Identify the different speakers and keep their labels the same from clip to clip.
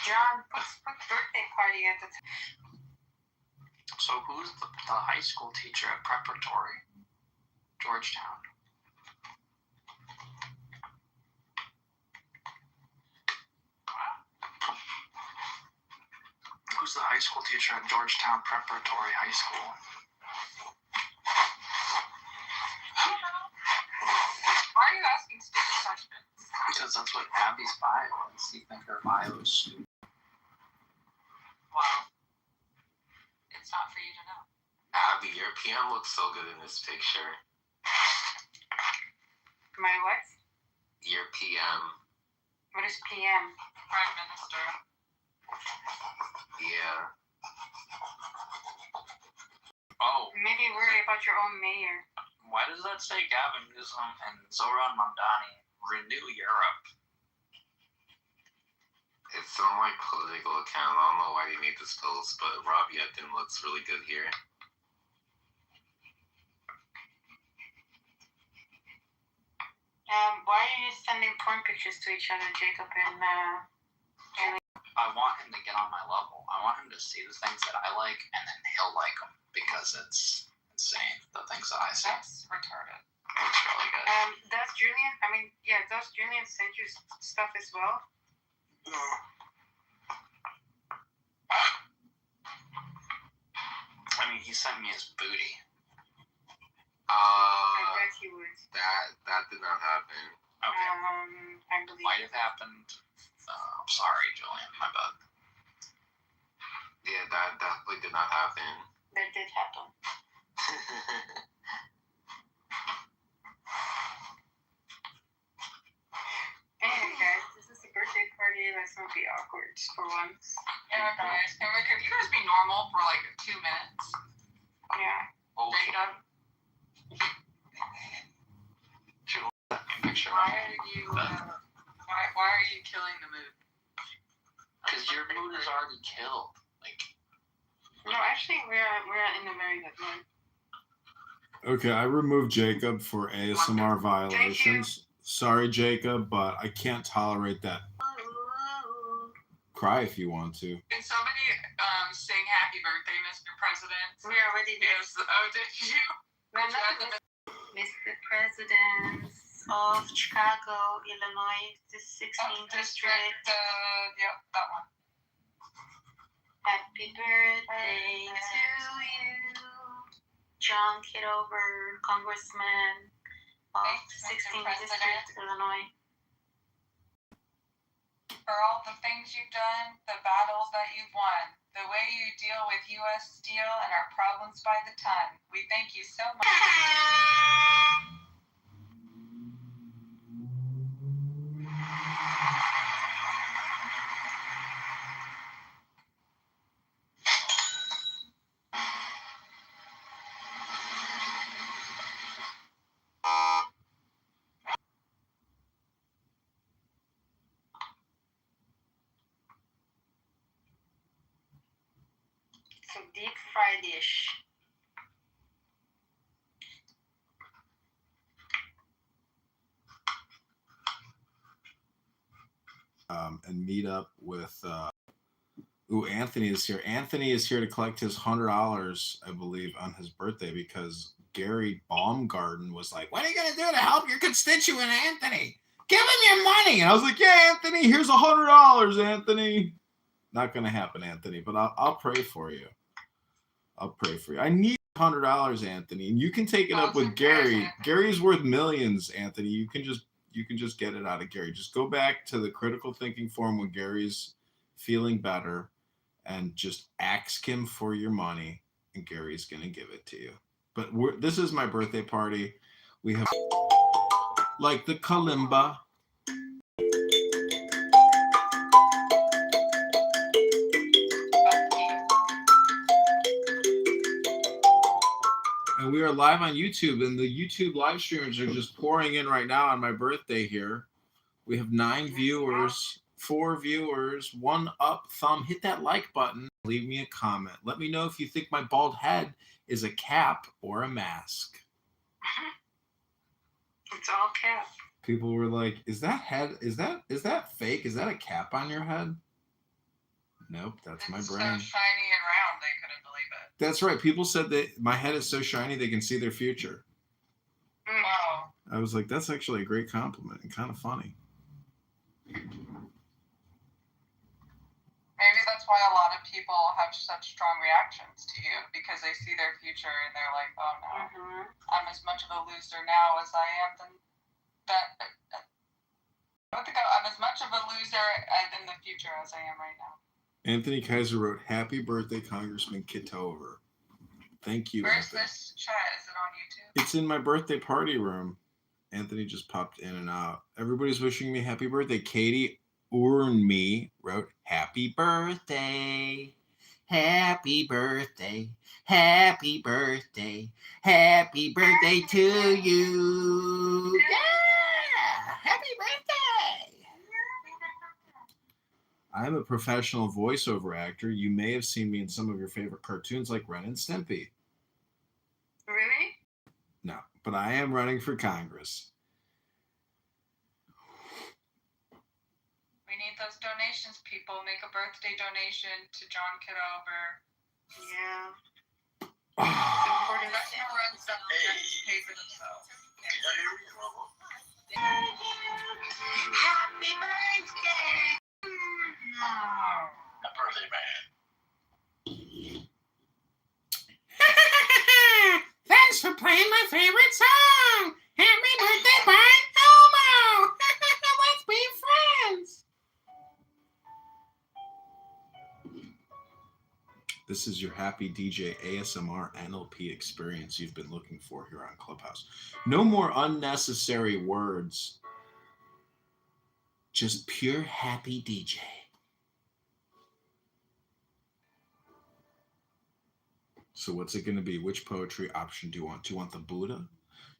Speaker 1: John, what birthday party at the time?
Speaker 2: So who's the high school teacher at Preparatory? Georgetown. Who's the high school teacher at Georgetown Preparatory High School?
Speaker 1: Why are you asking stupid questions?
Speaker 2: Because that's what Abby's bio is. You think her bio is stupid?
Speaker 1: Wow. It's not for you to know.
Speaker 3: Abby, your PM looks so good in this picture.
Speaker 1: My what?
Speaker 3: Your PM.
Speaker 1: What is PM? Prime Minister.
Speaker 3: Yeah.
Speaker 2: Oh.
Speaker 1: Maybe worry about your own mayor.
Speaker 2: Why does that say Gavin Newsom and Zoran Mamdani renew Europe?
Speaker 3: It's on my political account. I don't know why you made this post, but Rob Yetton looks really good here.
Speaker 1: Why are you sending porn pictures to each other, Jacob and
Speaker 2: I want him to get on my level. I want him to see the things that I like, and then he'll like them because it's insane, the things that I see.
Speaker 1: That's retarded.
Speaker 2: It's really good.
Speaker 1: Does Julian send you stuff as well?
Speaker 2: No. I mean, he sent me his booty.
Speaker 1: I bet he would.
Speaker 3: That did not happen.
Speaker 2: Okay.
Speaker 1: I believe
Speaker 2: Might have happened. I'm sorry, Julian. My bad.
Speaker 3: Yeah, that definitely did not happen.
Speaker 1: that did happen. Anyway, guys, this is a birthday party. Let's not be awkward for once.
Speaker 4: Yeah, guys. Can you guys be normal for like 2 minutes?
Speaker 1: Yeah.
Speaker 4: Jacob,
Speaker 2: Picture.
Speaker 4: why are you killing the mood?
Speaker 2: Because your mood is already killed. Like.
Speaker 1: No, actually, we're in a very good mood.
Speaker 5: Okay, I removed Jacob for ASMR violations. Sorry, Jacob, but I can't tolerate that. Cry if you want to.
Speaker 4: Can somebody sing Happy Birthday, Mr. President?
Speaker 1: We already did.
Speaker 4: Yes. Oh, did you?
Speaker 1: Mr. President of Chicago, Illinois, the 16th district.
Speaker 4: Yep, that one.
Speaker 1: Happy birthday to you, John Kitover, Congressman of
Speaker 4: Thanks, Mr.
Speaker 1: 16th
Speaker 4: President.
Speaker 1: district, Illinois.
Speaker 4: For all the things you've done, the battles that you've won, the way you deal with U.S. Steel and our problems by the ton. We thank you so much.
Speaker 1: So deep fried dish.
Speaker 5: And meet up with Anthony is here. Anthony is here to collect his $100, I believe, on his birthday because Gary Baumgarten was like, "What are you gonna do to help your constituent, Anthony? Give him your money." And I was like, "Yeah, Anthony, here's $100, Anthony." Not gonna happen, Anthony, but I'll pray for you. I'll pray for you. I need $100, Anthony, and you can take it up with Gary. Gary's worth millions, Anthony. You can just get it out of Gary. Just go back to the critical thinking forum when Gary's feeling better and just ask him for your money, and Gary's going to give it to you. But this is my birthday party. We have like the kalimba. And we are live on YouTube, and the YouTube live streamers are just pouring in right now on my birthday here. We have 9 viewers, 4 viewers, 1 up thumb. Hit that like button. Leave me a comment. Let me know if you think my bald head is a cap or a mask.
Speaker 1: It's all cap.
Speaker 5: People were like, is that fake? Is that a cap on your head? Nope, that's
Speaker 4: It's
Speaker 5: my
Speaker 4: so
Speaker 5: brain.
Speaker 4: shiny and round, they couldn't believe it.
Speaker 5: That's right. People said that my head is so shiny they can see their future.
Speaker 4: Wow.
Speaker 5: I was like, that's actually a great compliment and kind of funny.
Speaker 4: Maybe that's why a lot of people have such strong reactions to you, because they see their future and they're like, oh no, I'm as much of a loser now as I am I'm as much of a loser in the future as I am right now.
Speaker 5: Anthony Kaiser wrote, "Happy birthday, Congressman Kitover." Thank you,
Speaker 4: Where's
Speaker 5: Anthony.
Speaker 4: this chat? Is it on YouTube?
Speaker 5: It's in my birthday party room. Anthony just popped in and out. Everybody's wishing me happy birthday. Katie Urnme wrote, "Happy birthday. Happy birthday. Happy birthday. Happy birthday to you." Yeah! Happy birthday! I'm a professional voiceover actor. You may have seen me in some of your favorite cartoons like Ren and Stimpy.
Speaker 1: Really?
Speaker 5: No, but I am running for Congress.
Speaker 4: We need those donations, people. Make a birthday donation to John Kitover.
Speaker 1: Yeah.
Speaker 4: Supporting us to run stuff that pay for themselves.
Speaker 1: Happy birthday!
Speaker 3: A birthday man.
Speaker 5: Thanks for playing my favorite song. Happy birthday, Brian Elmo. Let's be friends. This is your happy DJ ASMR NLP experience you've been looking for here on Clubhouse. No more unnecessary words. Just pure happy DJ. So what's it going to be? Which poetry option do you want? Do you want the Buddha?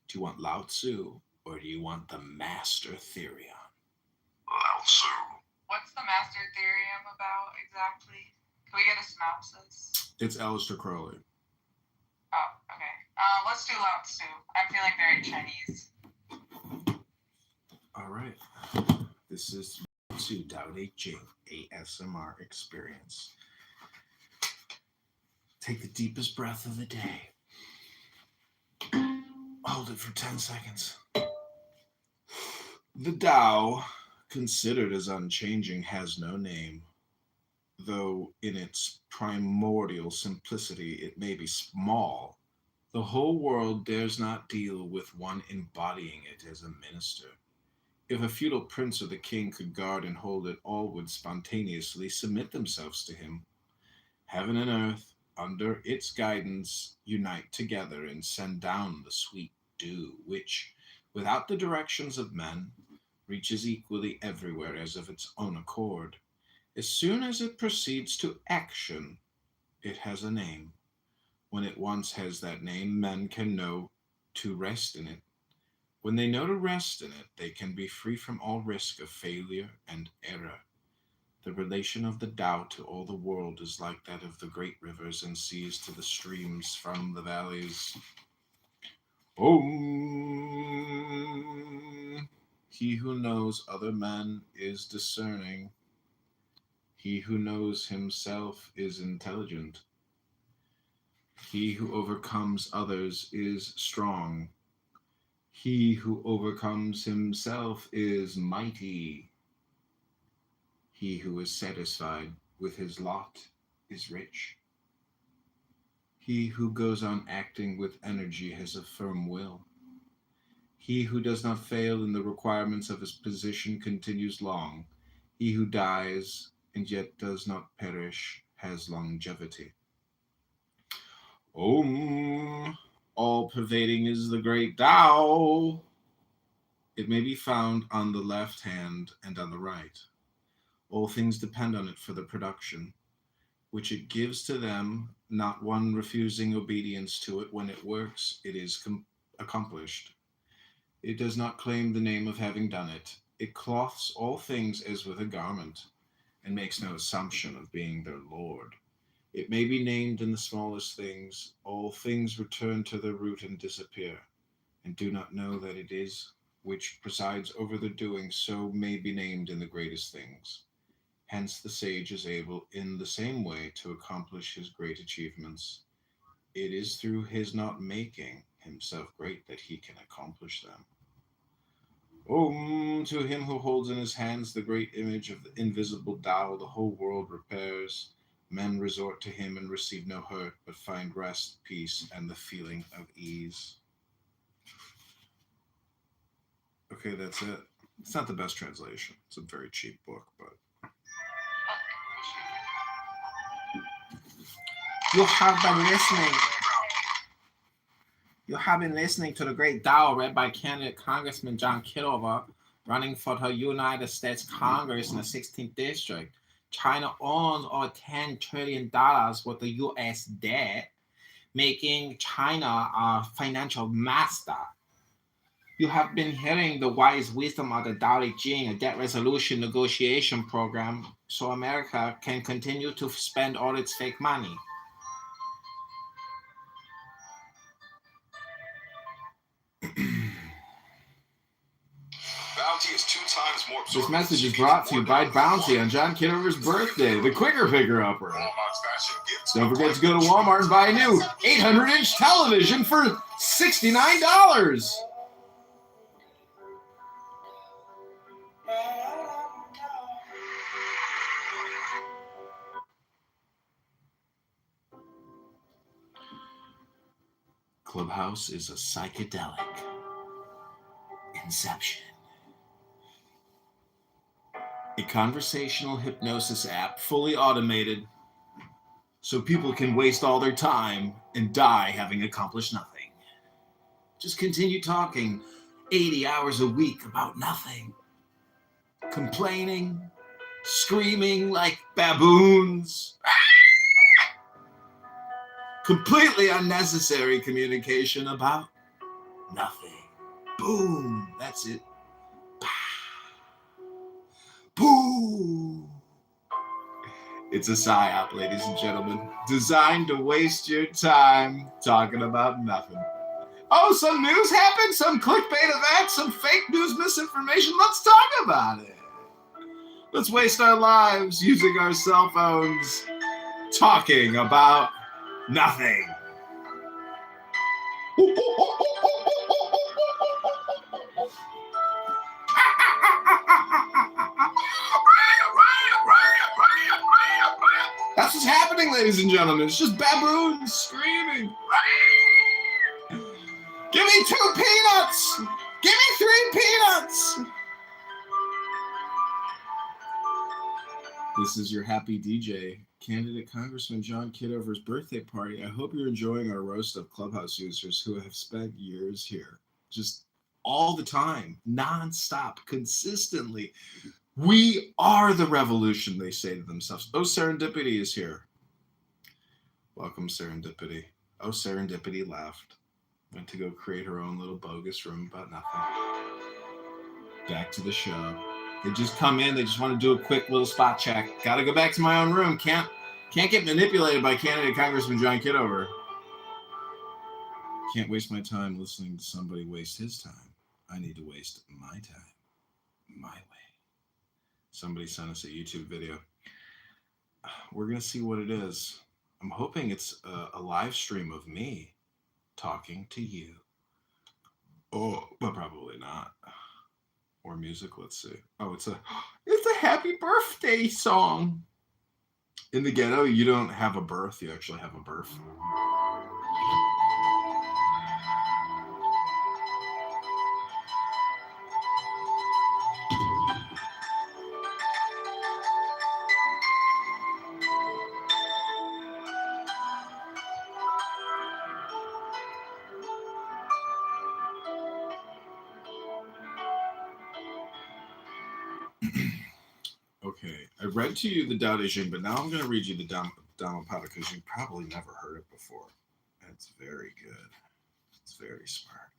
Speaker 5: Do you want Lao Tzu? Or do you want the Master Therion?
Speaker 3: Lao Tzu.
Speaker 4: What's the Master Therium about exactly? Can we get a synopsis?
Speaker 5: It's Aleister Crowley.
Speaker 4: Oh, okay. Let's do Lao Tzu. I'm feeling very Chinese.
Speaker 5: All right. This is Lao Tzu Dao De Jing ASMR experience. Take the deepest breath of the day. Hold it for 10 seconds. The Tao, considered as unchanging, has no name, though in its primordial simplicity it may be small. The whole world dares not deal with one embodying it as a minister. If a feudal prince or the king could guard and hold it, all would spontaneously submit themselves to him. Heaven and earth, under its guidance, unite together and send down the sweet dew, which, without the directions of men, reaches equally everywhere as of its own accord. As soon as it proceeds to action, it has a name. When it once has that name, men can know to rest in it. When they know to rest in it, they can be free from all risk of failure and error. The relation of the Tao to all the world is like that of the great rivers and seas to the streams from the valleys. Om. He who knows other men is discerning. He who knows himself is intelligent. He who overcomes others is strong. He who overcomes himself is mighty. He who is satisfied with his lot is rich. He who goes on acting with energy has a firm will. He who does not fail in the requirements of his position continues long. He who dies and yet does not perish has longevity. Om. All-pervading is the great Tao. It may be found on the left hand and on the right. All things depend on it for the production, which it gives to them, not one refusing obedience to it. When it works, it is accomplished. It does not claim the name of having done it. It cloths all things as with a garment, and makes no assumption of being their lord. It may be named in the smallest things. All things return to their root and disappear, and do not know that it is which presides over the doing, so may be named in the greatest things. Hence, the sage is able in the same way to accomplish his great achievements. It is through his not making himself great that he can accomplish them. Om, to him who holds in his hands the great image of the invisible Tao, the whole world repairs. Men resort to him and receive no hurt, but find rest, peace, and the feeling of ease. Okay, that's it. It's not the best translation. It's a very cheap book, but you have been listening. You have been listening to The Great Tao, read by candidate Congressman John Kitover, running for the United States Congress in the 16th District. China owns over $10 trillion worth of U.S. debt, making China a financial master. You have been hearing the wise wisdom of the Tao Te Ching, a debt resolution negotiation program, so America can continue to spend all its fake money.
Speaker 6: Bounty is 2 times more
Speaker 5: This message is brought to you by Bounty on John Kitover's birthday, the quicker picker-upper. Don't forget to go to Walmart and buy a new 800-inch television for $69. Clubhouse is a psychedelic inception. A conversational hypnosis app fully automated so people can waste all their time and die having accomplished nothing. Just continue talking 80 hours a week about nothing. Complaining, screaming like baboons. Completely unnecessary communication about nothing. Boom. That's it. Boom. It's a psyop, ladies and gentlemen, designed to waste your time talking about nothing. Oh, some news happened, some clickbait event, some fake news misinformation. Let's talk about it. Let's waste our lives using our cell phones talking about nothing. That's what's happening, ladies and gentlemen. It's just baboons screaming. Give me 2 peanuts. Give me 3 peanuts. This is your happy DJ, candidate Congressman John Kitover's birthday party. I hope you're enjoying our roast of Clubhouse users who have spent years here, just all the time, nonstop, consistently. We are the revolution, they say to themselves. Oh, Serendipity is here. Welcome, Serendipity. Oh, Serendipity left. Went to go create her own little bogus room about nothing. Back to the show. They just come in. They just want to do a quick little spot check. Got to go back to my own room. Can't get manipulated by candidate Congressman John Kitover. Can't waste my time listening to somebody waste his time. I need to waste my time, my way. Somebody sent us a YouTube video. We're going to see what it is. I'm hoping it's a live stream of me talking to you. Oh, but probably not. Or music, let's see. Oh, it's a happy birthday song. In the ghetto, you don't have a birth, you actually have a birth. Okay, I read to you the Tao Te Ching, but now I'm going to read you the Dhammapada because you probably never heard it before. It's very good. It's very smart.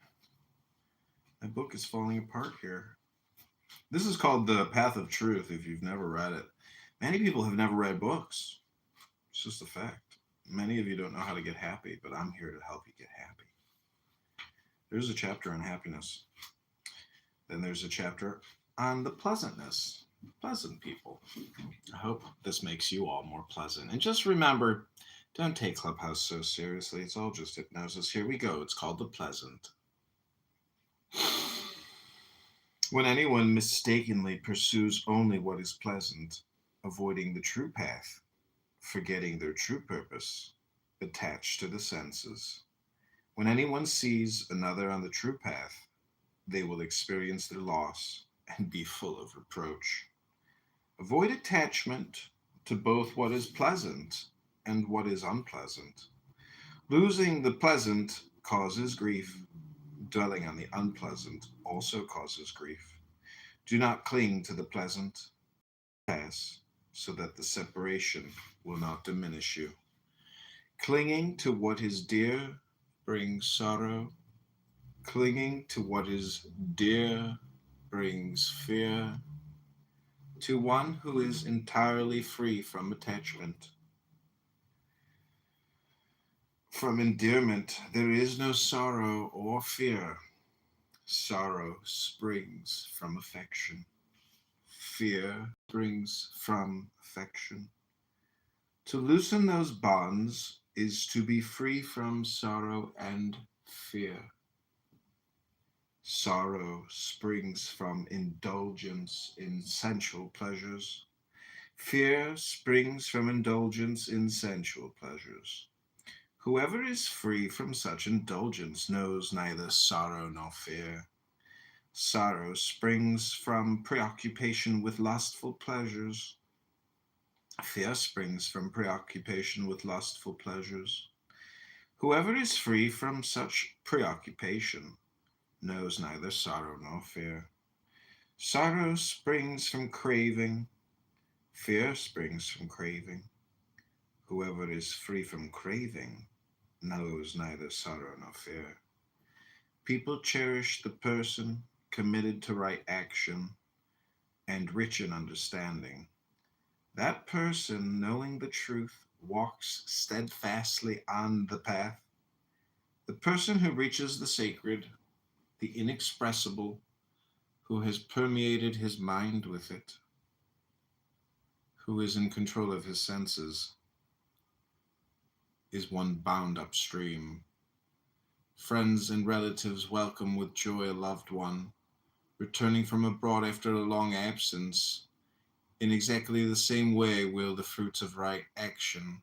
Speaker 5: My book is falling apart here. This is called The Path of Truth, if you've never read it. Many people have never read books. It's just a fact. Many of you don't know how to get happy, but I'm here to help you get happy. There's a chapter on happiness. Then there's a chapter on the pleasantness. pleasant people. I hope this makes you all more pleasant. And just remember, don't take Clubhouse so seriously. It's all just hypnosis. Here we go. It's called The Pleasant. When anyone mistakenly pursues only what is pleasant, avoiding the true path, forgetting their true purpose, attached to the senses. When anyone sees another on the true path, they will experience their loss and be full of reproach. Avoid attachment to both what is pleasant and what is unpleasant. Losing the pleasant causes grief. Dwelling on the unpleasant also causes grief. Do not cling to the pleasant. Pass, so that the separation will not diminish you. Clinging to what is dear brings sorrow. Clinging to what is dear brings fear. To one who is entirely free from attachment, from endearment, there is no sorrow or fear. Sorrow springs from affection. Fear springs from affection. To loosen those bonds is to be free from sorrow and fear. Sorrow springs from indulgence in sensual pleasures. Fear springs from indulgence in sensual pleasures. Whoever is free from such indulgence knows neither sorrow nor fear. Sorrow springs from preoccupation with lustful pleasures. Fear springs from preoccupation with lustful pleasures. Whoever is free from such preoccupation knows neither sorrow nor fear. Sorrow springs from craving. Fear springs from craving. Whoever is free from craving knows neither sorrow nor fear. People cherish the person committed to right action and rich in understanding. That person, knowing the truth, walks steadfastly on the path. The person who reaches the sacred, the inexpressible, who has permeated his mind with it, who is in control of his senses, is one bound upstream. Friends and relatives welcome with joy a loved one, returning from abroad after a long absence. In exactly the same way will the fruits of right action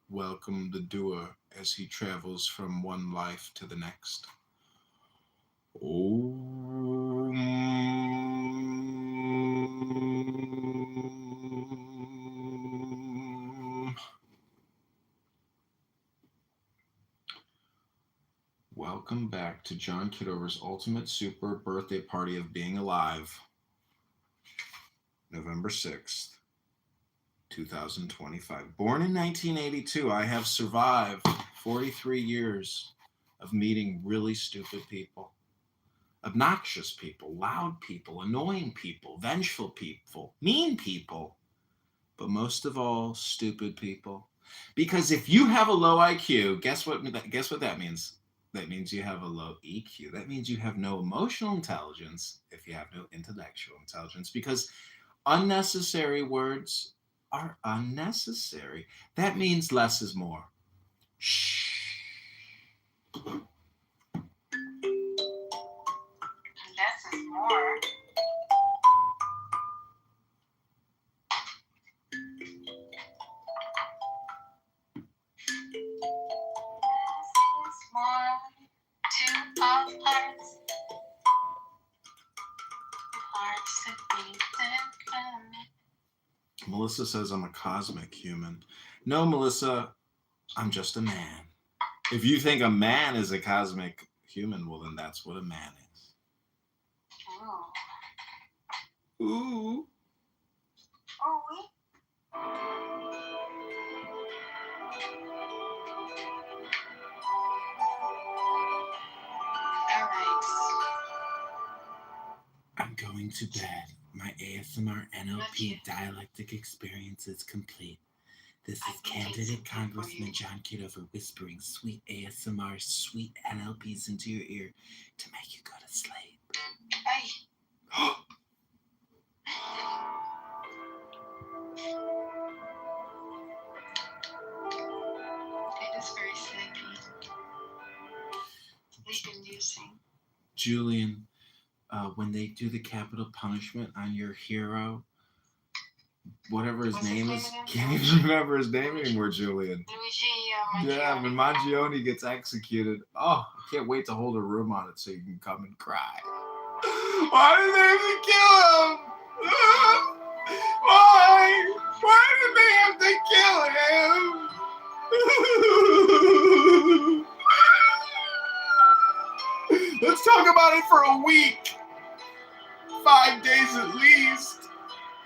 Speaker 5: welcome the doer as he travels from one life to the next. Om. Welcome back to John Kitover's Ultimate Super Birthday Party of Being Alive, November 6th, 2025. Born in 1982, I have survived 43 years of meeting really stupid people, obnoxious people, loud people, annoying people, vengeful people, mean people, but most of all, stupid people. Because if you have a low IQ, guess what that means? That means you have a low EQ. That means you have no emotional intelligence if you have no intellectual intelligence, because unnecessary words are unnecessary. That means less is more. Shh.
Speaker 4: Less is more. Less is more to all hearts. Hearts that beat together.
Speaker 5: Melissa says I'm a cosmic human. No, Melissa, I'm just a man. If you think a man is a cosmic human, well, then that's what a man is.
Speaker 4: Ooh.
Speaker 5: Ooh.
Speaker 4: Oh, all right.
Speaker 5: I'm going to bed. My ASMR NLP dialectic experience is complete. This is candidate Congressman John Kitover whispering sweet ASMR, sweet NLPs into your ear to make you go to sleep.
Speaker 4: Hey.
Speaker 1: It is very sleepy. Sleep-inducing.
Speaker 5: Julian, when they do the capital punishment on your hero, whatever his
Speaker 1: What's his
Speaker 5: name
Speaker 1: name
Speaker 5: is,
Speaker 1: again?
Speaker 5: can't even remember his name anymore, Julian.
Speaker 1: Luigi
Speaker 5: Yeah,
Speaker 1: Mangione.
Speaker 5: when Mangione gets executed, oh, I can't wait to hold a room on it so you can come and cry. Why did they have to kill him? Why? Why did they have to kill him? Let's talk about it for a week. 5 days at least.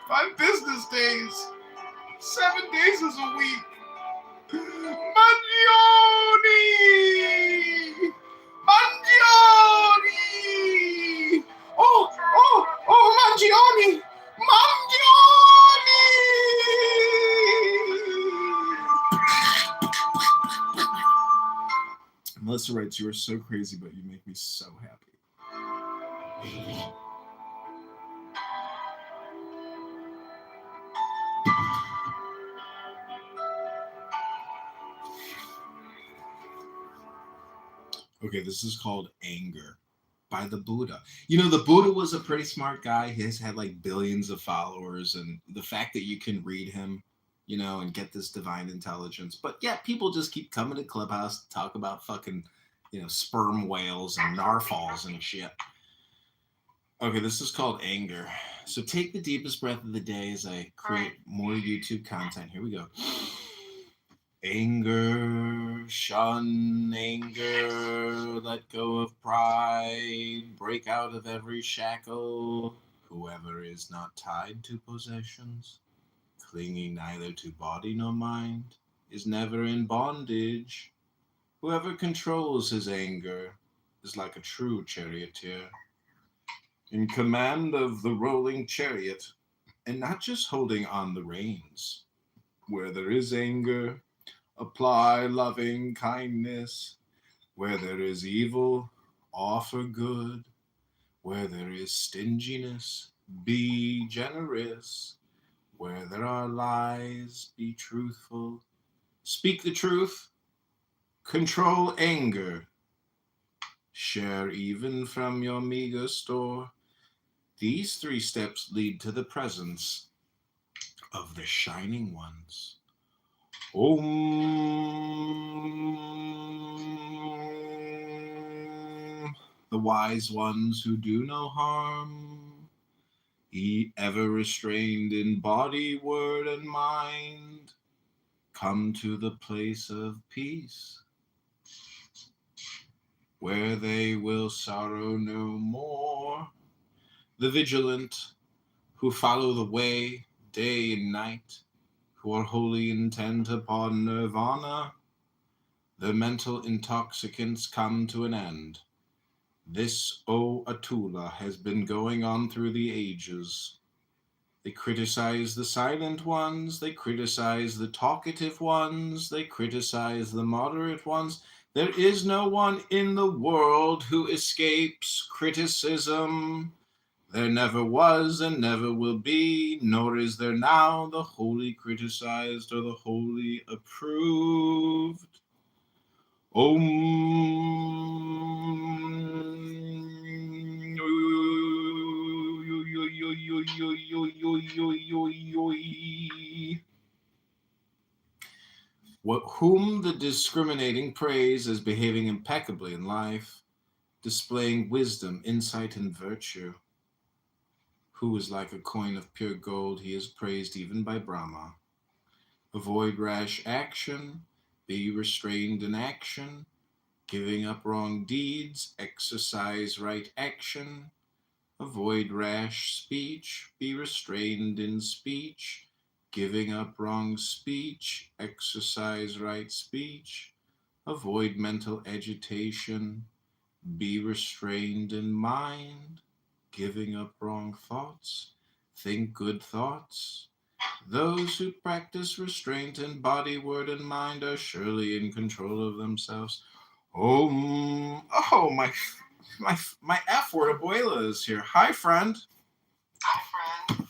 Speaker 5: 5 business days. 7 days is a week. Mangione! Mangione! Oh, Mangione! Mangione! Melissa writes, you are so crazy, but you make me so happy. Okay, this is called Anger by the Buddha. You know, the Buddha was a pretty smart guy. He's had like billions of followers, and the fact that you can read him, you know, and get this divine intelligence. But yeah, people just keep coming to Clubhouse to talk about fucking, you know, sperm whales and narwhals and shit. Okay, this is called Anger. So take the deepest breath of the day as I create more YouTube content. Here we go. Anger, shun anger, let go of pride, break out of every shackle. Whoever is not tied to possessions, clinging neither to body nor mind, is never in bondage. Whoever controls his anger is like a true charioteer, in command of the rolling chariot, and not just holding on the reins. Where there is anger, apply loving kindness. Where there is evil, offer good. Where there is stinginess, be generous. Where there are lies, be truthful. Speak the truth. Control anger. Share even from your meager store. These 3 steps lead to the presence of the shining ones. Om. The wise ones who do no harm, ever restrained in body, word, and mind, come to the place of peace, where they will sorrow no more. The vigilant who follow the way day and night, who are wholly intent upon nirvana, the mental intoxicants come to an end. This, O Atula, has been going on through the ages. They criticize the silent ones, they criticize the talkative ones, they criticize the moderate ones. There is no one in the world who escapes criticism. There never was and never will be, nor is there now the wholly criticized or the wholly approved. Whom the discriminating praise as behaving impeccably in life, displaying wisdom, insight, and virtue. Who is like a coin of pure gold, he is praised even by Brahma. Avoid rash action, be restrained in action, giving up wrong deeds, exercise right action. Avoid rash speech, be restrained in speech, giving up wrong speech, exercise right speech. Avoid mental agitation, be restrained in mind, giving up wrong thoughts, think good thoughts. Those who practice restraint in body, word, and mind are surely in control of themselves. Oh, my F word abuela is here. Hi, friend.
Speaker 1: Hi, friend.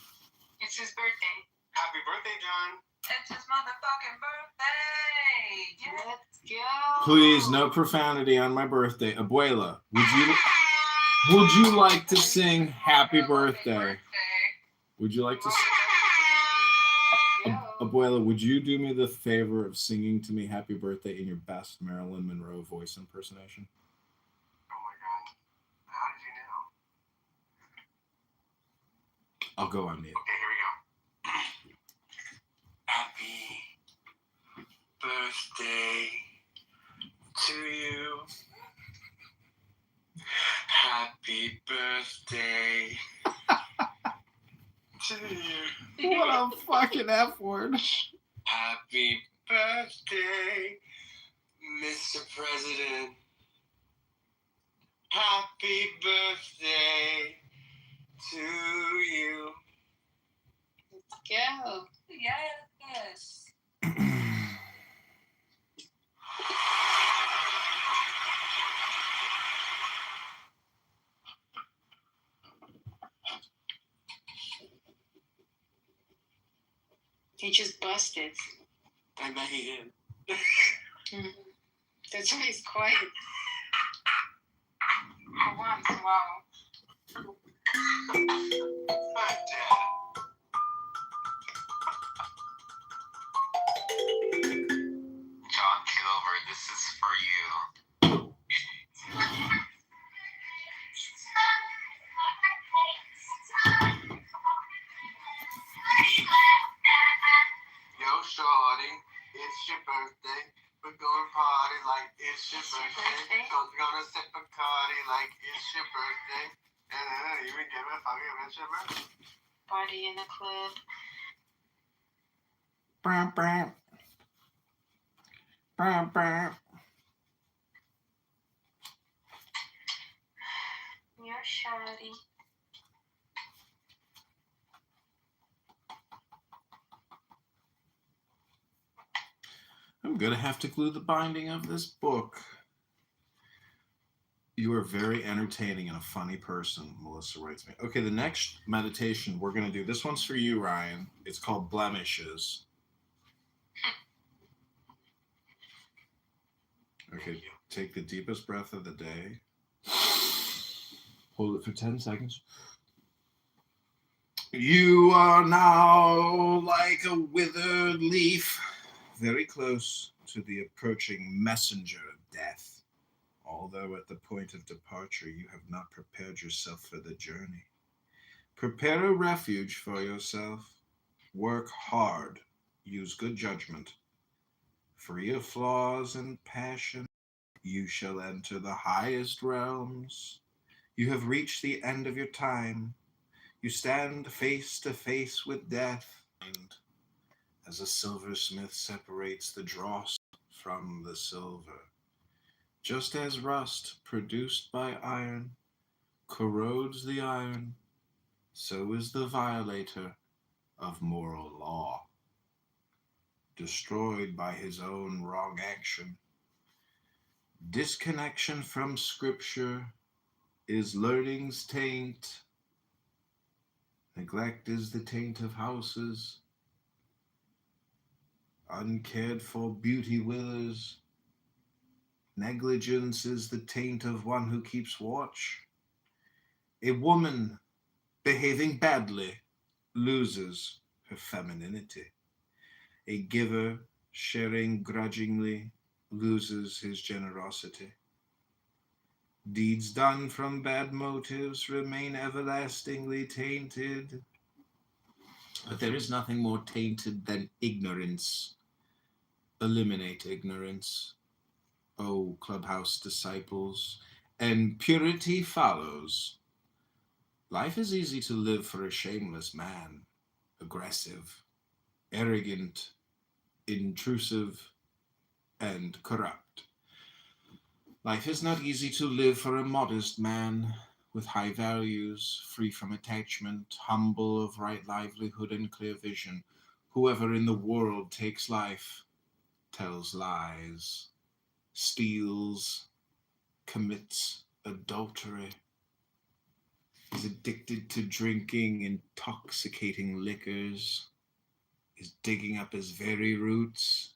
Speaker 1: It's his birthday.
Speaker 3: Happy birthday, John.
Speaker 4: It's his motherfucking birthday. Yeah.
Speaker 1: Let's go.
Speaker 5: Please, no profanity on my birthday. Abuela, would you like to sing Happy Birthday? Would you like to Abuela, would you do me the favor of singing to me Happy Birthday in your best Marilyn Monroe voice impersonation?
Speaker 3: Oh my God. How did you know?
Speaker 5: I'll go on mute.
Speaker 3: Okay, here we go. Happy birthday to you. Happy birthday to you.
Speaker 5: What a fucking F word.
Speaker 3: Happy birthday, Mr. President. Happy birthday to you.
Speaker 1: Let's go.
Speaker 4: Yes.
Speaker 1: He just busted.
Speaker 3: I bet he did.
Speaker 1: That's why he's quiet.
Speaker 4: For once, wow.
Speaker 3: My dad. John Kitover, this is for you. Yo, shorty, it's your birthday. We're gonna party like it's your birthday. Cause we're gonna sip a party like it's your birthday. And then even give a fuck if it's your birthday.
Speaker 1: Party in the club.
Speaker 5: Bam, bam. Bam, bam.
Speaker 1: You're shoddy.
Speaker 5: I'm gonna have to glue the binding of this book. You are very entertaining and a funny person, Melissa writes me. Okay, the next meditation we're gonna do, this one's for you, Ryan. It's called Blemishes. Okay, take the deepest breath of the day. Hold it for 10 seconds. You are now like a withered leaf, very close to the approaching messenger of death. Although at the point of departure you have not prepared yourself for the journey. Prepare a refuge for yourself. Work hard. Use good judgment. Free of flaws and passion, you shall enter the highest realms. You have reached the end of your time. You stand face to face with death. And as a silversmith separates the dross from the silver, just as rust produced by iron corrodes the iron, so is the violator of moral law, destroyed by his own wrong action. Disconnection from Scripture is learning's taint. Neglect is the taint of houses. Uncared for beauty withers. Negligence is the taint of one who keeps watch. A woman behaving badly loses her femininity. A giver sharing grudgingly loses his generosity. Deeds done from bad motives remain everlastingly tainted. But there is nothing more tainted than ignorance. Eliminate ignorance, O Clubhouse disciples, and purity follows. Life is easy to live for a shameless man, aggressive, arrogant, intrusive, and corrupt. Life is not easy to live for a modest man with high values, free from attachment, humble, of right livelihood and clear vision. Whoever in the world takes life tells lies, steals, commits adultery, is addicted to drinking intoxicating liquors, is digging up his very roots,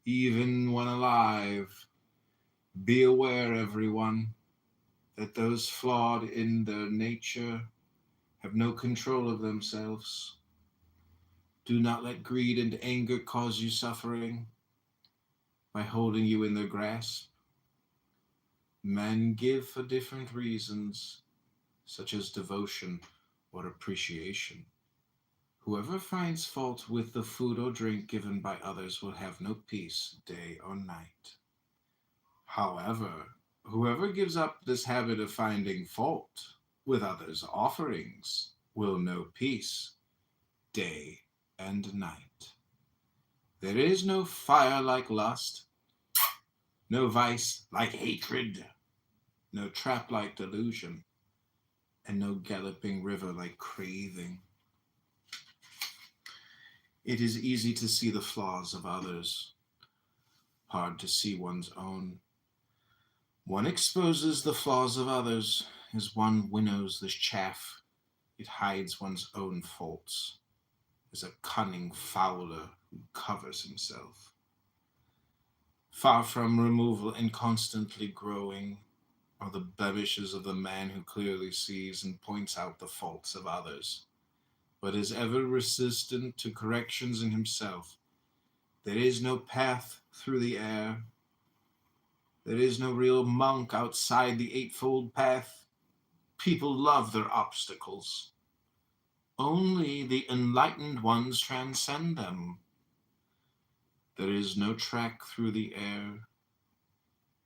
Speaker 5: even when alive. Be aware, everyone, that those flawed in their nature have no control of themselves. Do not let greed and anger cause you suffering by holding you in their grasp. Men give for different reasons, such as devotion or appreciation. Whoever finds fault with the food or drink given by others will have no peace day or night. However, whoever gives up this habit of finding fault with others' offerings will know peace day and night. There is no fire like lust, no vice like hatred, no trap like delusion, and no galloping river like craving. It is easy to see the flaws of others, hard to see one's own. One exposes the flaws of others as one winnows the chaff. It hides one's own faults, as a cunning fowler who covers himself. Far from removal and constantly growing are the blemishes of the man who clearly sees and points out the faults of others, but is ever resistant to corrections in himself. There is no path through the air. There is no real monk outside the eightfold path. People love their obstacles. Only the enlightened ones transcend them. There is no track through the air.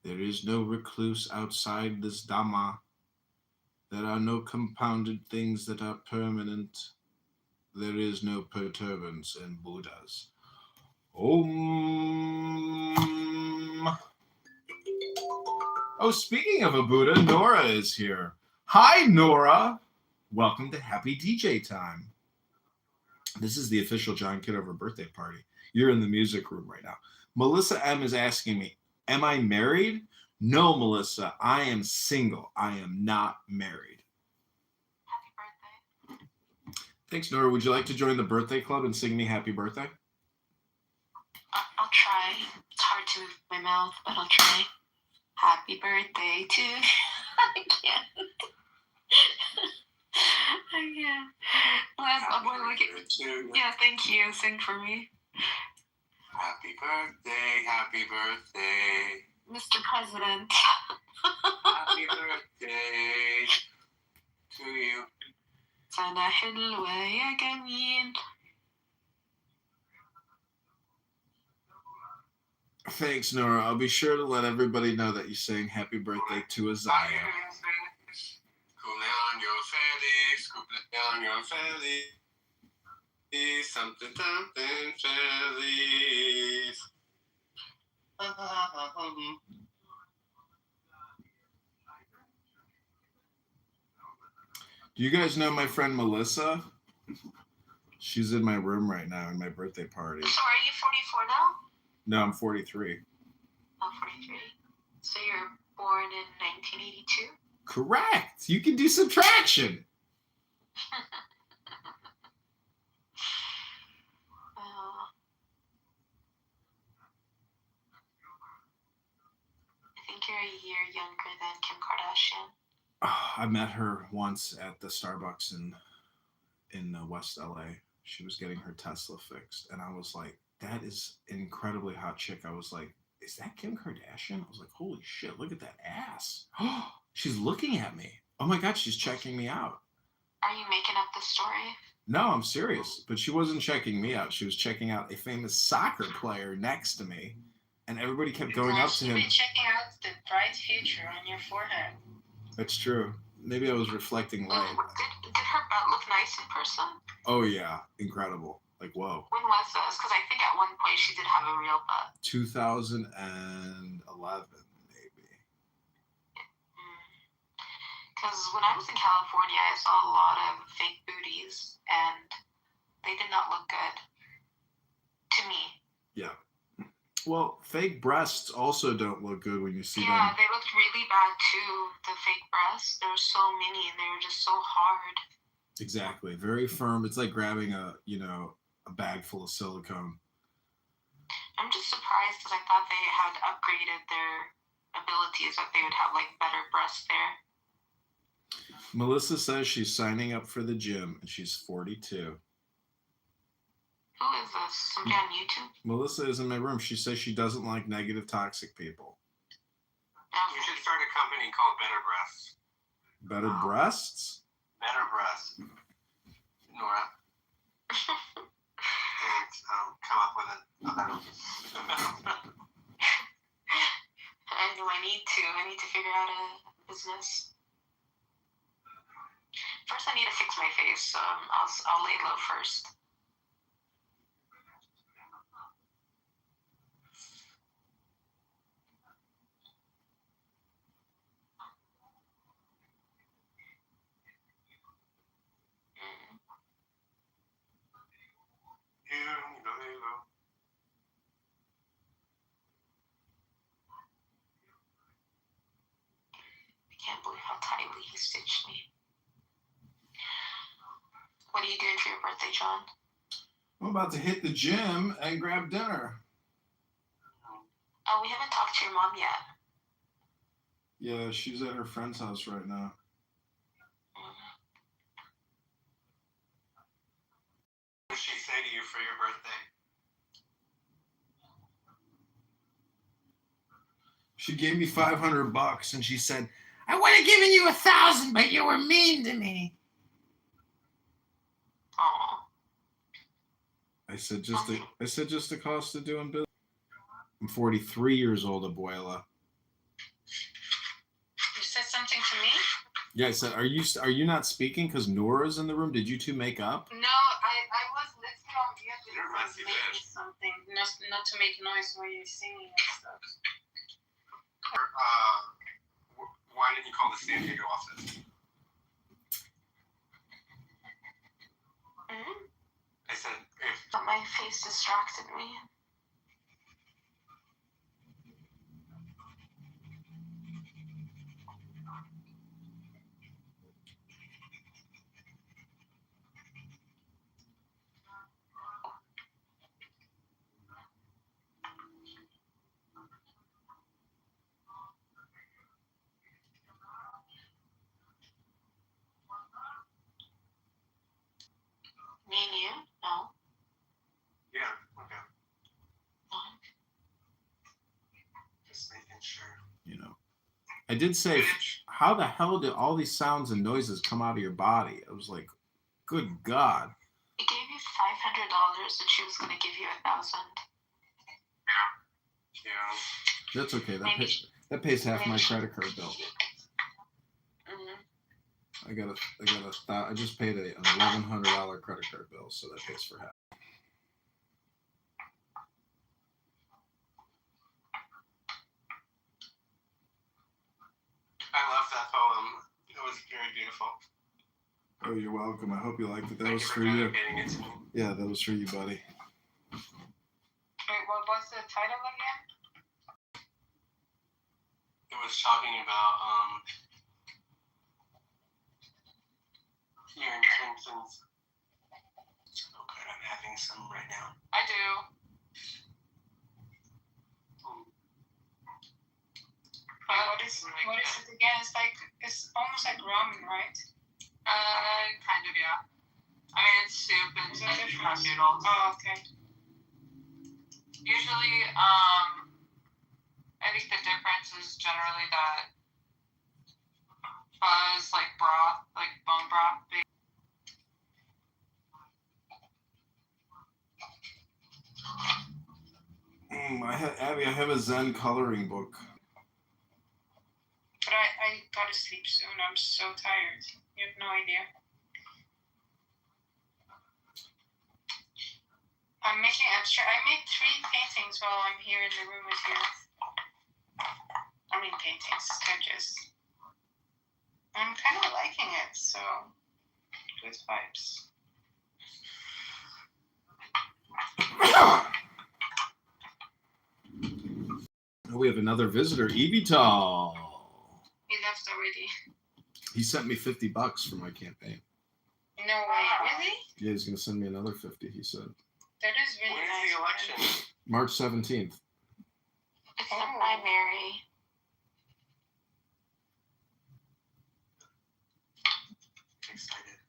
Speaker 5: There is no recluse outside this Dhamma. There are no compounded things that are permanent. There is no perturbance in Buddhas. Om. Oh, speaking of a Buddha, Nora is here. Hi, Nora. Welcome to Happy DJ Time. This is the official John Kitover birthday party. You're in the music room right now. Melissa M is asking me, am I married? No, Melissa, I am single. I am not married.
Speaker 1: Happy birthday.
Speaker 5: Thanks, Nora. Would you like to join the birthday club and sing me happy birthday?
Speaker 1: I'll try. It's hard to move my mouth, but I'll try. Happy birthday to I can't. I can't. Yeah, thank you. Sing for me.
Speaker 3: Happy birthday,
Speaker 1: Mr. President.
Speaker 3: happy birthday to you.
Speaker 1: سنة حلوة يا جميل.
Speaker 5: Thanks, Nora. I'll be sure to let everybody know that you sang happy birthday to Isaiah.
Speaker 3: Cumpleaños feliz, cumpleaños feliz, something feliz.
Speaker 5: Do you guys know my friend Melissa? She's in my room right now in my birthday party.
Speaker 1: So are you 44 now?
Speaker 5: No, I'm 43.
Speaker 1: Oh, 43. So you're born in 1982?
Speaker 5: Correct. You can do subtraction. I think you're a year younger than Kim Kardashian. I met her once at the Starbucks in West LA. She was getting her Tesla fixed, and I was like, that is an incredibly hot chick. I was like, is that Kim Kardashian? I was like, holy shit, look at that ass. She's looking at me. Oh my God, she's checking me out.
Speaker 1: Are you making up the story?
Speaker 5: No, I'm serious. But she wasn't checking me out. She was checking out a famous soccer player next to me, and everybody kept going up to him.
Speaker 1: She's been checking out the bright future on your forehead.
Speaker 5: That's true. Maybe I was reflecting light.
Speaker 1: Did her butt look nice in person?
Speaker 5: Oh yeah, incredible. Like, whoa.
Speaker 1: When was this? Because I think at one point she did have a real butt.
Speaker 5: 2011, maybe.
Speaker 1: Because when I was in California, I saw a lot of fake booties, and they did not look good to me.
Speaker 5: Yeah. Well, fake breasts also don't look good when you see them.
Speaker 1: Yeah, they looked really bad too, the fake breasts. There were so many, and they were just so hard.
Speaker 5: Exactly. Very firm. It's like grabbing a a bag full of silicone.
Speaker 1: I'm just surprised because I thought they had upgraded their abilities, that they would have like better breasts there.
Speaker 5: Melissa says she's signing up for the gym and she's 42.
Speaker 1: Who is this? Somebody on YouTube?
Speaker 5: Melissa is in my room. She says she doesn't like negative, toxic people.
Speaker 3: You should start a company called Better Breasts.
Speaker 5: Better breasts?
Speaker 3: Better Breasts. Nora. And come up with a better.
Speaker 1: I need to figure out a business. First, I need to fix my face, so I'll lay low first. I can't believe how tightly he stitched me. What are you doing for your birthday, John?
Speaker 5: I'm about to hit the gym and grab dinner.
Speaker 1: Oh, we haven't talked to your mom yet.
Speaker 5: Yeah, she's at her friend's house right now.
Speaker 3: What did she say to you for your birthday?
Speaker 5: She gave me $500 and she said, I would have given you 1,000, but you were mean to me.
Speaker 1: Oh.
Speaker 5: I said just the cost of doing business. I'm 43 years old, Abuela.
Speaker 1: You said something to me?
Speaker 5: Yeah, I said, are you not speaking because Nora's in the room? Did you two make up?
Speaker 1: No, I was listening on mute because
Speaker 3: You're
Speaker 1: I was
Speaker 3: messy,
Speaker 1: making
Speaker 3: bitch.
Speaker 1: something, not to make noise when you're singing and stuff.
Speaker 3: Why didn't you call the San Diego office?
Speaker 1: Mm-hmm.
Speaker 3: I said, if
Speaker 1: But my face distracted me. Me and you? No.
Speaker 3: yeah, okay.
Speaker 1: No.
Speaker 3: Just making sure.
Speaker 5: You know, I did say, how the hell did all these sounds and noises come out of your body? I was like, good God.
Speaker 1: I gave you $500 and she was going to give you 1,000.
Speaker 3: Yeah.
Speaker 5: That's okay.
Speaker 1: Maybe
Speaker 5: That pays half my credit card bill.
Speaker 1: Mm-hmm.
Speaker 5: I just paid an $1,100 credit card bill, so that pays for half.
Speaker 3: I love that poem. It was very beautiful.
Speaker 5: Oh, you're welcome. I hope you liked it. That
Speaker 3: Thank
Speaker 5: was
Speaker 3: you
Speaker 5: for
Speaker 3: for
Speaker 5: you.
Speaker 3: dedicating it to me.
Speaker 5: Yeah, that was for you, buddy.
Speaker 1: Wait, what was the title again?
Speaker 3: It was talking about your intentions. Oh good, I'm having some right now.
Speaker 4: I do.
Speaker 1: What is it again? It's almost like ramen, right?
Speaker 4: Kind of, yeah. I mean, it's soup and
Speaker 1: Is that different?
Speaker 4: noodles.
Speaker 1: Oh, okay.
Speaker 4: Usually, I think the difference is generally that pho is like broth, like bone broth.
Speaker 5: Abby, I have a Zen coloring book.
Speaker 1: But I gotta sleep soon. I'm so tired. You have no idea. I'm making abstract. I made 3 paintings while I'm here in the room with you. I mean paintings, sketches. I'm kind of liking it, so good vibes.
Speaker 5: We have another visitor, Evital.
Speaker 1: He left already.
Speaker 5: He sent me $50 for my campaign.
Speaker 1: No way, really?
Speaker 5: Yeah, he's gonna send me another 50. He said.
Speaker 1: That is really
Speaker 3: When's
Speaker 1: nice.
Speaker 3: the election?
Speaker 5: March 17th.
Speaker 6: It's the
Speaker 1: Oh.
Speaker 6: primary.
Speaker 3: Excited.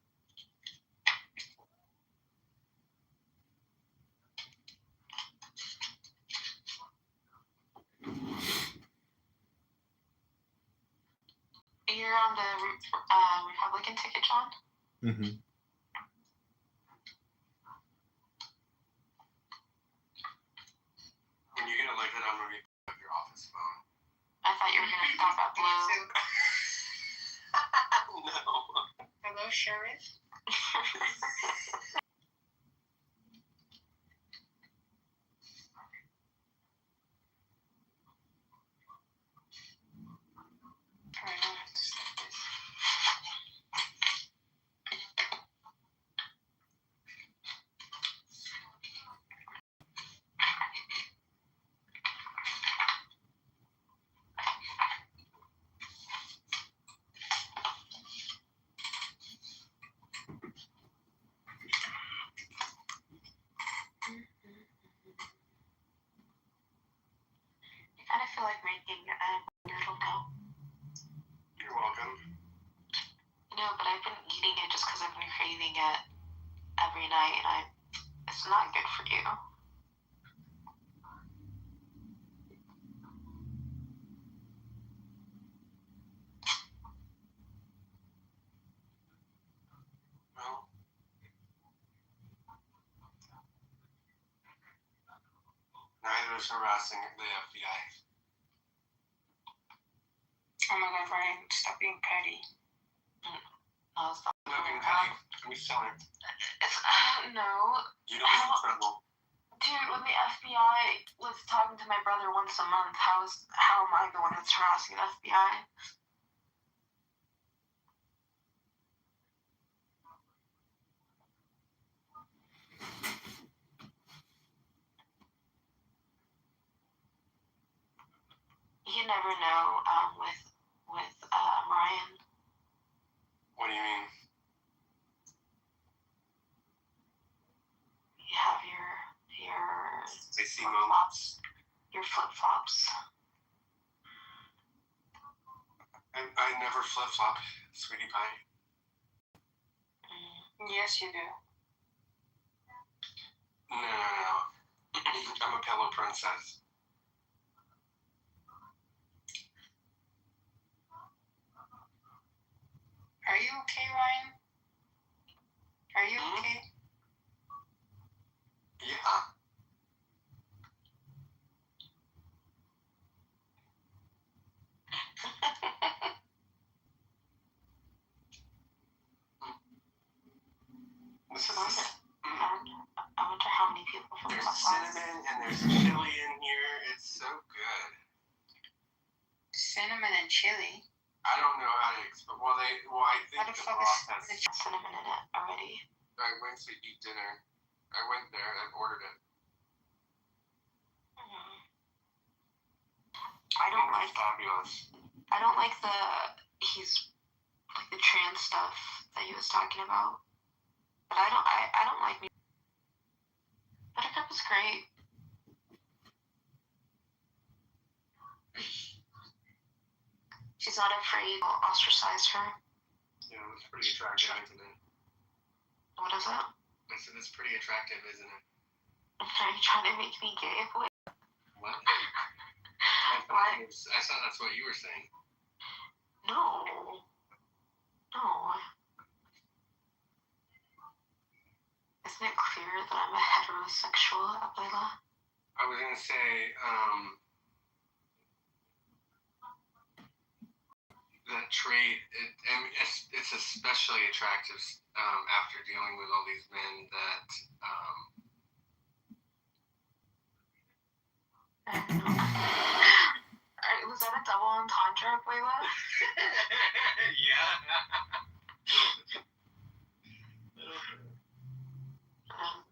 Speaker 6: You're on the Republican ticket, John?
Speaker 5: Mm-hmm.
Speaker 3: When you get elected, I'm gonna pick up your office phone.
Speaker 6: I thought you were going to talk about
Speaker 1: Me
Speaker 6: blue.
Speaker 1: too.
Speaker 3: No.
Speaker 1: Hello, Sheriff. Alright, I have to stop this.
Speaker 6: I kind of feel like making a noodle now.
Speaker 3: You're welcome.
Speaker 6: No, but I've been eating it just because I've been craving it every night, and it's not good for you.
Speaker 3: Well, neither is harassing the FBI.
Speaker 1: Oh my god, Ryan, stop being petty.
Speaker 6: No, it's not.
Speaker 3: I'm not being petty. I'm just telling you.
Speaker 6: It's, no.
Speaker 3: You don't get in trouble.
Speaker 6: Dude, when the FBI was talking to my brother once a month, how am I the one that's harassing the FBI? You never know with Ryan.
Speaker 3: What do you mean?
Speaker 6: You have your
Speaker 3: They see
Speaker 6: flip-flops. Your flip-flops.
Speaker 3: I never flip-flop, sweetie pie.
Speaker 1: Yes, you do.
Speaker 3: No. I'm a pillow princess.
Speaker 1: Are you okay, Ryan? Are you okay?
Speaker 3: Yeah. This is
Speaker 6: I wonder how many people from
Speaker 3: there's
Speaker 6: Los
Speaker 3: cinnamon and there's chili in here. It's so good.
Speaker 1: Cinnamon and chili.
Speaker 3: I don't know how to explain. Well, I think
Speaker 1: How the
Speaker 3: the
Speaker 1: fuck
Speaker 3: boss
Speaker 1: is
Speaker 3: has.
Speaker 6: cinnamon in it already.
Speaker 3: I went to eat dinner. I went there and ordered it.
Speaker 6: I don't like
Speaker 3: Fabulous.
Speaker 6: the trans stuff that he was talking about. But I don't like me. Buttercup is great. She's not afraid to ostracize her.
Speaker 3: Yeah, it's pretty attractive, isn't it?
Speaker 6: What is it?
Speaker 3: I said it's pretty attractive, isn't it?
Speaker 6: Are you trying to make me gay? Wait.
Speaker 3: What?
Speaker 6: What?
Speaker 3: I thought that's what you were saying.
Speaker 6: No. No. Isn't it clear that I'm a heterosexual, Abuela?
Speaker 3: I was gonna say, that trait, it's especially attractive after dealing with all these men that
Speaker 6: Was that a double entendre, Abuela?
Speaker 3: yeah.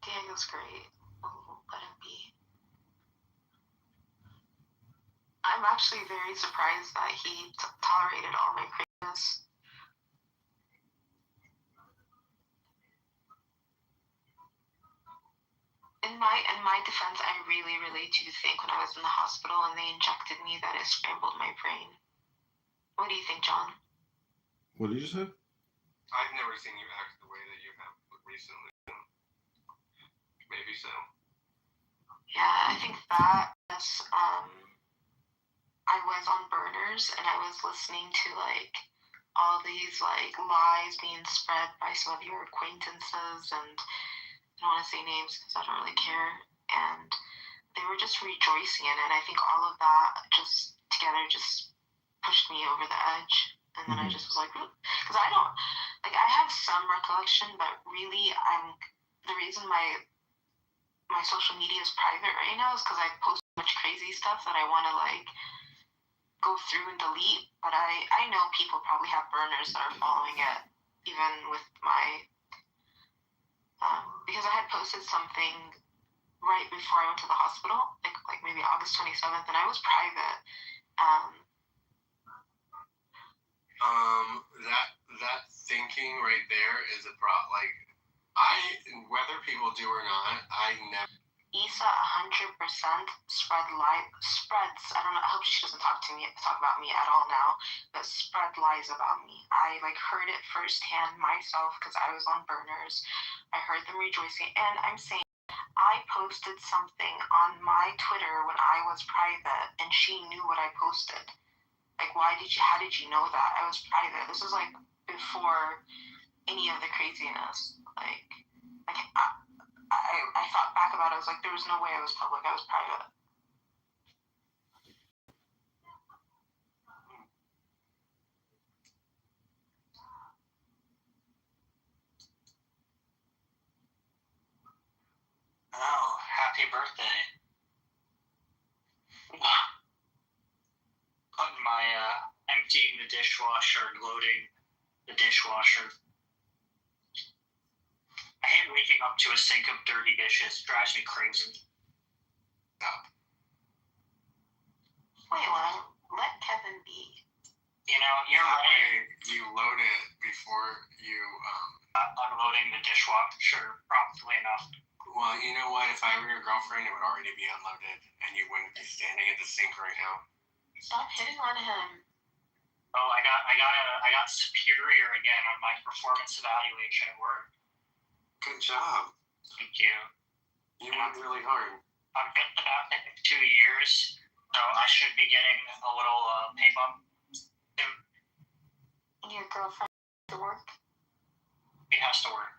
Speaker 6: Diego's great. Oh, let him be. I'm actually very surprised that he tolerated all my craziness. In in my defense, I really, really do think when I was in the hospital and they injected me that it scrambled my brain. What do you think, John?
Speaker 5: What did you say?
Speaker 3: I've never seen you act the way that you have recently. Maybe so.
Speaker 6: Yeah, I think that was, I was on burners and I was listening to like all these like lies being spread by some of your acquaintances, and I don't want to say names because I don't really care, and they were just rejoicing in it, and I think all of that just together just pushed me over the edge, and then I just was like, because I don't, like, I have some recollection, but really the reason my social media is private right now is because I post so much crazy stuff that I want to like go through and delete, but I know people probably have burners that are following it, even with my, because I had posted something right before I went to the hospital, like maybe August 27th, and I was private.
Speaker 3: That thinking right there is a problem. Like, whether people do or not, I never.
Speaker 6: Issa 100% spreads. I don't know. I hope she doesn't talk about me at all now, but spread lies about me. I like heard it firsthand myself because I was on burners. I heard them rejoicing, and I'm saying I posted something on my Twitter when I was private, and she knew what I posted. Like, how did you know that I was private? This is like before any of the craziness. Like I thought back about it. I was like, there was no way I was public. I was private.
Speaker 7: Oh, happy birthday. Putting my, emptying the dishwasher and loading the dishwasher. I hate waking up to a sink of dirty dishes. It drives me crazy.
Speaker 6: Wait, what? Let Kevin be.
Speaker 7: You know, you're right.
Speaker 3: You load it before you,
Speaker 7: Unloading the dishwasher promptly enough.
Speaker 3: Well, you know what? If I were your girlfriend, it would already be unloaded, and you wouldn't be standing at the sink right now.
Speaker 6: Stop hitting on him.
Speaker 7: Oh, I got superior again on my performance evaluation at work.
Speaker 3: Good job.
Speaker 7: Thank you.
Speaker 3: You worked really hard.
Speaker 7: I've been about in 2 years, so I should be getting a little pay bump soon.
Speaker 6: Your girlfriend has to work?
Speaker 7: She has to work.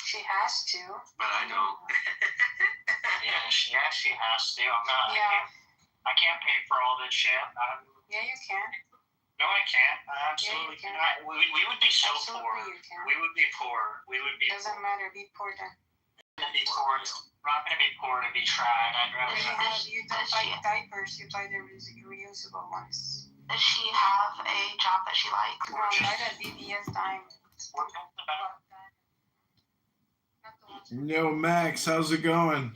Speaker 6: She has to.
Speaker 3: But I don't.
Speaker 7: Yeah, she has to. I'm not.
Speaker 6: Yeah.
Speaker 7: I can't pay for all this shit.
Speaker 6: Yeah, you can.
Speaker 7: No, I can't. I absolutely
Speaker 6: Yeah, you can.
Speaker 7: cannot. We would be so
Speaker 6: Absolutely
Speaker 7: poor.
Speaker 6: you can.
Speaker 7: We would be poor. We would be.
Speaker 6: Doesn't matter. Be poor then.
Speaker 7: We're gonna be poor. We're not gonna be poor to be trying. I'd rather.
Speaker 6: You don't buy diapers. You buy the reusable ones. Does she have a job that she likes? No, not a BBS dime.
Speaker 5: Yo, Max, how's it going?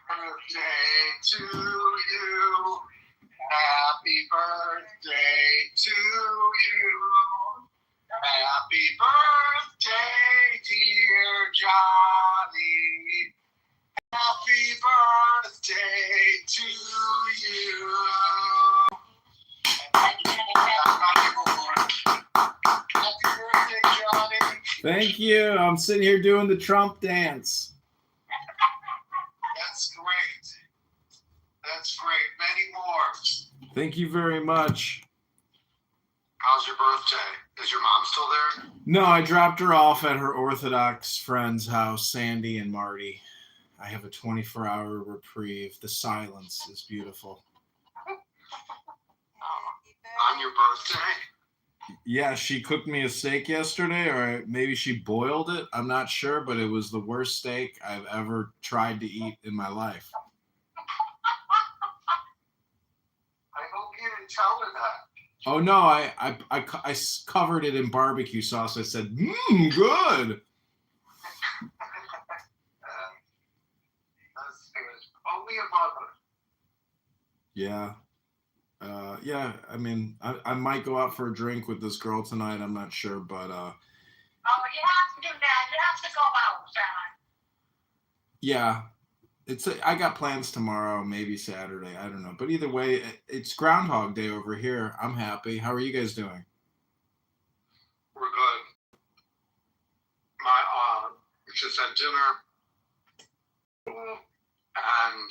Speaker 3: Birthday to you. Happy birthday to you. Happy birthday, dear Johnny. Happy birthday to you. Happy birthday, Johnny.
Speaker 5: Thank you. I'm sitting here doing the Trump dance.
Speaker 3: That's great. That's great. Many more.
Speaker 5: Thank you very much.
Speaker 3: How's your birthday? Is your mom still there?
Speaker 5: No, I dropped her off at her Orthodox friend's house, Sandy and Marty. I have a 24-hour reprieve. The silence is beautiful.
Speaker 3: On your birthday?
Speaker 5: Yeah, she cooked me a steak yesterday, or maybe she boiled it. I'm not sure, but it was the worst steak I've ever tried to eat in my life.
Speaker 3: I hope you didn't tell her that.
Speaker 5: Oh, no, I covered it in barbecue sauce. I said, good.
Speaker 3: That's good. Only a mother.
Speaker 5: Yeah. Yeah, I mean, I might go out for a drink with this girl tonight. I'm not sure, but
Speaker 8: Oh, you have to do that. You have to go out, John.
Speaker 5: Yeah. I got plans tomorrow, maybe Saturday. I don't know. But either way, it's Groundhog Day over here. I'm happy. How are you guys doing?
Speaker 3: We're good. My just had dinner, and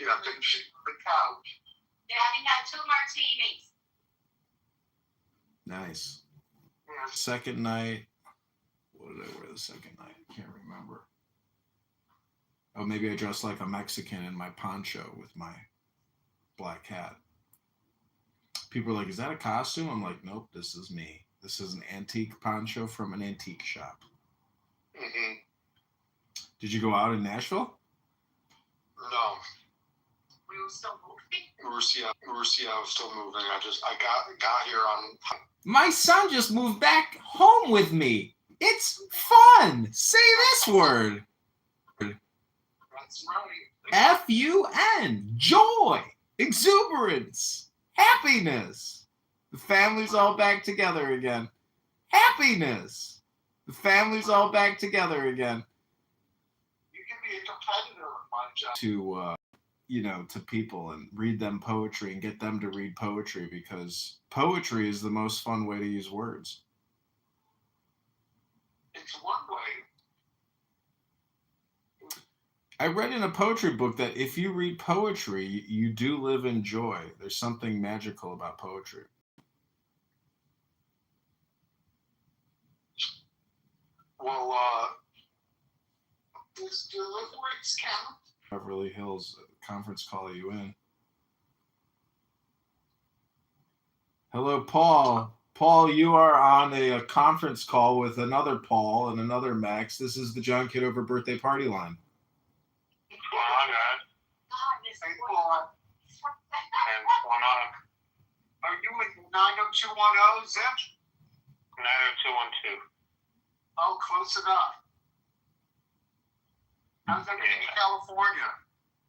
Speaker 3: yeah, then she on the couch.
Speaker 8: Yeah, we had 2 martinis.
Speaker 5: Nice.
Speaker 3: Yeah,
Speaker 5: Second night. What did I wear the second night? I can't remember. Oh, maybe I dressed like a Mexican in my poncho with my black hat. People are like, is that a costume? I'm like, nope, this is me. This is an antique poncho from an antique shop.
Speaker 3: Mm-hmm.
Speaker 5: Did you go out in Nashville?
Speaker 3: No.
Speaker 8: We were still moving.
Speaker 3: We were Seattle still moving. I got here on.
Speaker 5: My son just moved back home with me. It's fun. Say this word.
Speaker 3: That's right.
Speaker 5: F-U-N. Joy. Exuberance. Happiness. The family's all back together again. Happiness. The family's all back together again.
Speaker 3: You can be a competitor with my job.
Speaker 5: To people and read them poetry and get them to read poetry, because poetry is the most fun way to use words.
Speaker 3: It's one way.
Speaker 5: I read in a poetry book that if you read poetry, you do live in joy. There's something magical about poetry.
Speaker 3: Well, does deliverance count?
Speaker 5: Beverly Hills conference call you in. Hello, Paul. Paul, you are on a conference call with another Paul and another Max. This is the John Kitover birthday party line.
Speaker 3: Hey, Paul. Are you at 90210, Zip?
Speaker 7: 90212.
Speaker 3: Oh, close enough. How's everything in California?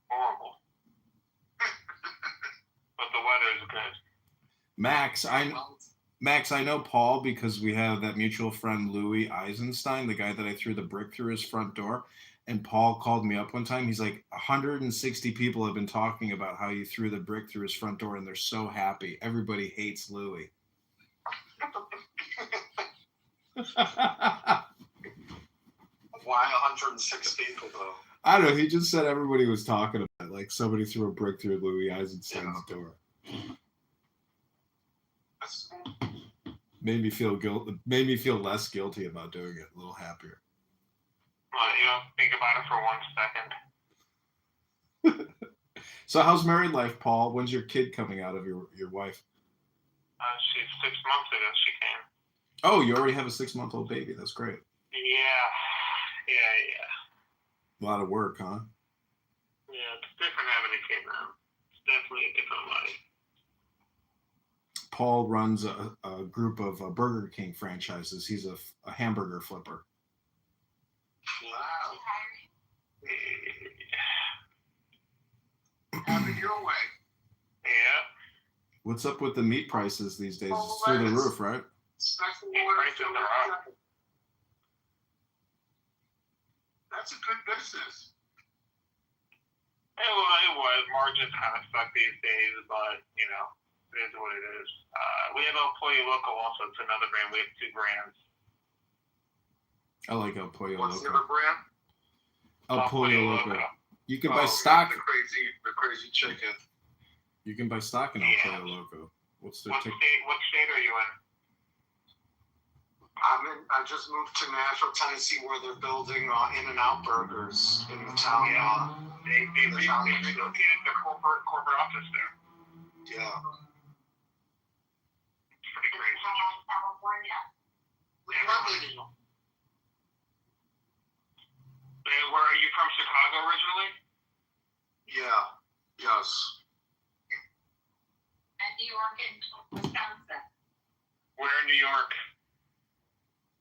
Speaker 7: Horrible. But the weather is good.
Speaker 5: Max, I know Paul because we have that mutual friend, Louis Eisenstein, the guy that I threw the brick through his front door. And Paul called me up one time. He's like, 160 people have been talking about how you threw the brick through his front door, and they're so happy. Everybody hates Louis.
Speaker 3: Why 106 people, though?
Speaker 5: I don't know. He just said everybody was talking about it. Like somebody threw a brick through Louis Eisenstein's door. Made me feel less guilty about doing it. A little happier.
Speaker 7: Well, you don't think about it for 1 second.
Speaker 5: So how's married life, Paul? When's your kid coming out of your wife?
Speaker 7: She's 6 months ago she came.
Speaker 5: Oh, you already have a 6-month-old baby. That's great.
Speaker 7: Yeah.
Speaker 5: A lot of work, huh?
Speaker 7: Yeah, it's different having a kid now. It's definitely a different life.
Speaker 5: Paul runs a group of Burger King franchises. He's a hamburger flipper.
Speaker 3: Wow. Have it your way.
Speaker 7: Yeah.
Speaker 5: What's up with the meat prices these days? It's through the roof, right?
Speaker 3: Special
Speaker 7: Yeah,
Speaker 3: order.
Speaker 7: prices are up.
Speaker 3: That's a good business.
Speaker 7: It was. Margins kind of suck these days, but, it is what it is. We have El Pollo Loco also. It's another brand. We have 2 brands.
Speaker 5: I like El Pollo
Speaker 3: What's the
Speaker 5: Loco.
Speaker 3: other brand?
Speaker 5: El Pollo Loco. You can buy
Speaker 3: yeah,
Speaker 5: stock.
Speaker 3: The crazy chicken.
Speaker 5: You can buy stock in El Pollo Loco. What's their
Speaker 7: What
Speaker 5: ticket?
Speaker 7: state are you in?
Speaker 3: I just moved to Nashville, Tennessee, where they're building In-N-Out burgers in the town.
Speaker 7: They relocated the corporate office there.
Speaker 3: Yeah.
Speaker 7: It's pretty crazy.
Speaker 8: California.
Speaker 7: Where are you from? Chicago originally?
Speaker 3: Yeah. Yes.
Speaker 8: And New York and Wisconsin.
Speaker 7: Where in New York?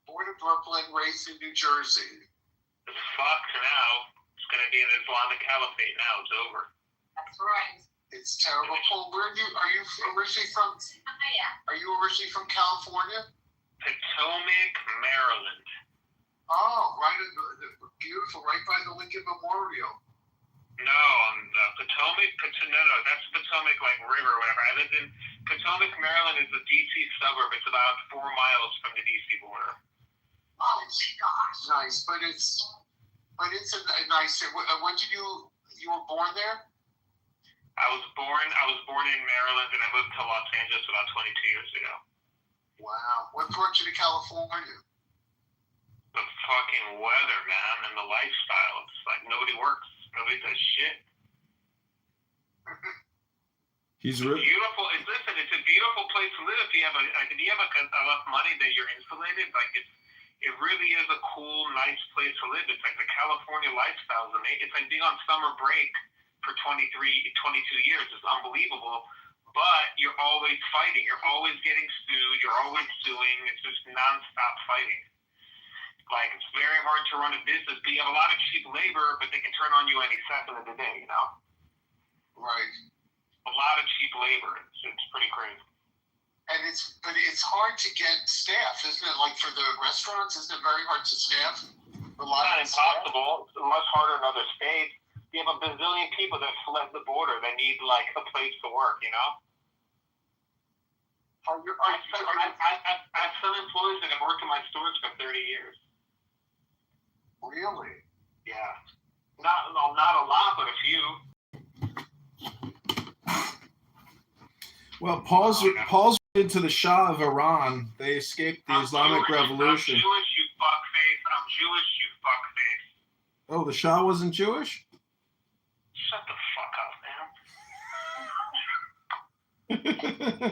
Speaker 3: Born in Brooklyn, raised in New Jersey.
Speaker 7: Fuck now. It's gonna be an Islamic caliphate now. It's over.
Speaker 8: That's right.
Speaker 3: It's terrible. Paul, are you originally from?
Speaker 8: Yeah.
Speaker 3: Are you originally from California?
Speaker 7: Potomac, Maryland.
Speaker 3: Oh, right in beautiful, right by the Lincoln Memorial.
Speaker 7: No, Potomac. No, that's Potomac like river or whatever. I live in Potomac, Maryland. Is a DC suburb. It's about 4 miles from the DC border.
Speaker 3: Oh gosh, nice, but it's a nice. When did you were born there?
Speaker 7: I was born in Maryland, and I moved to Los Angeles about 22 years ago.
Speaker 3: Wow, what brought you to California?
Speaker 7: The fucking weather, man, and the lifestyle. It's like nobody works, nobody does shit.
Speaker 5: He's
Speaker 7: beautiful. Listen, it's a beautiful place to live if you have enough money that you're insulated. Like it really is a cool, nice place to live. It's like the California lifestyle is amazing. It's like being on summer break for 22 years. It's unbelievable. But you're always fighting. You're always getting sued. You're always suing. It's just nonstop fighting. Like, it's very hard to run a business. But you have a lot of cheap labor, but they can turn on you any second of the day, you know?
Speaker 3: Right.
Speaker 7: A lot of cheap labor. It's pretty crazy.
Speaker 3: And it's hard to get staff, isn't it? Like for the restaurants, isn't it very hard to staff?
Speaker 7: It's not impossible. It's much harder in other states. You have a bazillion people that fled the border that need like a place to work, you know? I've some employees that have worked in my stores for 30 years.
Speaker 3: Really?
Speaker 7: Yeah. Not a lot, but a few.
Speaker 5: Well, Paul's related to the Shah of Iran. They escaped the Islamic Revolution.
Speaker 7: I'm Jewish, you fuckface. I'm Jewish, you fuckface.
Speaker 5: Oh, the Shah wasn't Jewish?
Speaker 7: Shut the fuck up, man.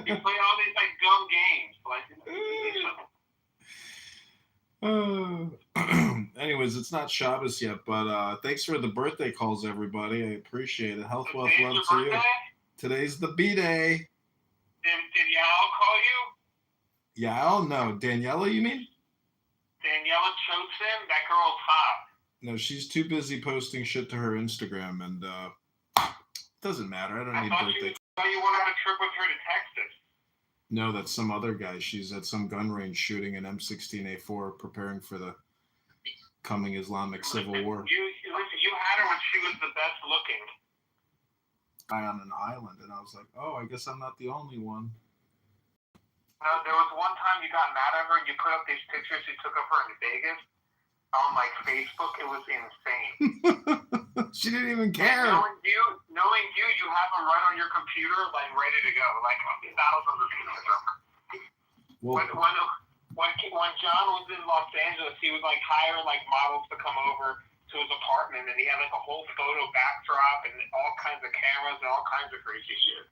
Speaker 7: You play all these like dumb games.
Speaker 5: Anyways, it's not Shabbos yet, but thanks for the birthday calls, everybody. I appreciate it. Health, wealth, love to you. Today's the B-Day.
Speaker 7: Did Yael call you?
Speaker 5: Yael? No. Daniela, you mean?
Speaker 7: Daniela Chosin? That girl's hot.
Speaker 5: No, she's too busy posting shit to her Instagram, and doesn't matter. I don't need birthday.
Speaker 7: I thought you went on a trip with her to Texas.
Speaker 5: No, that's some other guy. She's at some gun range shooting an M16A4, preparing for the coming Islamic Civil War.
Speaker 7: You had her when she was the best looking.
Speaker 5: Guy on an island, and I was like, oh, I guess I'm not the only one.
Speaker 7: There was one time you got mad at her and you put up these pictures you took of her in Vegas on like Facebook. It was insane.
Speaker 5: She didn't even care.
Speaker 7: Knowing you have them right on your computer, like ready to go, like thousands of pictures. Well, when John was in Los Angeles, he would like hire like models to come over to his apartment, and he had like a whole photo backdrop and all kinds of cameras and all kinds of crazy shit.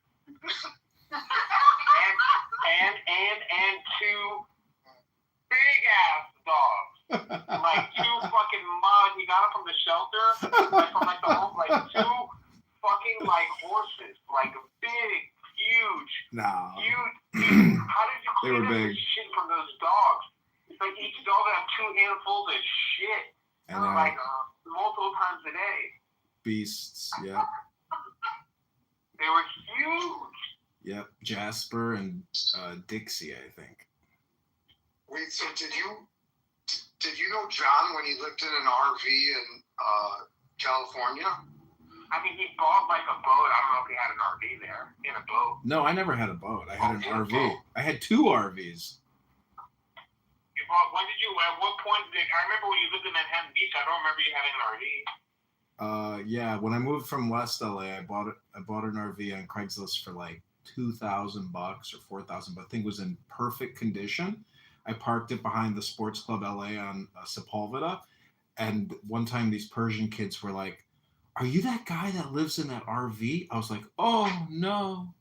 Speaker 7: and two big ass dogs, like two fucking mugs. He got them from the shelter, like from like the home, like two fucking like horses, like big, huge, huge. How did you clean up the shit from those dogs? It's like each dog had 2 handfuls of shit. Like multiple times a day.
Speaker 5: Beasts, yeah.
Speaker 7: They were huge.
Speaker 5: Yep, Jasper and Dixie, I think.
Speaker 3: Wait, so did you know John when he lived in an RV in California?
Speaker 7: I mean, he bought like a boat. I don't know if he had an RV there. In a boat.
Speaker 5: No, I never had a boat. I had an RV. I had 2 RVs.
Speaker 7: When did you? At what point I remember when you lived in Manhattan Beach? I don't remember you having an RV.
Speaker 5: Yeah, when I moved from West LA, I bought an RV on Craigslist for like $2,000 or $4,000, but I think it was in perfect condition. I parked it behind the Sports Club LA on Sepulveda, and one time these Persian kids were like, "Are you that guy that lives in that RV?" I was like, "Oh no!"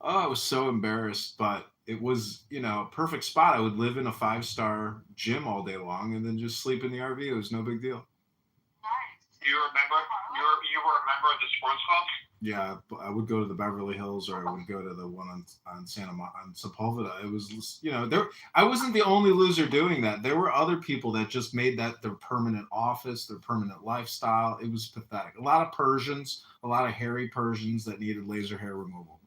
Speaker 5: Oh, I was so embarrassed, but it was, a perfect spot. I would live in a 5-star gym all day long and then just sleep in the RV. It was no big deal.
Speaker 7: Nice. You were a member of the sports club?
Speaker 5: Yeah, I would go to the Beverly Hills, or I would go to the one on Sepulveda. It was, I wasn't the only loser doing that. There were other people that just made that their permanent office, their permanent lifestyle. It was pathetic. A lot of Persians, a lot of hairy Persians that needed laser hair removal.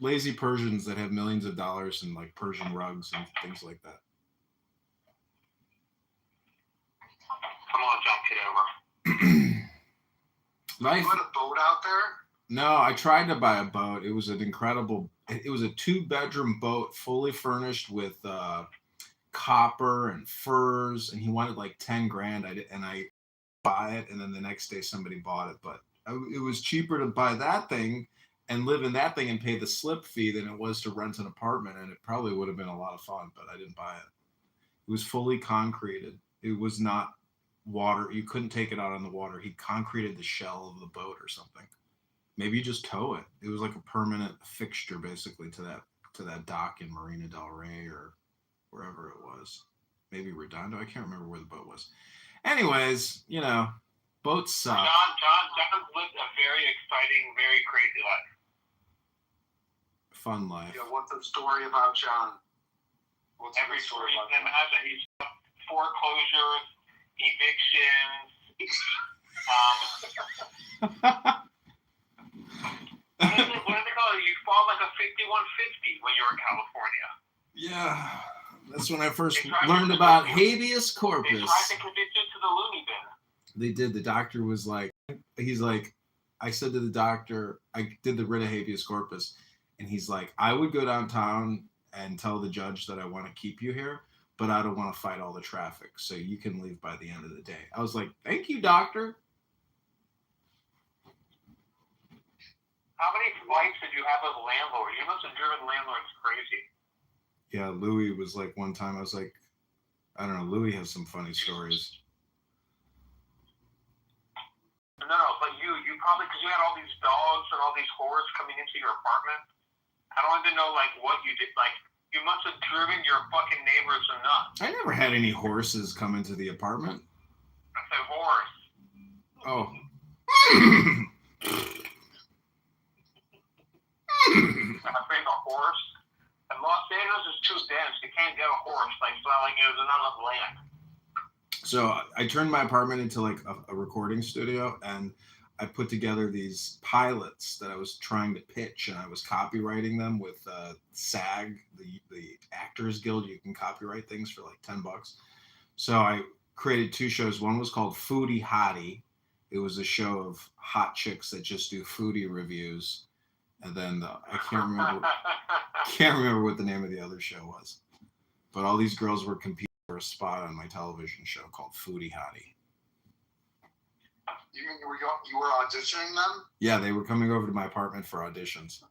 Speaker 5: lazy Persians that have millions of dollars in like Persian rugs and things like that.
Speaker 7: Come on, John Kitover.
Speaker 5: Life.
Speaker 3: You put a boat out there?
Speaker 5: No, I tried to buy a boat. It was an incredible. It was a 2-bedroom boat, fully furnished with copper and furs, and he wanted like 10 grand. I buy it, and then the next day somebody bought it. But it was cheaper to buy that thing and live in that thing and pay the slip fee than it was to rent an apartment, and it probably would have been a lot of fun, but I didn't buy it. It was fully concreted. It was not water. You couldn't take it out on the water. He concreted the shell of the boat or something. Maybe you just tow it. It was like a permanent fixture basically to that dock in Marina del Rey or wherever it was. Maybe Redondo. I can't remember where the boat was. Anyways, boats suck.
Speaker 7: John's lived a very exciting, very crazy life.
Speaker 5: Fun life.
Speaker 3: Yeah, what's the story about John? What's
Speaker 7: Every
Speaker 3: the
Speaker 7: story
Speaker 3: story
Speaker 7: you
Speaker 3: about
Speaker 7: can imagine. He's foreclosures, evictions. What do they call it? You fall like a 5150 when you're in California.
Speaker 5: Yeah, that's when I first learned about habeas corpus.
Speaker 7: They tried to convict you to the loony bin.
Speaker 5: They did. The doctor was like, he's like, I said to the doctor, I did the writ of habeas corpus, and he's like, I would go downtown and tell the judge that I want to keep you here, but I don't want to fight all the traffic, so you can leave by the end of the day. I was like, thank you, doctor.
Speaker 7: How many fights did you have with landlords? You must have driven landlords crazy.
Speaker 5: Yeah, Louis was like one time, I was like, I don't know, Louis has some funny stories.
Speaker 7: No, but you probably, because you had all these dogs and all these whores coming into your apartment. I don't even know, like, what you did. Like, you must have driven your fucking neighbors nuts.
Speaker 5: I never had any horses come into the apartment.
Speaker 7: I said horse.
Speaker 5: Oh.
Speaker 7: I think a horse. And Los Angeles is too dense. You can't get a horse. Like, it's not like there's not enough land.
Speaker 5: So I turned my apartment into like a recording studio, and I put together these pilots that I was trying to pitch, and I was copywriting them with SAG, the Actors Guild. You can copyright things for like $10. So I created 2 shows. One was called Foodie Hottie. It was a show of hot chicks that just do foodie reviews. And then I can't remember what the name of the other show was. But all these girls were competing for a spot on my television show called Foodie Hottie.
Speaker 3: You mean you were auditioning them?
Speaker 5: Yeah, they were coming over to my apartment for auditions.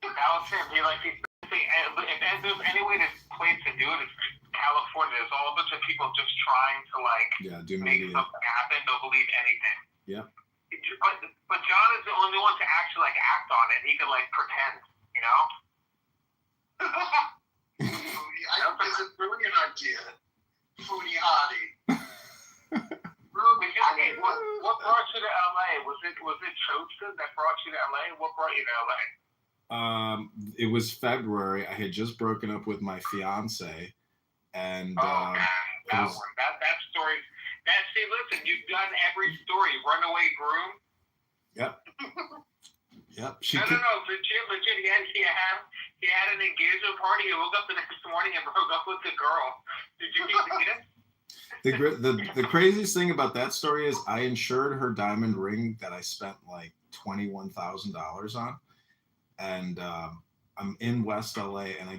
Speaker 7: Allison, if there's any way to place to do it, it's California. There's all a bunch of people just trying to
Speaker 5: do
Speaker 7: make
Speaker 5: media.
Speaker 7: something happen. They'll believe anything.
Speaker 5: Yeah.
Speaker 7: But John is the only one to actually act on it. He can pretend, you know.
Speaker 3: I think it's a brilliant idea. Foodie Hottie.
Speaker 7: What brought you to LA? Was it Chosta that brought you to LA? What brought you to LA?
Speaker 5: It was February. I had just broken up with my fiance, and
Speaker 7: that story. Listen, you've done every story. Runaway groom.
Speaker 5: Yep. Yep.
Speaker 7: No, legit. He had an engagement party. He woke up the next morning and broke up with the girl. Did you keep the gift?
Speaker 5: The craziest thing about that story is I insured her diamond ring that I spent like $21,000 on, and I'm in West LA, and I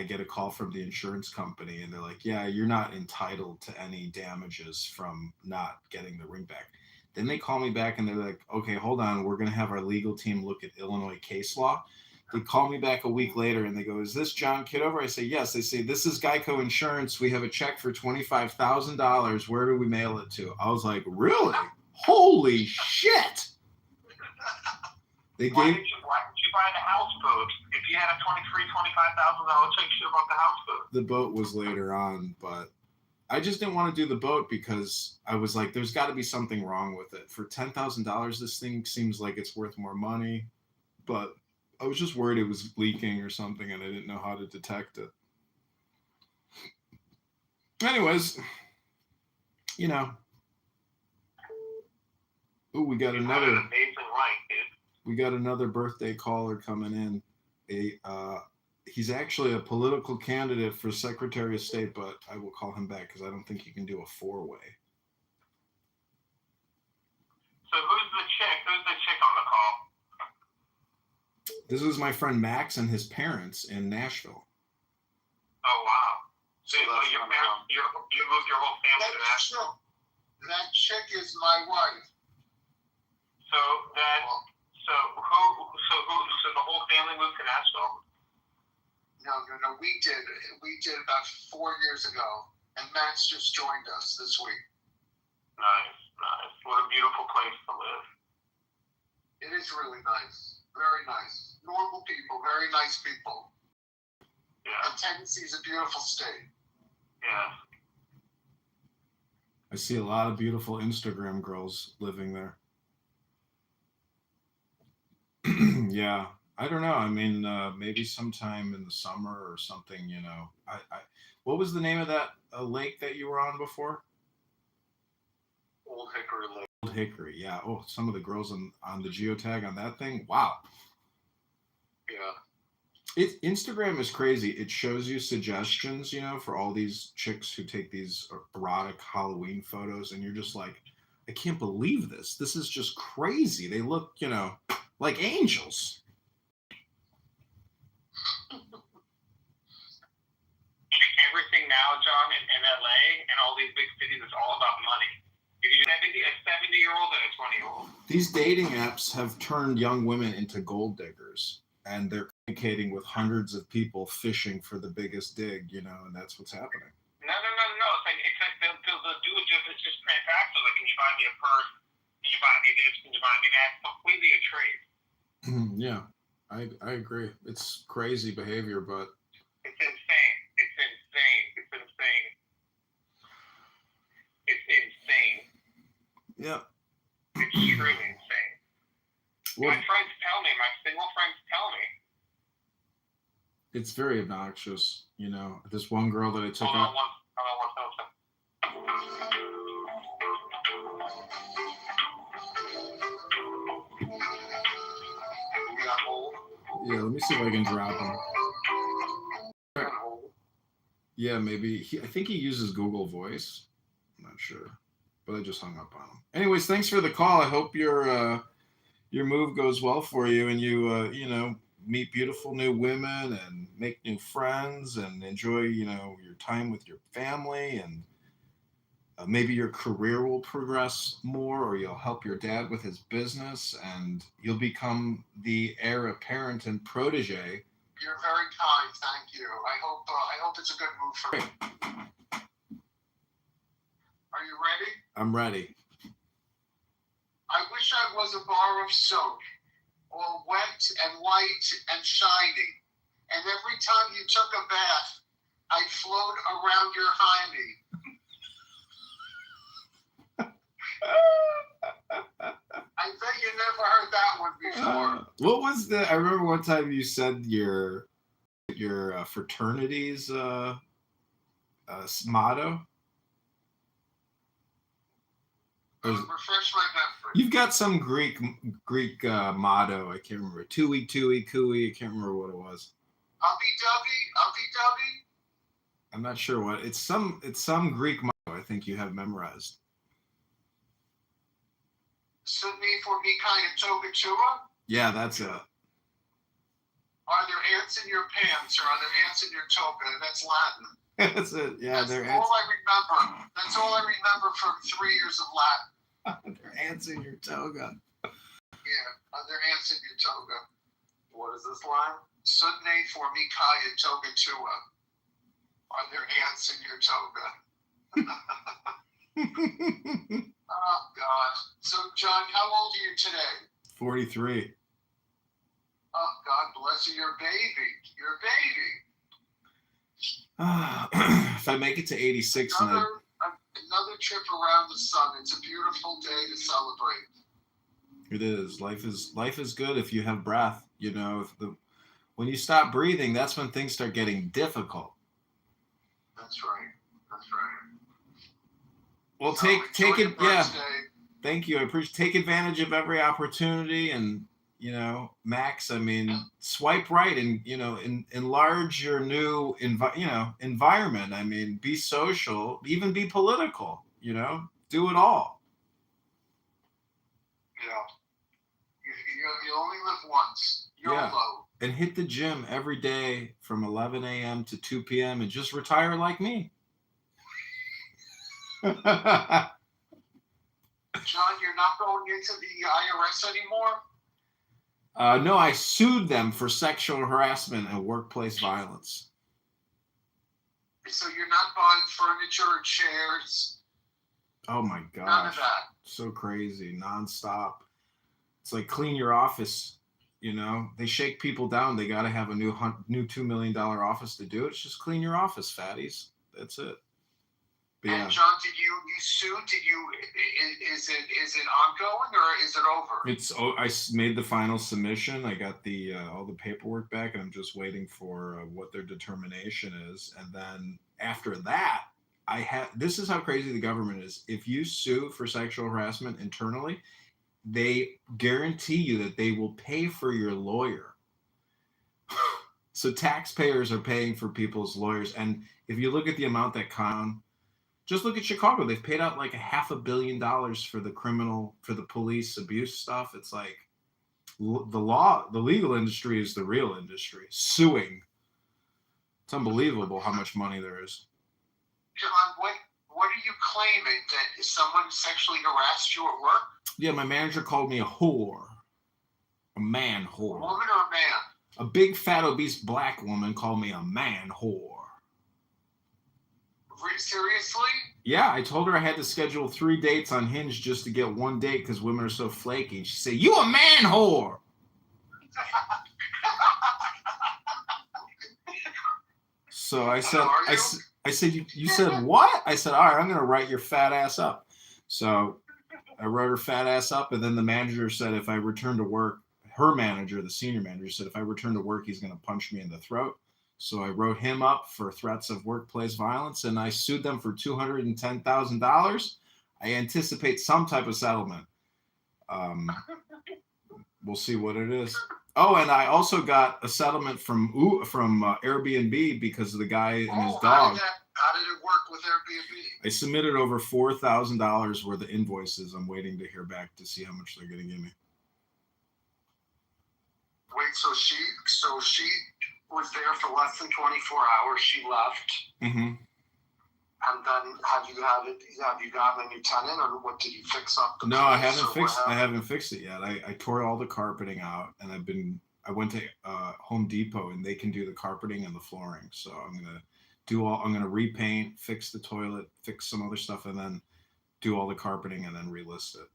Speaker 5: get a call from the insurance company, and they're like, yeah, you're not entitled to any damages from not getting the ring back. Then they call me back, and they're like, okay, hold on, we're going to have our legal team look at Illinois case law. They call me back a week later, and they go, is this John Kitover? I say, yes. They say, this is Geico Insurance. We have a check for $25,000. Where do we mail it to? I was like, really? Holy shit. Why
Speaker 7: didn't you buy the houseboat? If you had a $25,000 check, you should have bought the houseboat.
Speaker 5: The boat was later on, but I just didn't want to do the boat because I was like, there's got to be something wrong with it. For $10,000, this thing seems like it's worth more money, but I was just worried it was leaking or something, and I didn't know how to detect it. Anyways, Ooh, we got another.
Speaker 7: Amazing life, dude.
Speaker 5: We got another birthday caller coming in. He's actually a political candidate for Secretary of State, but I will call him back because I don't think he can do a four-way.
Speaker 7: So who's the chick? Who's the chick on the call?
Speaker 5: This is my friend Max and his parents in Nashville.
Speaker 7: Oh wow! So
Speaker 3: So that's
Speaker 7: your
Speaker 3: my
Speaker 7: parents, you moved your whole family to Nashville.
Speaker 3: That chick is my wife.
Speaker 7: So so the whole family moved to Nashville.
Speaker 3: No. We did about 4 years ago, and Max just joined us this week.
Speaker 7: Nice. What a beautiful place to live.
Speaker 3: It is really nice, very nice. Normal people, very nice people.
Speaker 7: Yeah.
Speaker 3: And Tennessee is a beautiful state.
Speaker 7: Yeah.
Speaker 5: I see a lot of beautiful Instagram girls living there. Yeah, I don't know. I mean, maybe sometime in the summer or something. You know, what was the name of that lake that you were on before?
Speaker 3: Old Hickory Lake.
Speaker 5: Old Hickory. Yeah. Oh, some of the girls on the geotag on that thing. Wow.
Speaker 3: Yeah.
Speaker 5: Instagram is crazy. It shows you suggestions, you know, for all these chicks who take these erotic Halloween photos, and you're just like, I can't believe this. This is just crazy. They look, you know, like angels.
Speaker 7: Everything now, John, in LA and all these big cities, it's all about money. You can do a 70-year-old and a 20-year-old.
Speaker 5: These dating apps have turned young women into gold diggers, and they're communicating with hundreds of people fishing for the biggest dig, you know, and that's what's happening.
Speaker 7: No. It's like they'll do it just transactional. Like, can you buy me a purse? Can you buy me this? Can you buy me that? It's completely a trade.
Speaker 5: Yeah, I agree. It's crazy behavior, but
Speaker 7: it's insane.
Speaker 5: Yeah.
Speaker 7: It's truly insane.
Speaker 5: Well,
Speaker 7: my single friends tell me.
Speaker 5: It's very obnoxious, you know. This one girl that I took
Speaker 7: Hold
Speaker 5: out.
Speaker 7: on one second.
Speaker 5: Yeah, let me see if I can drop him. Yeah, maybe. I think he uses Google Voice. I'm not sure. But I just hung up on him. Anyways, thanks for the call. I hope your move goes well for you, and you you know, meet beautiful new women and make new friends and enjoy, you know, your time with your family, and maybe your career will progress more, or you'll help your dad with his business, and you'll become the heir apparent and protege.
Speaker 3: You're very kind, thank you. I hope it's a good move for me. Are you ready?
Speaker 5: I'm ready.
Speaker 3: I wish I was a bar of soap, all wet and white and shiny. And every time you took a bath, I'd float around your hiney. I bet you never heard that one before.
Speaker 5: What was I remember one time you said your fraternity's motto.
Speaker 3: Refresh my memory.
Speaker 5: You've got some Greek motto. I can't remember. Tui, kui. I can't remember what it was.
Speaker 3: Uppy-dubby.
Speaker 5: I'm not sure what. It's some Greek motto I think you have memorized.
Speaker 3: Sydney for me kind of toga chua.
Speaker 5: Yeah, that's it.
Speaker 3: Are there ants in your pants or are there ants in your toga? That's Latin.
Speaker 5: That's it. Yeah,
Speaker 3: That's all I remember. That's all I remember from 3 years of Latin.
Speaker 5: There are ants in your toga.
Speaker 3: Yeah, are there ants in your toga? What is this line? Sydney for me kaya toga chua. Are there ants in your toga? Oh, God. So, John, how old are you today?
Speaker 5: 43.
Speaker 3: Oh, God bless you. You're a baby. You're a baby.
Speaker 5: If I make it to 86,
Speaker 3: another trip around the sun. It's a beautiful day to celebrate.
Speaker 5: It is. Life is good if you have breath. You know, when you stop breathing, that's when things start getting difficult.
Speaker 3: That's right.
Speaker 5: Well,
Speaker 3: so
Speaker 5: take it. Yeah.
Speaker 3: Day.
Speaker 5: Thank you. I appreciate. Take advantage of every opportunity, and you know, Max, I mean, swipe right and, you know, enlarge your new, environment. I mean, be social, even be political, you know, do it all.
Speaker 3: Yeah. You only live once.
Speaker 5: Yeah.
Speaker 3: YOLO.
Speaker 5: And hit the gym every day from 11 a.m. to 2 p.m. and just retire like me.
Speaker 3: John, you're not going into the IRS anymore?
Speaker 5: No, I sued them for sexual harassment and workplace violence.
Speaker 3: So you're not buying furniture or chairs?
Speaker 5: Oh my gosh.
Speaker 3: None of that.
Speaker 5: So crazy, nonstop. It's like clean your office. You know, they shake people down. They got to have a new $2 million office to do it. It's just clean your office, fatties. That's it. But yeah.
Speaker 3: And John, did you sue? Is it ongoing or is it over?
Speaker 5: I made the final submission. I got the all the paperwork back, and I'm just waiting for what their determination is. And then after that, this is how crazy the government is. If you sue for sexual harassment internally, they guarantee you that they will pay for your lawyer. So taxpayers are paying for people's lawyers. And if you look at the amount that just look at Chicago. They've paid out like $500 million for the police abuse stuff. It's like the legal industry is the real industry. Suing. It's unbelievable how much money there is.
Speaker 3: John, what are you claiming? That someone sexually harassed you at work?
Speaker 5: Yeah, my manager called me a whore. A man whore.
Speaker 3: A woman or a man?
Speaker 5: A big, fat, obese black woman called me a man whore.
Speaker 3: Seriously?
Speaker 5: Yeah, I told her I had to schedule 3 dates on Hinge just to get one date because women are so flaky. And she said, "You a man whore." So I said, you said what? I said, all right, I'm going to write your fat ass up. So I wrote her fat ass up. And then the manager said, if I return to work, her manager, the senior manager said, if I return to work, he's going to punch me in the throat. So I wrote him up for threats of workplace violence, and I sued them for $210,000. I anticipate some type of settlement. We'll see what it is. Oh, and I also got a settlement from Airbnb because of the guy and his dog.
Speaker 3: How did it work with Airbnb?
Speaker 5: I submitted over $4,000 worth of invoices. I'm waiting to hear back to see how much they're going to give me.
Speaker 3: Wait, so she was there for less than 24 hours. She left.
Speaker 5: Mm-hmm.
Speaker 3: And then have you gotten a new tenant, or what, did you fix up the
Speaker 5: No,
Speaker 3: place,
Speaker 5: I haven't fixed it yet. I tore all the carpeting out, and I went to Home Depot, and they can do the carpeting and the flooring. So I'm gonna repaint, fix the toilet, fix some other stuff, and then do all the carpeting and then relist it.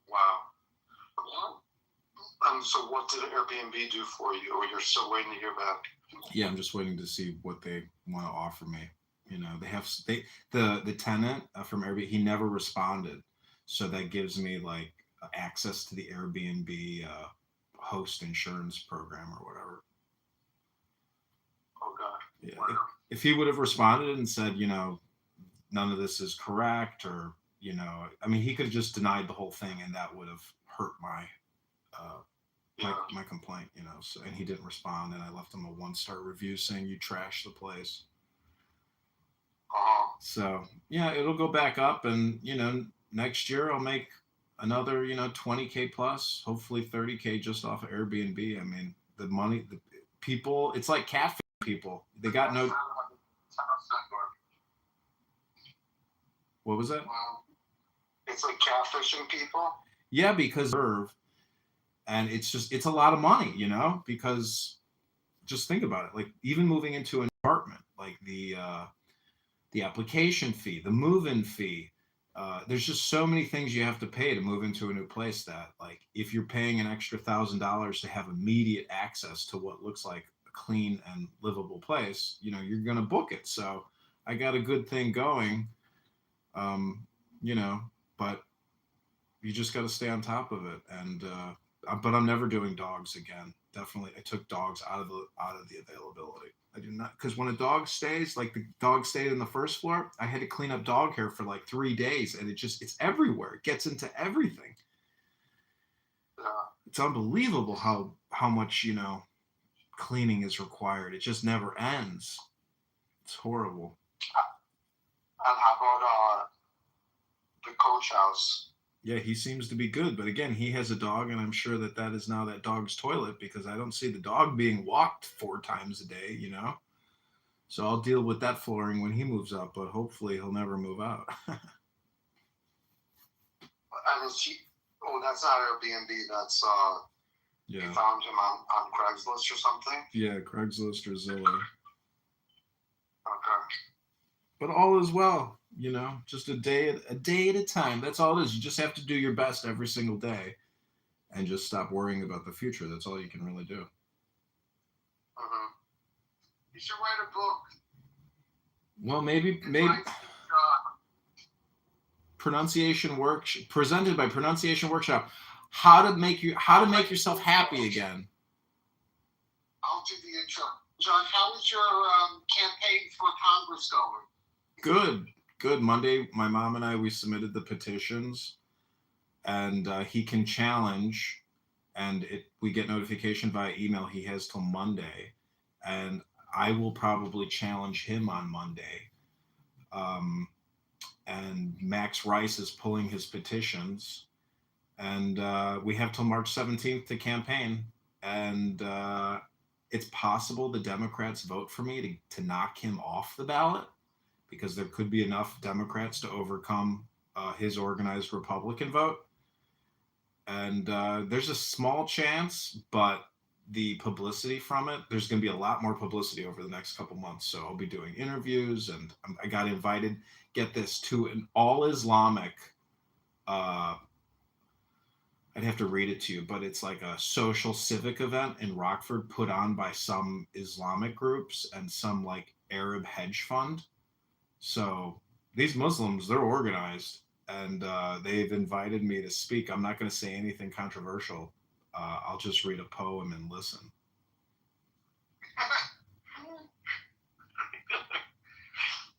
Speaker 3: Wow. So what did Airbnb do for you, or you're still waiting to hear back?
Speaker 5: Yeah, I'm just waiting to see what they want to offer me. You know, the tenant from Airbnb, he never responded, so that gives me like access to the Airbnb host insurance program or whatever.
Speaker 3: Oh God.
Speaker 5: Yeah.
Speaker 3: Wow.
Speaker 5: If he would have responded and said, you know, none of this is correct, or you know, I mean, he could have just denied the whole thing, and that would have hurt my complaint, you know. So, and he didn't respond, and I left him a 1-star review saying you trashed the place. So yeah, it'll go back up, and you know, next year I'll make another, you know, 20K plus, hopefully 30K just off of Airbnb. I mean, the money, the people, it's like catfish people. They got no. What was that?
Speaker 3: It's like catfishing people.
Speaker 5: Yeah, because and it's a lot of money, you know, because just think about it. Like even moving into an apartment, like the application fee, the move-in fee, there's just so many things you have to pay to move into a new place that, like, if you're paying an extra $1,000 to have immediate access to what looks like a clean and livable place, you know, you're going to book it. So I got a good thing going, you know, but you just got to stay on top of it. And, but I'm never doing dogs again. Definitely. I took dogs out of the availability. I do not, because when a dog stays, like the dog stayed in the first floor, I had to clean up dog hair for like 3 days, and it's everywhere. It gets into everything.
Speaker 3: Yeah.
Speaker 5: it's unbelievable how much cleaning is required. It just never ends. It's horrible.
Speaker 3: And how about the coach house?
Speaker 5: Yeah, he seems to be good, but again, he has a dog, and I'm sure that is now that dog's toilet, because I don't see the dog being walked 4 times a day. So I'll deal with that flooring when he moves out, but hopefully he'll never move out.
Speaker 3: And is he? Oh, that's not Airbnb. That's you
Speaker 5: Yeah,
Speaker 3: found him on Craigslist or something.
Speaker 5: yeah, Craigslist or Zillow.
Speaker 3: Okay.
Speaker 5: But all is well, just a day at a time. That's all it is. You just have to do your best every single day, and just stop worrying about the future. That's all you can really do.
Speaker 3: Mm-hmm. You should write a book.
Speaker 5: Well, maybe pronunciation work presented by Pronunciation Workshop. How to make yourself happy again.
Speaker 3: I'll do the intro. John, how is your campaign for Congress going?
Speaker 5: Good. Monday, my mom and we submitted the petitions, and he can challenge, and we get notification via email. He has till Monday, and I will probably challenge him on Monday. And Max Rice is pulling his petitions, and we have till March 17th to campaign, and it's possible the Democrats vote for me to knock him off the ballot, because there could be enough Democrats to overcome his organized Republican vote. And there's a small chance, but the publicity from it, there's going to be a lot more publicity over the next couple months. So I'll be doing interviews, and I got invited, get this, to an all Islamic, I'd have to read it to you, but it's like a social civic event in Rockford put on by some Islamic groups and some like Arab hedge fund. So these Muslims, they're organized, and they've invited me to speak. I'm not going to say anything controversial. I'll just read a poem and listen.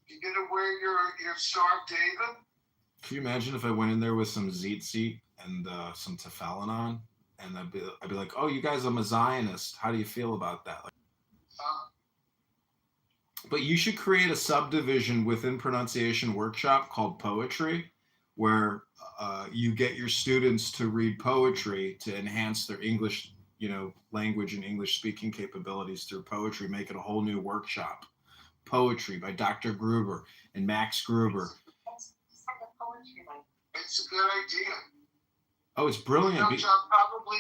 Speaker 3: You gonna wear your scarf, David?
Speaker 5: Can you imagine if I went in there with some tzitzit and some tefillin on, and I'd be like, "Oh, you guys, I'm a Zionist. How do you feel about that?" But you should create a subdivision within Pronunciation Workshop called Poetry, where you get your students to read poetry to enhance their English, language and English speaking capabilities through poetry. Make it a whole new workshop. Poetry by Dr. Gruber and Max Gruber.
Speaker 3: It's a good idea.
Speaker 5: Oh, it's brilliant.
Speaker 3: John, probably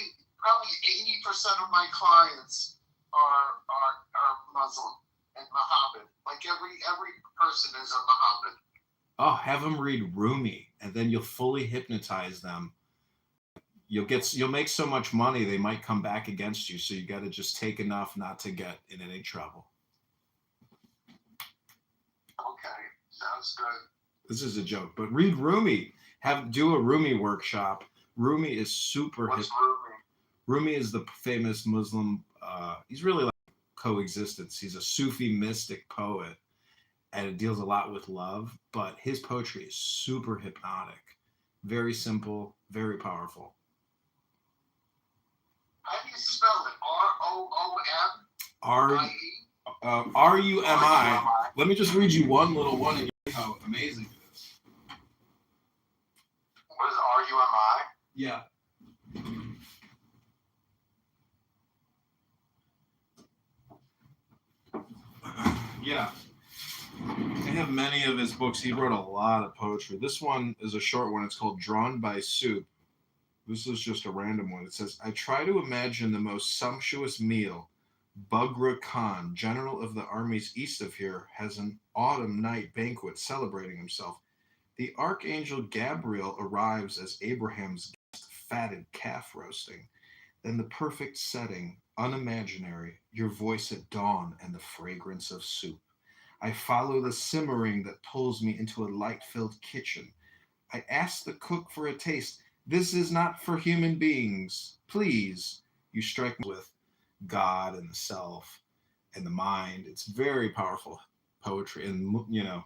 Speaker 3: 80% of my clients are Muslim and Muhammad. Like every person is a Muhammad.
Speaker 5: Oh, have them read Rumi, and then you'll fully hypnotize them. You'll make so much money they might come back against you. So you got to just take enough not to get in any trouble.
Speaker 3: Okay, sounds good.
Speaker 5: This is a joke, but read Rumi. Do a Rumi workshop. Rumi is super hip.
Speaker 3: What's Rumi?
Speaker 5: Rumi is the famous Muslim. He's really like coexistence. He's a Sufi mystic poet, and it deals a lot with love. But his poetry is super hypnotic, very simple, very powerful.
Speaker 3: How do you spell it? ROOMIE?
Speaker 5: RUMI. Let me just read you one little one and you know how amazing it is.
Speaker 3: What is RUMI?
Speaker 5: Yeah. Yeah. I have many of his books. He wrote a lot of poetry. This one is a short one. It's called Drawn by Soup. This is just a random one. It says, I try to imagine the most sumptuous meal. Bughra Khan, general of the armies east of here, has an autumn night banquet celebrating himself. The archangel Gabriel arrives as Abraham's guest, fatted calf roasting. Then the perfect setting, unimaginary, your voice at dawn and the fragrance of soup. I follow the simmering that pulls me into a light-filled kitchen. I ask the cook for a taste. This is not for human beings. Please. You strike me with God and the self and the mind. It's very powerful poetry. And,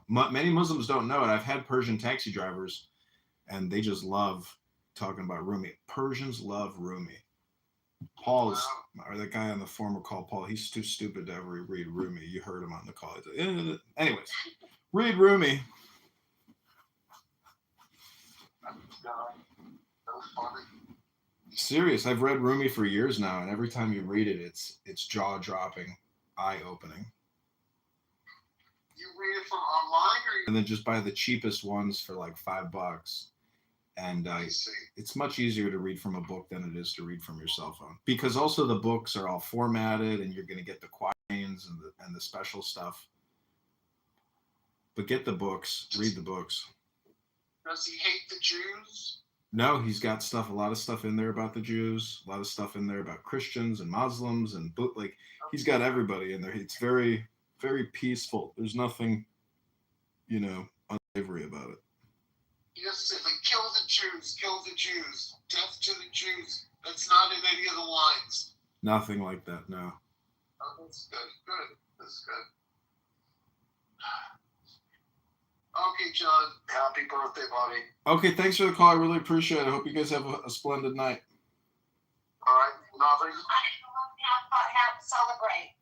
Speaker 5: many Muslims don't know it. I've had Persian taxi drivers, and they just love talking about Rumi. Persians love Rumi. Paul is, or that guy on the former call, Paul, he's too stupid to ever read Rumi. You heard him on the call. Anyways, read Rumi. Serious. I've read Rumi for years now, and every time you read it, it's jaw dropping, eye opening.
Speaker 3: You read it from online, or
Speaker 5: and then just buy the cheapest ones for like $5. And it's much easier to read from a book than it is to read from your cell phone, because also the books are all formatted, and you're going to get the quatrains and the special stuff. But get the books, read the books.
Speaker 3: Does he hate the Jews?
Speaker 5: No, he's got a lot of stuff in there about the Jews, a lot of stuff in there about Christians and Muslims, and like he's got everybody in there. It's very, very peaceful. There's nothing, unsavory about it.
Speaker 3: He just said, like, kill the Jews, death to the Jews. That's not in any of the lines.
Speaker 5: Nothing like that, no.
Speaker 3: Oh, that's good. That's good. Okay, John. Happy birthday, buddy.
Speaker 5: Okay, thanks for the call. I really appreciate it. I hope you guys have a splendid night.
Speaker 3: All right, nothing.
Speaker 8: Have celebrate.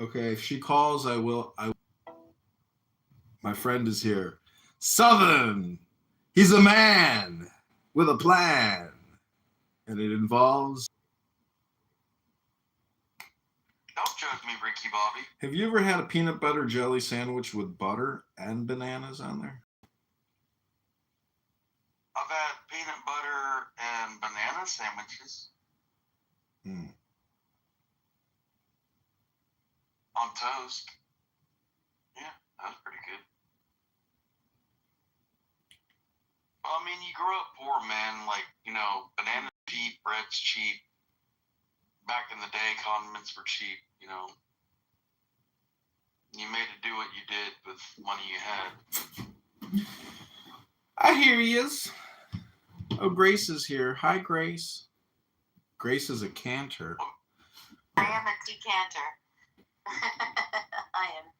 Speaker 5: Okay, if she calls, I will. My friend is here. Southern! He's a man with a plan. And it involves...
Speaker 9: Don't judge me, Ricky Bobby.
Speaker 5: Have you ever had a peanut butter jelly sandwich with butter and bananas on there?
Speaker 9: I've had peanut butter and banana sandwiches. On toast. Yeah, that was pretty good. Well, I mean, you grew up poor, man. Like, bananas cheap, bread's cheap. Back in the day, condiments were cheap, You made it do what you did with money you had.
Speaker 5: I hear yous. Oh, Grace is here. Hi, Grace. Grace is a cantor.
Speaker 10: I am a decanter. I am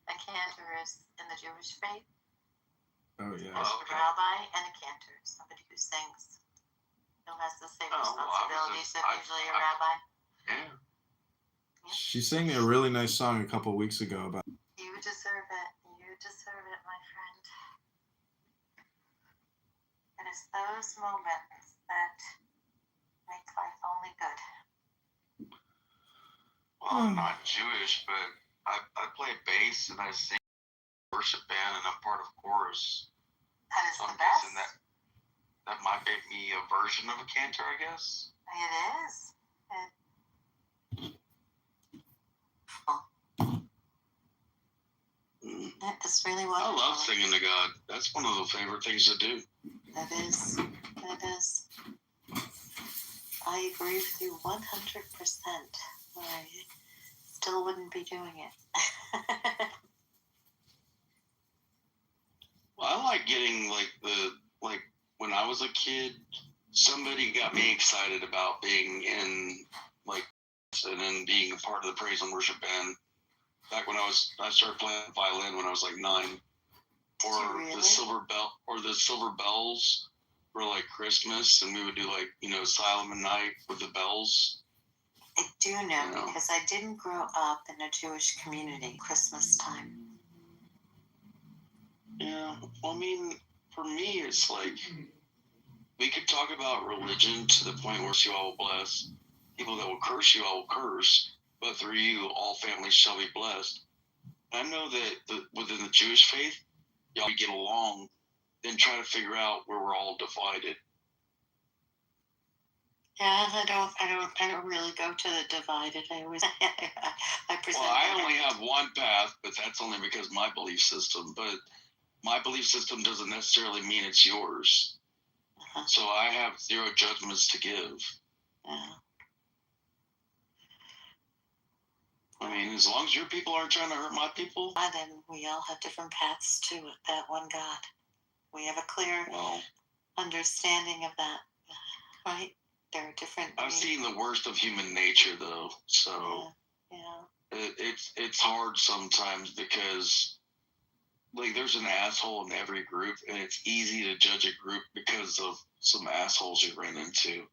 Speaker 10: a cantor in the Jewish faith.
Speaker 5: Oh, yeah.
Speaker 10: There's a rabbi and a cantor, somebody who sings, who has the same responsibilities as usually a rabbi.
Speaker 9: Yeah.
Speaker 5: She sang me a really nice song a couple weeks ago about...
Speaker 10: You deserve it. You deserve it, my friend. It is those moments that make life only good.
Speaker 9: Well, I'm not Jewish, but I play bass and I sing worship band and I'm part of chorus.
Speaker 10: That is
Speaker 9: So
Speaker 10: the
Speaker 9: I'm
Speaker 10: best.
Speaker 9: guessing that might make me a version of a cantor, I guess.
Speaker 10: It is. It's really wonderful.
Speaker 9: I love singing to God. That's one of the favorite things to do.
Speaker 10: It is. It is. I agree with you 100%. I still wouldn't be doing it.
Speaker 9: Well, I like getting when I was a kid, somebody got me excited about being in and then being a part of the praise and worship band. Back when I started playing violin when I was like 9. Or
Speaker 10: really?
Speaker 9: the silver bells for like Christmas, and we would do Silent Night with the bells.
Speaker 10: I do know because I didn't grow up in a Jewish community Christmas time.
Speaker 9: Yeah, well, I mean, for me, it's like we could talk about religion to the point where you all will bless. People that will curse you, I will curse. But through you, all families shall be blessed. I know that within the Jewish faith, y'all get along, then try to figure out where we're all divided.
Speaker 10: Yeah, I don't really go to the divided. I always I present.
Speaker 9: Well, I only have one path, but that's only because my belief system. But my belief system doesn't necessarily mean it's yours.
Speaker 10: Uh-huh.
Speaker 9: So I have zero judgments to give.
Speaker 10: Yeah.
Speaker 9: I mean, as long as your people aren't trying to hurt my people.
Speaker 10: Then we all have different paths to that one God. We have a clear understanding of that, right? There are different.
Speaker 9: I've seen the worst of human nature, though, so it's hard sometimes because there's an asshole in every group, and it's easy to judge a group because of some assholes you ran into.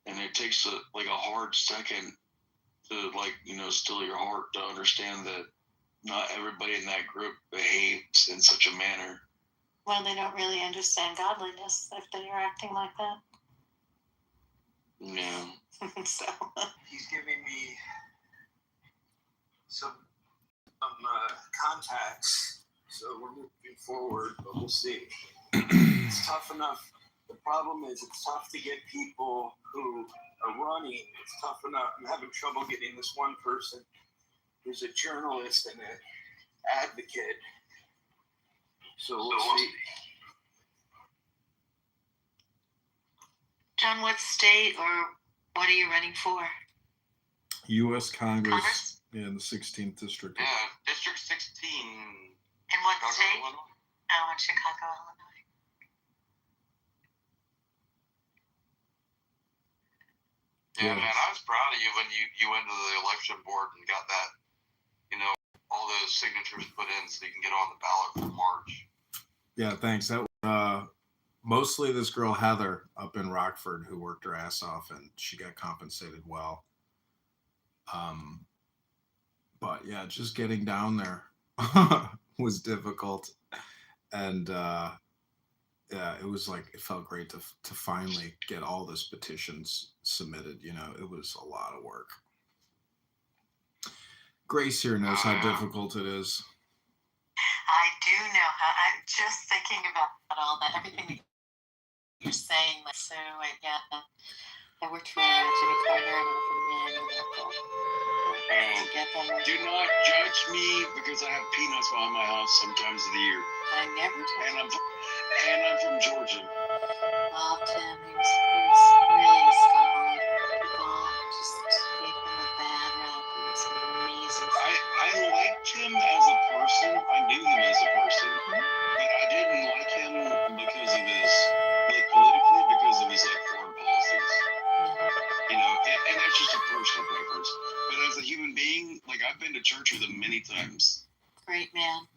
Speaker 9: and it takes a hard second to still your heart to understand that not everybody in that group behaves in such a manner.
Speaker 10: Well, they don't really understand godliness if they are acting like that.
Speaker 9: Yeah.
Speaker 10: So
Speaker 3: He's giving me some contacts, so we're moving forward, but we'll see. It's tough enough. The problem is it's tough to get people who are running. It's tough enough. I'm having trouble getting this one person who's a journalist and an advocate. So we'll see.
Speaker 10: John, what state or what are you running for?
Speaker 5: U.S. Congress in the 16th District.
Speaker 9: Yeah, District 16.
Speaker 10: In what
Speaker 9: Chicago,
Speaker 10: state?
Speaker 9: Illinois.
Speaker 10: Oh, in Chicago, Illinois.
Speaker 9: Yeah,
Speaker 5: Yes.
Speaker 9: man, I was proud of you when you went to the election board and got that, all those signatures put in so you can get on the ballot for March.
Speaker 5: Yeah, thanks. That mostly this girl Heather up in Rockford who worked her ass off and she got compensated well. But yeah, just getting down there was difficult, and yeah, it felt great to finally get all this petitions submitted. It was a lot of work. Grace here knows how difficult it is.
Speaker 10: I do know how. I'm just thinking about all that, everything you're saying. Like, so, yeah, I worked for Jimmy Carter and for Manuel.
Speaker 9: Do not judge me because I have peanuts behind my house sometimes of the year.
Speaker 10: I never told
Speaker 9: And I'm from Georgia.
Speaker 10: Loved him. He was really a scholar. People just gave him a bad rap. He was an amazing.
Speaker 9: I liked him as a person. I knew him as a person, but I didn't like him because of his politically because of his foreign policies. And that's just a personal preference. But as a human being, I've been to church with him many times.
Speaker 10: Great man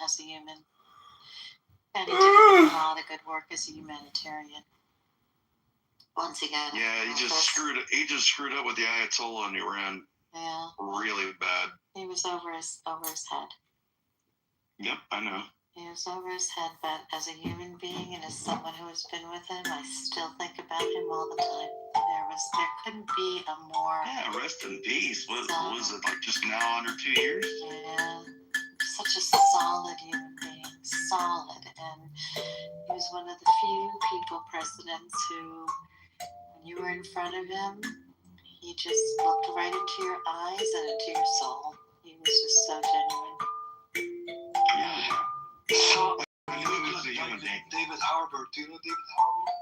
Speaker 10: as a human. And he did a lot of good work as a humanitarian. Once he got
Speaker 9: he just screwed up with the Ayatollah in Iran.
Speaker 10: Yeah.
Speaker 9: Really bad.
Speaker 10: He was over his head.
Speaker 9: Yep, I know.
Speaker 10: He was over his head, but as a human being and as someone who has been with him, I still think about him all the time. There couldn't be a more.
Speaker 9: Yeah, rest in peace. Was it just now under 2 years?
Speaker 10: Yeah, such a solid human being, solid, and he was one of the few presidents who, when you were in front of him, he just looked right into your eyes and into your soul. He was just so genuine.
Speaker 9: Yeah. I knew he was a human being.
Speaker 3: David Harbour. Do you know David Harbour?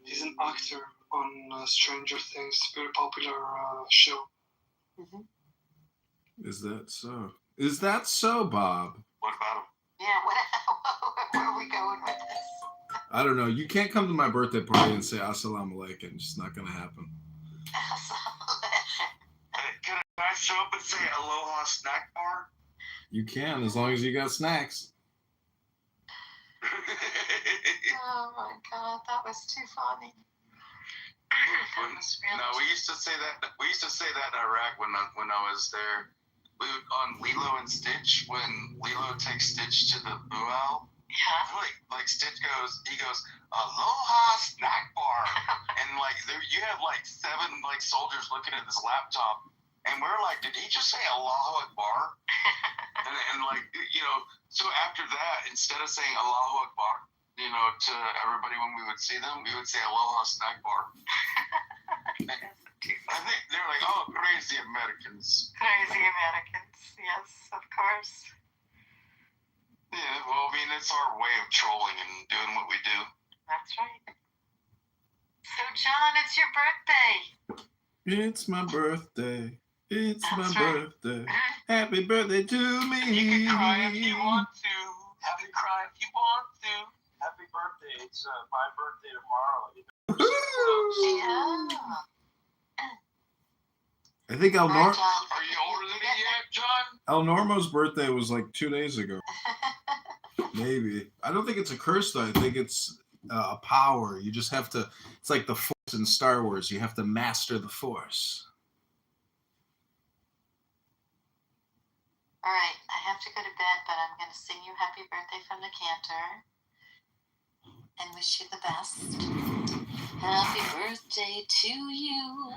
Speaker 3: He's an actor on Stranger Things, very popular show.
Speaker 10: Mm-hmm.
Speaker 5: Is that so, Bob?
Speaker 9: What about him?
Speaker 10: Yeah, where are we going with this?
Speaker 5: I don't know. You can't come to my birthday party and say Assalamu alaikum. It's just not going to happen.
Speaker 9: Can I show up and say Aloha Snack Bar?
Speaker 5: You can, as long as you got snacks.
Speaker 10: Oh my God, that was too funny.
Speaker 2: No, we used to say that. We used to say that in Iraq when I was there. We would on Lilo and Stitch when Lilo takes Stitch to the luau.
Speaker 10: Yeah.
Speaker 2: Like Stitch he goes Aloha Snack Bar, and you have 7 soldiers looking at this laptop, and we're like, did he just say Allahu Akbar? and so after that, instead of saying Allahu Akbar, to everybody when we would see them, we would say Aloha Snack Bar. I think they're like, oh, crazy Americans.
Speaker 10: Crazy Americans, yes, of course.
Speaker 2: Yeah, well, I mean, it's our way of trolling and doing what we do.
Speaker 10: That's right. So, John, it's your birthday.
Speaker 5: It's my birthday. It's
Speaker 10: That's
Speaker 5: my
Speaker 10: right.
Speaker 5: birthday. Happy birthday to me.
Speaker 7: You can cry if you want to. Happy cry if you want to. Happy birthday. It's my birthday tomorrow.
Speaker 10: Yeah.
Speaker 5: I think
Speaker 10: Right, John.
Speaker 2: Are you older than me yet, John?
Speaker 5: El Normo's birthday was 2 days ago. Maybe. I don't think it's a curse though. I think it's a power. You just have to. It's like the Force in Star Wars. You have to master the Force.
Speaker 10: All right, I have to go to bed, but I'm going to sing you happy birthday from the cantor and wish you the best. Happy birthday to you.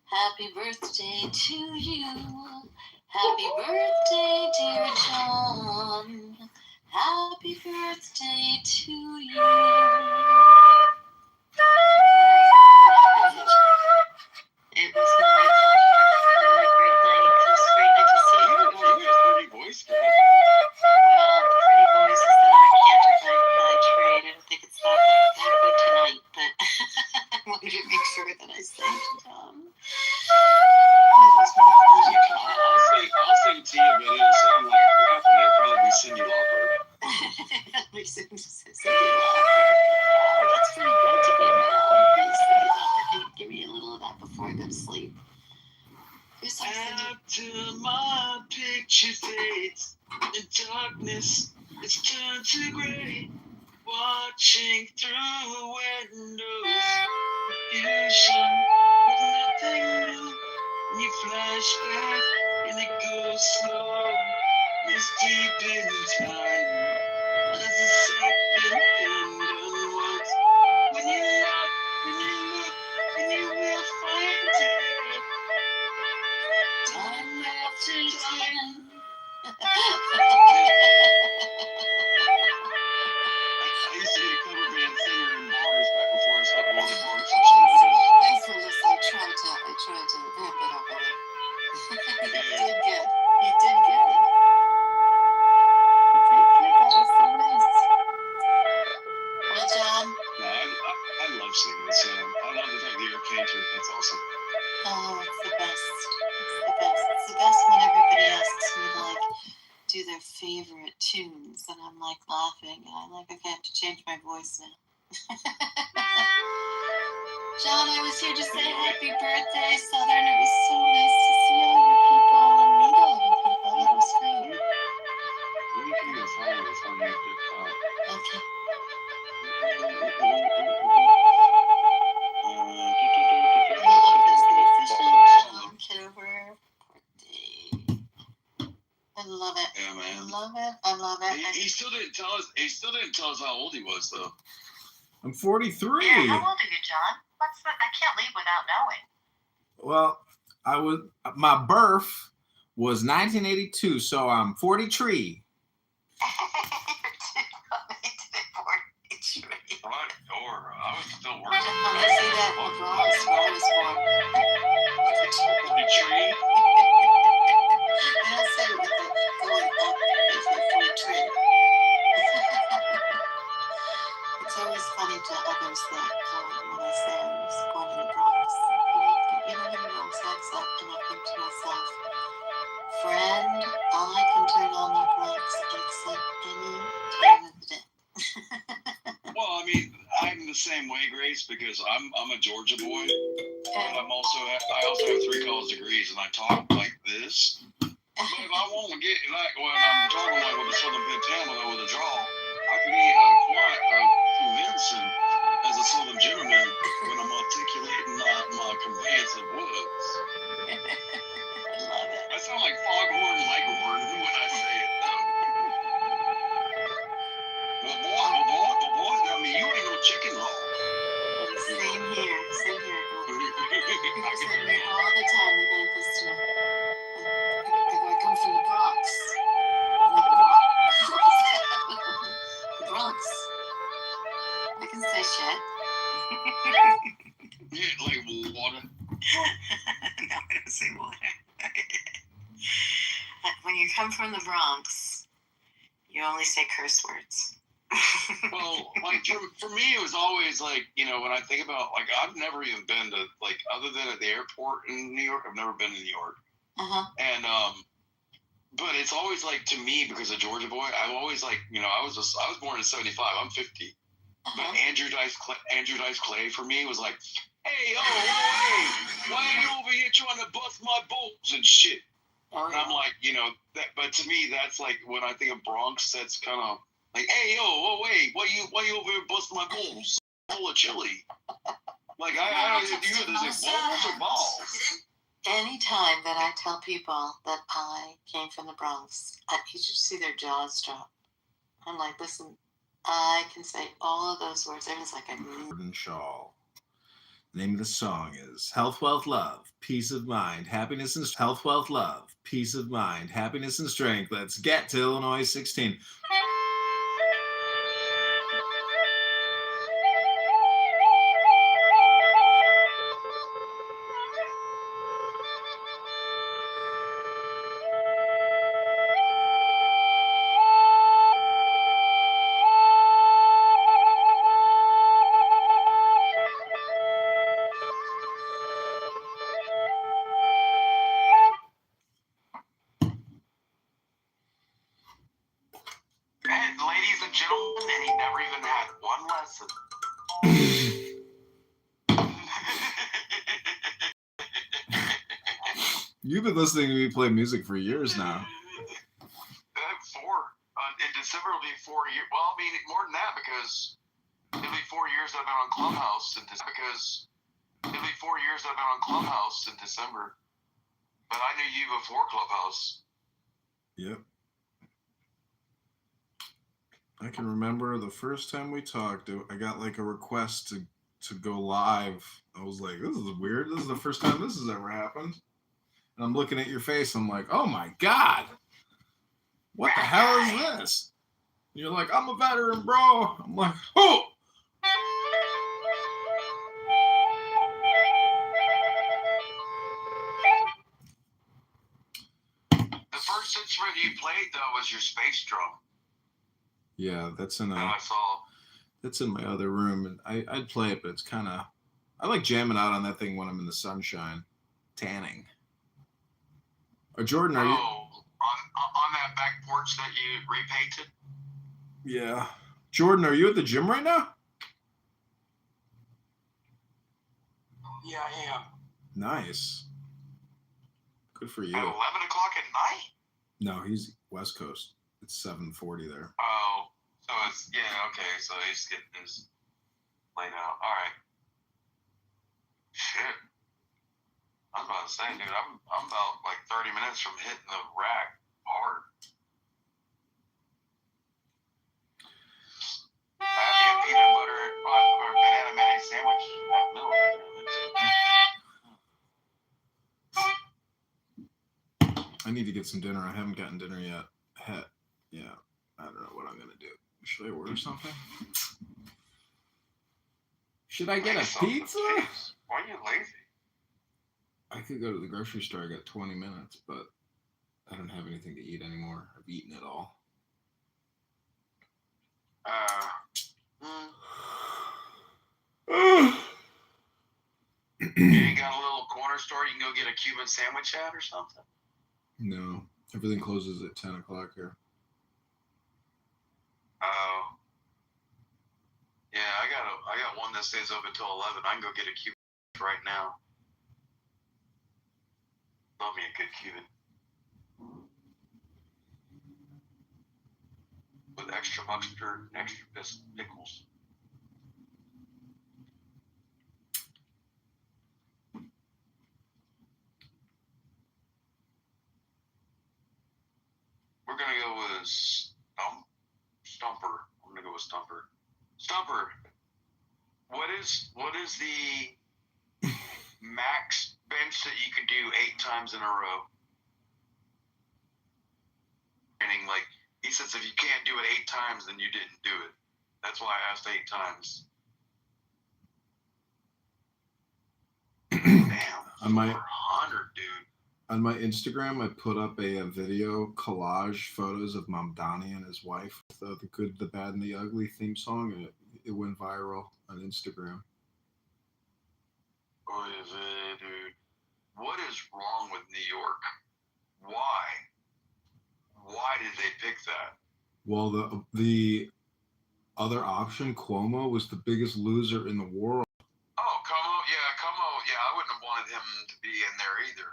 Speaker 10: Happy birthday to you. Happy birthday, dear John. Happy birthday to you. It was nice. Have a great night. It was great night to see you.
Speaker 9: You got a pretty voice, girl.
Speaker 10: Well, the pretty voice is not a canter by trade. I don't think it's that good tonight, but I wanted to make sure that I sang to Tom. It was my pleasure.
Speaker 9: I'll sing to you, but it'll sound like crap, and it'll probably be Cindy Lauper.
Speaker 10: Cindy Lauper. Oh, that's pretty good to be around. Hey, Cindy Lauper, can you give me a little of that before I go to sleep? Who's Cindy?
Speaker 9: After my picture fades in darkness, it's turned to gray. Watching through windows, confusion with nothing new. And you flash back and it goes slow. It's deep in time. As a second hand once. When you knock, when you look, and you will find it.
Speaker 10: Time after time.
Speaker 9: I used to be a cover band singer in bars back before I stopped going to bars.
Speaker 10: Thanks for listening. I tried to ramp it up a little. You did good. You did good. That was so nice. Well, John.
Speaker 9: No, I love singing, so I love the fact that you're a painter. That's awesome.
Speaker 10: Oh, it's the best. It's the best. It's the best when everybody asks me to like do their favorite tunes, and I'm like laughing, and I'm like, okay, I have to change my voice now. John, I was here to say happy birthday, Southern. It was so nice to see all you people and meet all you people. That was great.
Speaker 9: Let me give you a follow before you dip out.
Speaker 10: Okay. I love this. The official John Kitover birthday. I love it.
Speaker 9: Yeah, man.
Speaker 10: I love it. I love it.
Speaker 9: He still didn't tell us. He still didn't tell us how old he was, though.
Speaker 5: I'm 43.
Speaker 10: Yeah, how old are you, John? What's the? I can't leave without knowing.
Speaker 5: Well, my birth was 1982, so I'm 43.
Speaker 9: Front door. I was still working.
Speaker 10: I see that in the Bronx where I was born.
Speaker 9: 43?
Speaker 10: I don't say it with the going up as the 43. It's always funny to others that when I say I was born in the Bronx, you don't have a Bronx accent, and I think to myself, friend, I can turn on that Bronx accent any time of the day.
Speaker 9: Well, I mean, I'm the same way, Grace, because I'm a Georgia boy, but I also have 3 college degrees, and I talk like this. But if I want to get like when I'm talking like with a Southern pentameter with a drawl, I can be quite convincing as a Southern gentleman when I'm articulating my conveyance of words.
Speaker 10: I love it.
Speaker 9: I sound like Foghorn Leghorn when I say it, though. Well, boy, I mean, you ain't no chicken law.
Speaker 10: Same here. People say to me all the time, they go, listen, I come from the Bronx. I'm like, what? The Bronx. I can say shit.
Speaker 9: Yeah, like water.
Speaker 10: No, I don't say water. When you come from the Bronx, you only say curse words.
Speaker 9: Well, like for me, it was always like, you know, when I think about, like, I've never even been to, like, other than at the airport in New York, I've never been to New York. And but it's always like, to me, because a Georgia boy, I've always like, you know, I was born in '75. I'm 50. But Andrew Dice Clay for me was like, hey, why are you over here trying to bust my bolts and shit? And I'm like, you know, but to me, that's like, when I think of Bronx, that's kind of Like, hey, yo, oh, wait, why you over here busting my balls full of chili? Like, I don't do this. Is it balls or balls?
Speaker 10: Anytime that I tell people that I came from the Bronx, you should see their jaws drop. I'm like, listen, I can say all of those words. It was like a
Speaker 5: Gordon Shaw. The name of the song is Health, Wealth, Love, Peace of Mind, Happiness and Health, Wealth, Love, Peace of Mind, Happiness and Strength. Let's get to Illinois 16.
Speaker 2: And ladies and gentlemen, and he never even had one lesson.
Speaker 5: You've been listening to me play music for years now.
Speaker 2: 4. In December will be 4 years. Well, I mean, more than that because it'll be 4 years I've been on Clubhouse in December. But I knew you before Clubhouse.
Speaker 5: Yep. I can remember the first time we talked, I got like a request to go live. I was like, this is weird. This is the first time this has ever happened. And I'm looking at your face. I'm like, oh my God. What the hell is this? And you're like, I'm a veteran, bro. I'm like, oh.
Speaker 2: The first instrument you played, though, was your space drum.
Speaker 5: Yeah, that's in
Speaker 2: I saw.
Speaker 5: That's in my other room, and I'd play it, but it's kind of, I like jamming out on that thing when I'm in the sunshine, tanning. Jordan, are you?
Speaker 2: On that back porch that you repainted?
Speaker 5: Yeah. Jordan, are you at the gym right now?
Speaker 2: Yeah, I am.
Speaker 5: Nice. Good for you.
Speaker 2: At 11 o'clock at night?
Speaker 5: No, he's West Coast. It's 7:40 there.
Speaker 2: Oh, so it's, yeah, okay, so he's getting his laid out. All right. Shit. I was about to say, dude, I'm about like 30 minutes from hitting the rack hard. I have a peanut butter or banana mayonnaise sandwich at milk.
Speaker 5: I need to get some dinner. I haven't gotten dinner yet. Yeah, I don't know what I'm gonna do. Should I order something? Should I get a pizza?
Speaker 2: Why are you lazy?
Speaker 5: I could go to the grocery store. I got 20 minutes, but I don't have anything to eat anymore. I've eaten it all.
Speaker 2: You ain't got a little corner store you can go get a Cuban sandwich at or something?
Speaker 5: No, everything closes at 10 o'clock here.
Speaker 2: Oh. Yeah, I got one that stays open till 11. I can go get a Cuban right now. Love me a good Cuban. With extra mustard, extra pickles. We're gonna go with Stumper. I'm gonna go with Stumper. Stumper. What is the max bench that you could do 8 times in a row? Meaning, like, he says if you can't do it 8 times, then you didn't do it. That's why I asked 8 times. Damn, 400, dude.
Speaker 5: On my Instagram, I put up a video collage photos of Mamdani and his wife with the Good, the Bad, and the Ugly theme song, and it went viral on Instagram.
Speaker 2: Oh, is it, dude? What is wrong with New York? Why? Why did they pick that?
Speaker 5: Well, the other option, Cuomo, was the biggest loser in the world.
Speaker 2: Oh, Cuomo. Yeah, I wouldn't have wanted him to be in there either.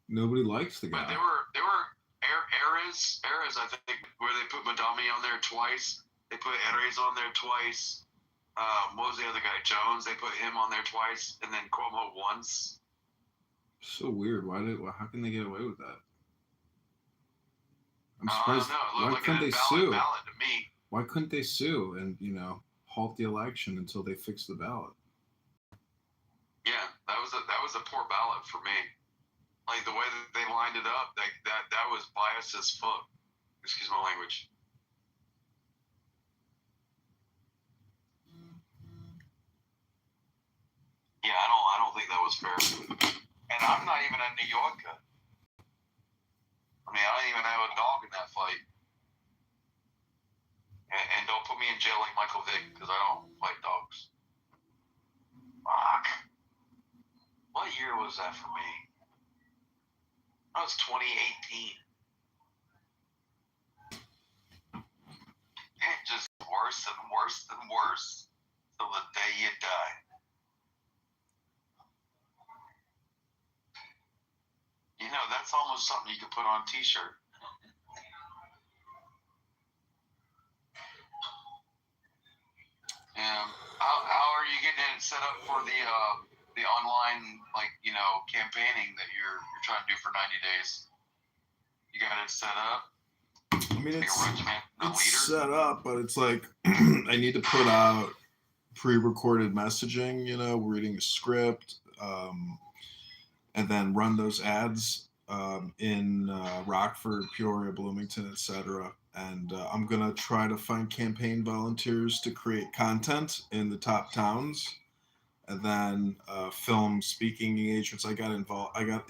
Speaker 5: Nobody likes the guy.
Speaker 2: But they were
Speaker 9: Ares, I think, where they put Madami on there twice. They put Ares on there twice. What was the other guy? Jones. They put him on there twice, and then Cuomo once.
Speaker 5: So weird. How can they get away with that? I'm
Speaker 9: I
Speaker 5: surprised.
Speaker 9: don't know. It
Speaker 5: Why
Speaker 9: looked like
Speaker 5: couldn't
Speaker 9: an
Speaker 5: they
Speaker 9: invalid
Speaker 5: sue?
Speaker 9: ballot to me.
Speaker 5: Why couldn't they sue and halt the election until they fix the ballot?
Speaker 9: Yeah, that was a poor ballot for me. Like the way that they lined it up, that was biased as fuck. Excuse my language. Yeah, I don't think that was fair. And I'm not even a New Yorker. I mean, I don't even have a dog in that fight. And don't put me in jail like Michael Vick, because I don't fight dogs. Fuck. What year was that for me? That was 2018. It just worse and worse and worse till the day you die. That's almost something you could put on a t-shirt. How are you getting it set up for the online campaigning that you're trying to do for 90 days? You got it set up?
Speaker 5: I mean, it's set up, but it's like I need to put out pre-recorded messaging, reading a script, and then run those ads in Rockford, Peoria, Bloomington, etc. And I'm going to try to find campaign volunteers to create content in the top towns, and then film speaking engagements. I got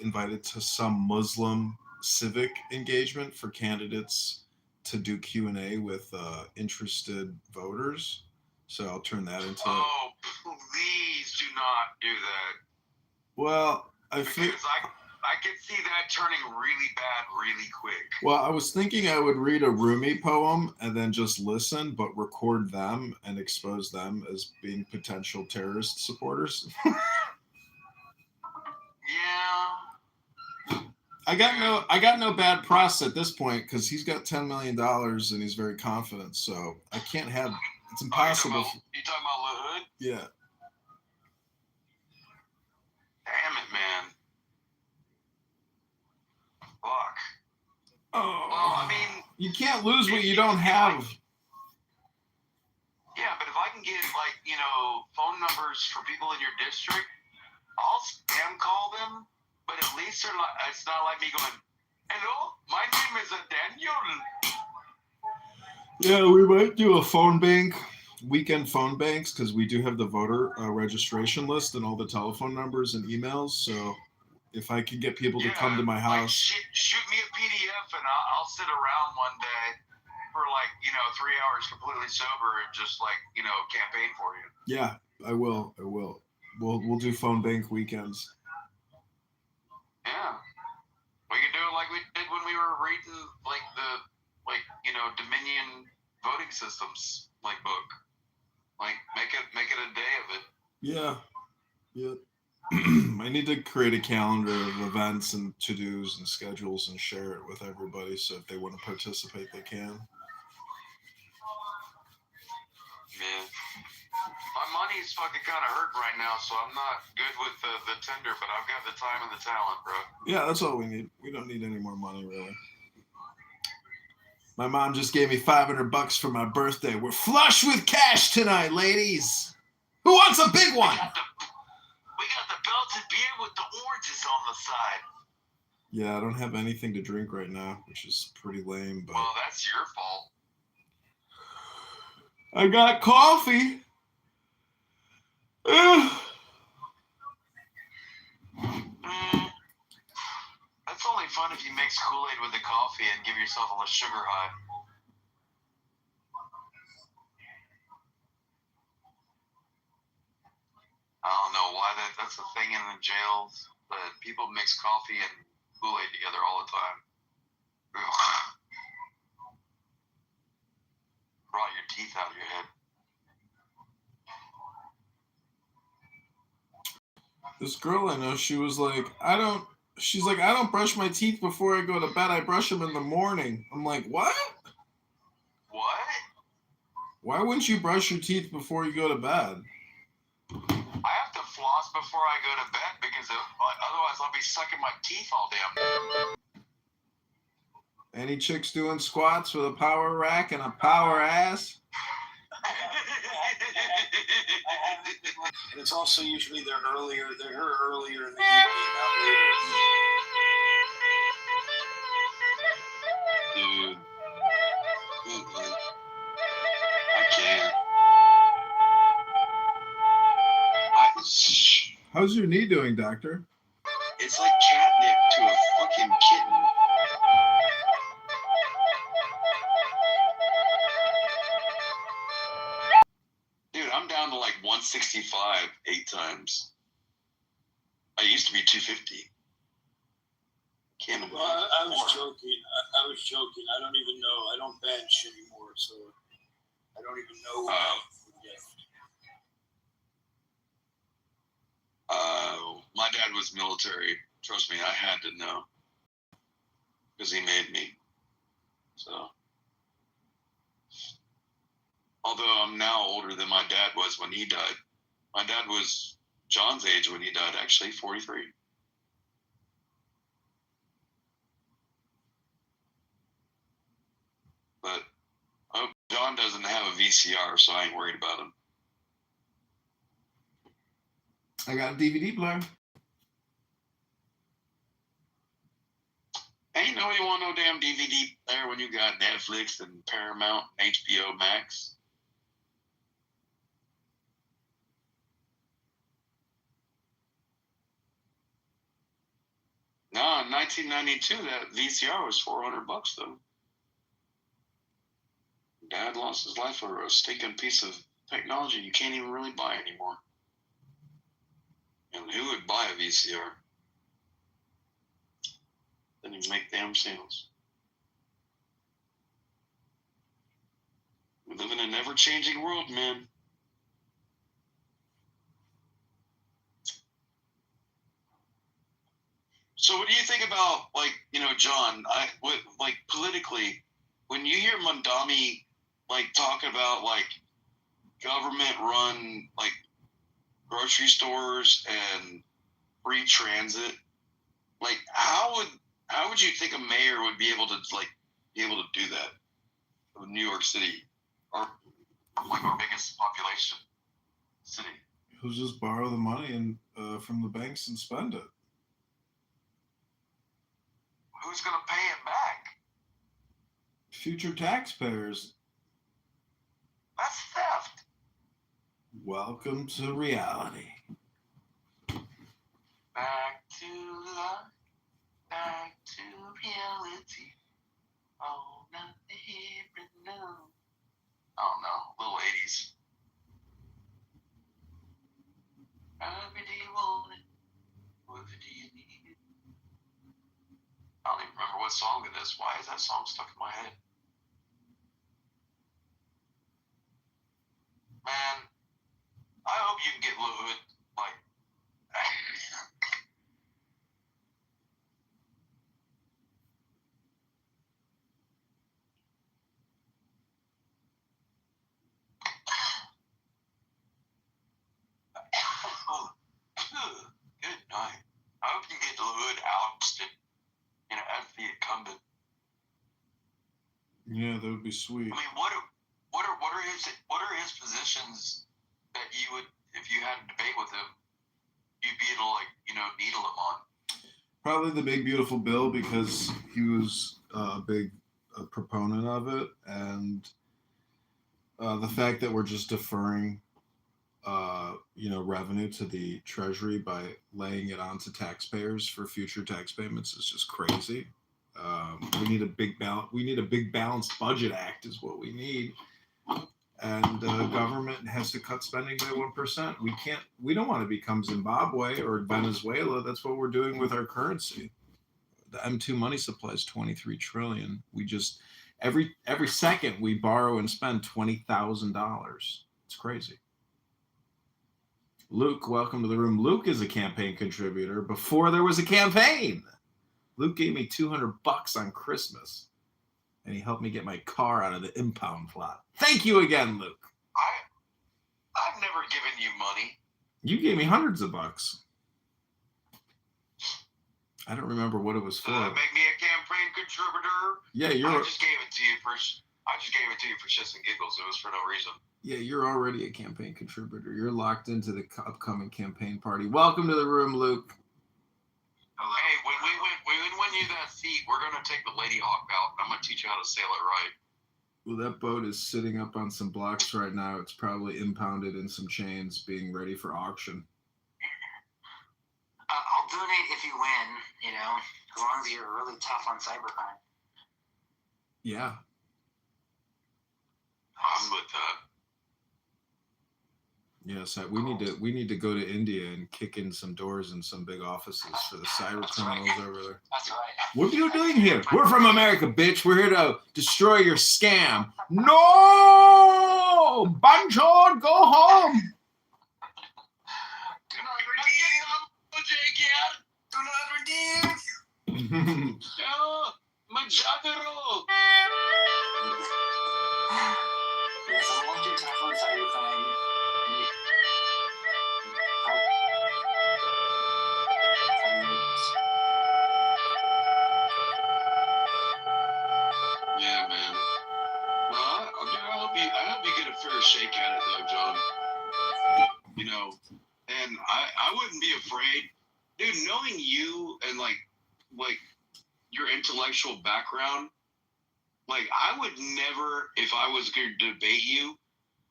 Speaker 5: invited to some Muslim civic engagement for candidates to do Q&A with interested voters. So I'll turn that into...
Speaker 9: Oh, please do not do that.
Speaker 5: Well,
Speaker 9: I can see that turning really bad really quick.
Speaker 5: Well, I was thinking I would read a Rumi poem and then just listen, but record them and expose them as being potential terrorist supporters.
Speaker 9: Yeah.
Speaker 5: I got no bad press at this point because he's got $10 million and he's very confident. So I can't have. It's impossible.
Speaker 9: You talking about Lil Hood?
Speaker 5: Yeah.
Speaker 9: Damn it, man. Fuck.
Speaker 5: Oh.
Speaker 9: Well, I mean,
Speaker 5: you can't lose what you don't have.
Speaker 9: Yeah, but if I can get phone numbers for people in your district, I'll spam call them. But at least it's not like me going, "Hello, my name is Daniel."
Speaker 5: Yeah, we might do a phone bank, weekend phone banks, because we do have the voter registration list and all the telephone numbers and emails. So if I can get people to come to my house.
Speaker 9: Shoot me a PDF and I'll sit around one day for 3 hours completely sober and just campaign for you.
Speaker 5: Yeah, I will. We'll do phone bank weekends.
Speaker 9: Yeah. We can do it like we did when we were reading Dominion voting systems book. Make it a day of it.
Speaker 5: Yeah. I need to create a calendar of events and to-dos and schedules and share it with everybody, so if they want to participate, they can.
Speaker 9: Man, my money's fucking kind of hurt right now, so I'm not good with the tender, but I've got the time and the talent, bro.
Speaker 5: Yeah, that's all we need. We don't need any more money, really. My mom just gave me $500 for my birthday. We're flush with cash tonight, ladies. Who wants a big one?
Speaker 9: We got the belted beer with the oranges on the side.
Speaker 5: Yeah, I don't have anything to drink right now, which is pretty lame. But
Speaker 9: well, that's your fault.
Speaker 5: I got coffee.
Speaker 9: That's only fun if you mix Kool-Aid with the coffee and give yourself a sugar high. I don't know why that's a thing in the jails, but people mix coffee and Kool-Aid together all the time. Rot your teeth out of your head.
Speaker 5: This girl I know, she was like, I don't She's like, I don't brush my teeth before I go to bed. I brush them in the morning. I'm like, what?
Speaker 2: What?
Speaker 5: Why wouldn't you brush your teeth before you go to bed?
Speaker 2: I have to floss before I go to bed because otherwise I'll be sucking my teeth all damn day.
Speaker 5: Any chicks doing squats with a power rack and a power ass?
Speaker 11: And it's also usually they're her earlier in the evening, not later.
Speaker 9: Dude. Mm-mm. I can't.
Speaker 5: How's your knee doing, doctor?
Speaker 9: It's like catnip to a fucking kitten. Dude, I'm down to like 165 8 times. I used to be 250. Can't believe
Speaker 11: Well, I was joking. I was joking. I don't even know. I don't bench anymore, so I don't even know.
Speaker 9: My dad was military. Trust me, I had to know. Because he made me. So. Although I'm now older than my dad was when he died. My dad was John's age when he died, actually, 43. But John doesn't have a VCR, so I ain't worried about him.
Speaker 5: I got a DVD player.
Speaker 9: Ain't nobody want no damn DVD player when you got Netflix and Paramount and HBO Max. No, in 1992, that VCR was $400 though. Dad lost his life for a stinking piece of technology you can't even really buy anymore. And who would buy a VCR? Didn't even make damn sales. We live in an ever-changing world, man. So what do you think about, like, John, politically, when you hear Mondami, like, talk about, like, government-run, like, grocery stores and free transit, like, how would you think a mayor would be able to do that of New York City, or like our biggest population city?
Speaker 5: He'll just borrow the money and from the banks and spend it.
Speaker 2: Who's going to pay it back?
Speaker 5: Future taxpayers.
Speaker 2: That's theft.
Speaker 5: Welcome to reality.
Speaker 2: Back to life. Back to reality. Oh, not the here and now. Oh no, little 80s. Every day you want it. What do you need it? I don't even remember what song it is. Why is that song stuck in my head? Man, I hope you can get Lil Hood, like, good night. I hope you can get Lil Hood ousted, as the incumbent.
Speaker 5: Yeah, that would be sweet.
Speaker 2: I mean, what are his positions that you would, if you had a debate with him, you'd be able to, needle him on?
Speaker 5: Probably the big beautiful bill, because he was a big proponent of it, and the fact that we're just deferring, revenue to the Treasury by laying it onto taxpayers for future tax payments is just crazy. We need a big balanced budget act is what we need. And government has to cut spending by 1%. We don't want to become Zimbabwe or Venezuela. That's what we're doing with our currency. The M2 money supply is $23 trillion. We just every second we borrow and spend $20,000. It's crazy. Luke, welcome to the room. Luke is a campaign contributor before there was a campaign. Luke gave me $200 on Christmas, and he helped me get my car out of the impound lot. Thank you again, Luke.
Speaker 9: I've never given you money.
Speaker 5: You gave me hundreds of bucks. I don't remember what it was for.
Speaker 9: Make me a campaign contributor.
Speaker 5: Yeah,
Speaker 9: I just gave it to you for shits and giggles. It was for no reason.
Speaker 5: Yeah, you're already a campaign contributor. You're locked into the upcoming campaign party. Welcome to the room, Luke.
Speaker 9: Hey, when we win you that seat, we're gonna take the Lady Hawk out. I'm gonna teach you how to sail it right.
Speaker 5: Well, that boat is sitting up on some blocks right now. It's probably impounded in some chains, being ready for auction.
Speaker 12: I'll donate if you win, as long as you're really tough on cybercrime.
Speaker 5: Yeah.
Speaker 9: I'm with that.
Speaker 5: Yes, we need to go to India and kick in some doors in some big offices for the cyber criminals over there.
Speaker 12: That's right.
Speaker 5: What are you doing here? We're from America, bitch. We're here to destroy your scam. No! Banchon, go home!
Speaker 9: Do not redeem! Do not redeem! Majagaro!
Speaker 12: Yes, I want you to tough on cybercrime.
Speaker 9: Yeah, man. Well, I hope you get a fair shake at it, though, John. And I wouldn't be afraid, dude. Knowing you and like your intellectual background, like I would never, if I was going to debate you,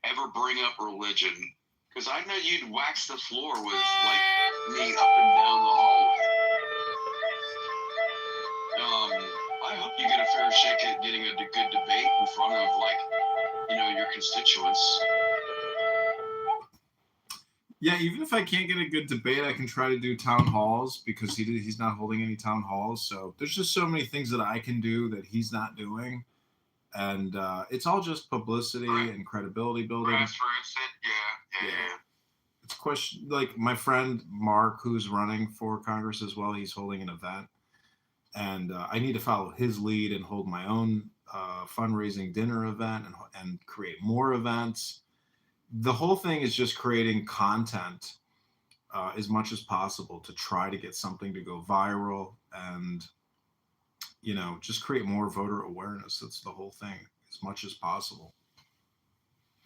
Speaker 9: ever bring up religion, because I know you'd wax the floor with like me up and down the hallway. I hope you get a fair shake at getting a good debate in front of your constituents.
Speaker 5: Yeah, even if I can't get a good debate, I can try to do town halls because he's not holding any town halls. So there's just so many things that I can do that he's not doing. And it's all just publicity and credibility building.
Speaker 9: Grassroots, yeah.
Speaker 5: It's a question, like my friend Mark, who's running for Congress as well, he's holding an event. And I need to follow his lead and hold my own fundraising dinner event and create more events. The whole thing is just creating content as much as possible to try to get something to go viral and, just create more voter awareness. That's the whole thing, as much as possible.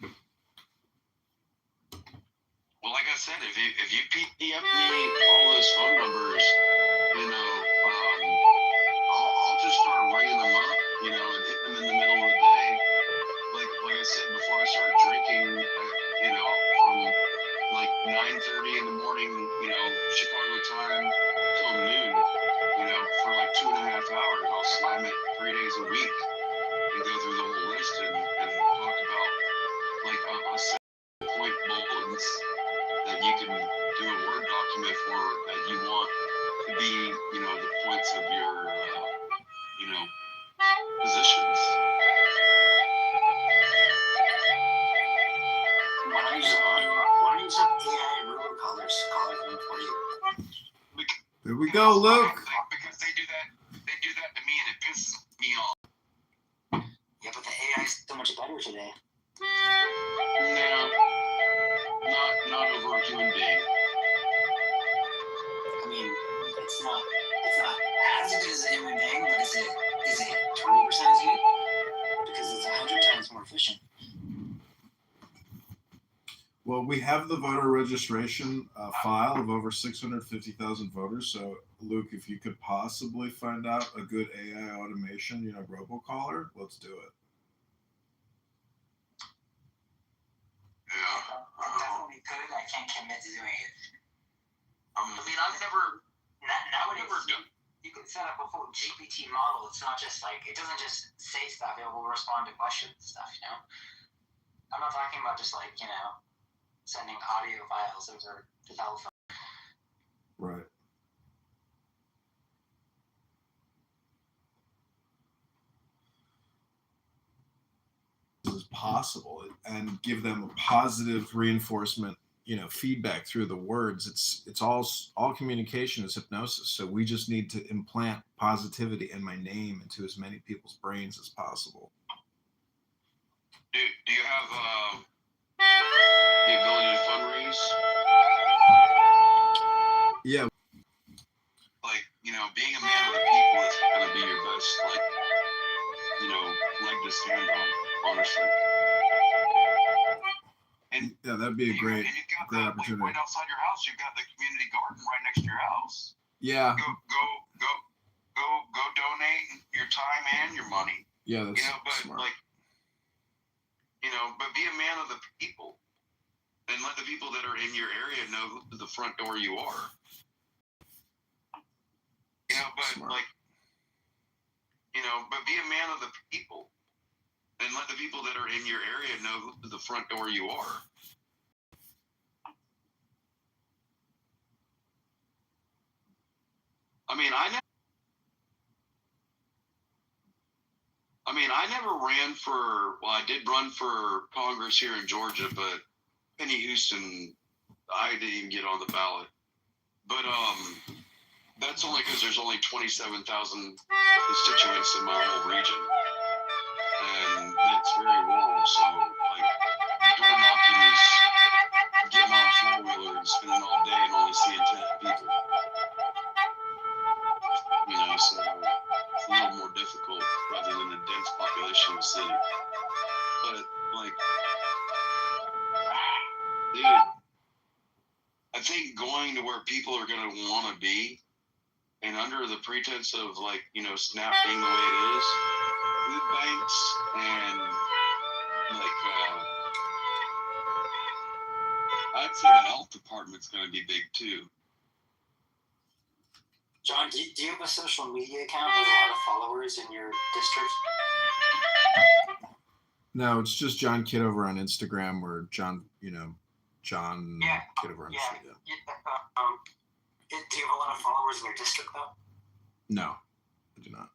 Speaker 9: Well, like I said, if you PDF me all those phone numbers, I'll just start ringing them up, and hit them in the middle of the day. Like I said before I started drinking, from like 9:30 in the morning, Chicago time till noon, for like 2.5 hours. I'll slam it 3 days a week and go through the whole list and talk about like a 7-point bullets that you can do a Word document for that you want to be, the points of your, positions.
Speaker 12: Why don't you have AI robocallers calling for you?
Speaker 5: There we go, Luke.
Speaker 9: Because they do that to me and it pisses me off.
Speaker 12: Yeah, but the AI is so much better today.
Speaker 9: No, not over a human being.
Speaker 12: I mean, it's not as good as a human being, but is it 20% as good? Because it's 100 times more efficient.
Speaker 5: Well, we have the voter registration file of over 650,000 voters. So, Luke, if you could possibly find out a good AI automation, robocaller, let's do it.
Speaker 9: Yeah.
Speaker 12: Definitely could. I can't commit to doing it.
Speaker 9: I've never.
Speaker 12: Nowadays, you can set up a full GPT model. It's not just it doesn't just say stuff. It will respond to questions and stuff, I'm not talking about just sending audio files over the telephone.
Speaker 5: Right. As possible and give them a positive reinforcement feedback through the words. It's all communication is hypnosis. So we just need to implant positivity and my name into as many people's brains as possible.
Speaker 9: Do you have the ability to fundraise?
Speaker 5: Yeah.
Speaker 9: Like, being a man of the people is going to be your best, leg to stand on, honestly. And
Speaker 5: yeah, that'd be a great opportunity.
Speaker 9: Right outside your house, you've got the community garden right next to your house.
Speaker 5: Yeah.
Speaker 9: Go donate your time and your money.
Speaker 5: Yeah, that's
Speaker 9: smart. But be a man of the people, and let the people that are in your area know who the front door you are.
Speaker 5: Smart.
Speaker 9: But be a man of the people, and let the people that are in your area know who the front door you are. I never ran for. Well, I did run for Congress here in Georgia, but Penny Houston, I didn't even get on the ballot. But that's only because there's only 27,000 constituents in my whole region, and it's very rural. So, door knocking is getting on a four-wheeler and spending all day and only seeing 10 people. So it's a little more difficult rather than a dense population of the city. But dude, I think going to where people are going to want to be, and under the pretense of SNAP being the way it is, food banks and I'd say the health department's going to be big too.
Speaker 12: John, do you have a social media account with a lot of followers in your district?
Speaker 5: No, it's just John Kitover on Instagram, or John Kitover on Instagram.
Speaker 12: Do you have a lot of followers in your district, though?
Speaker 5: No, I do not.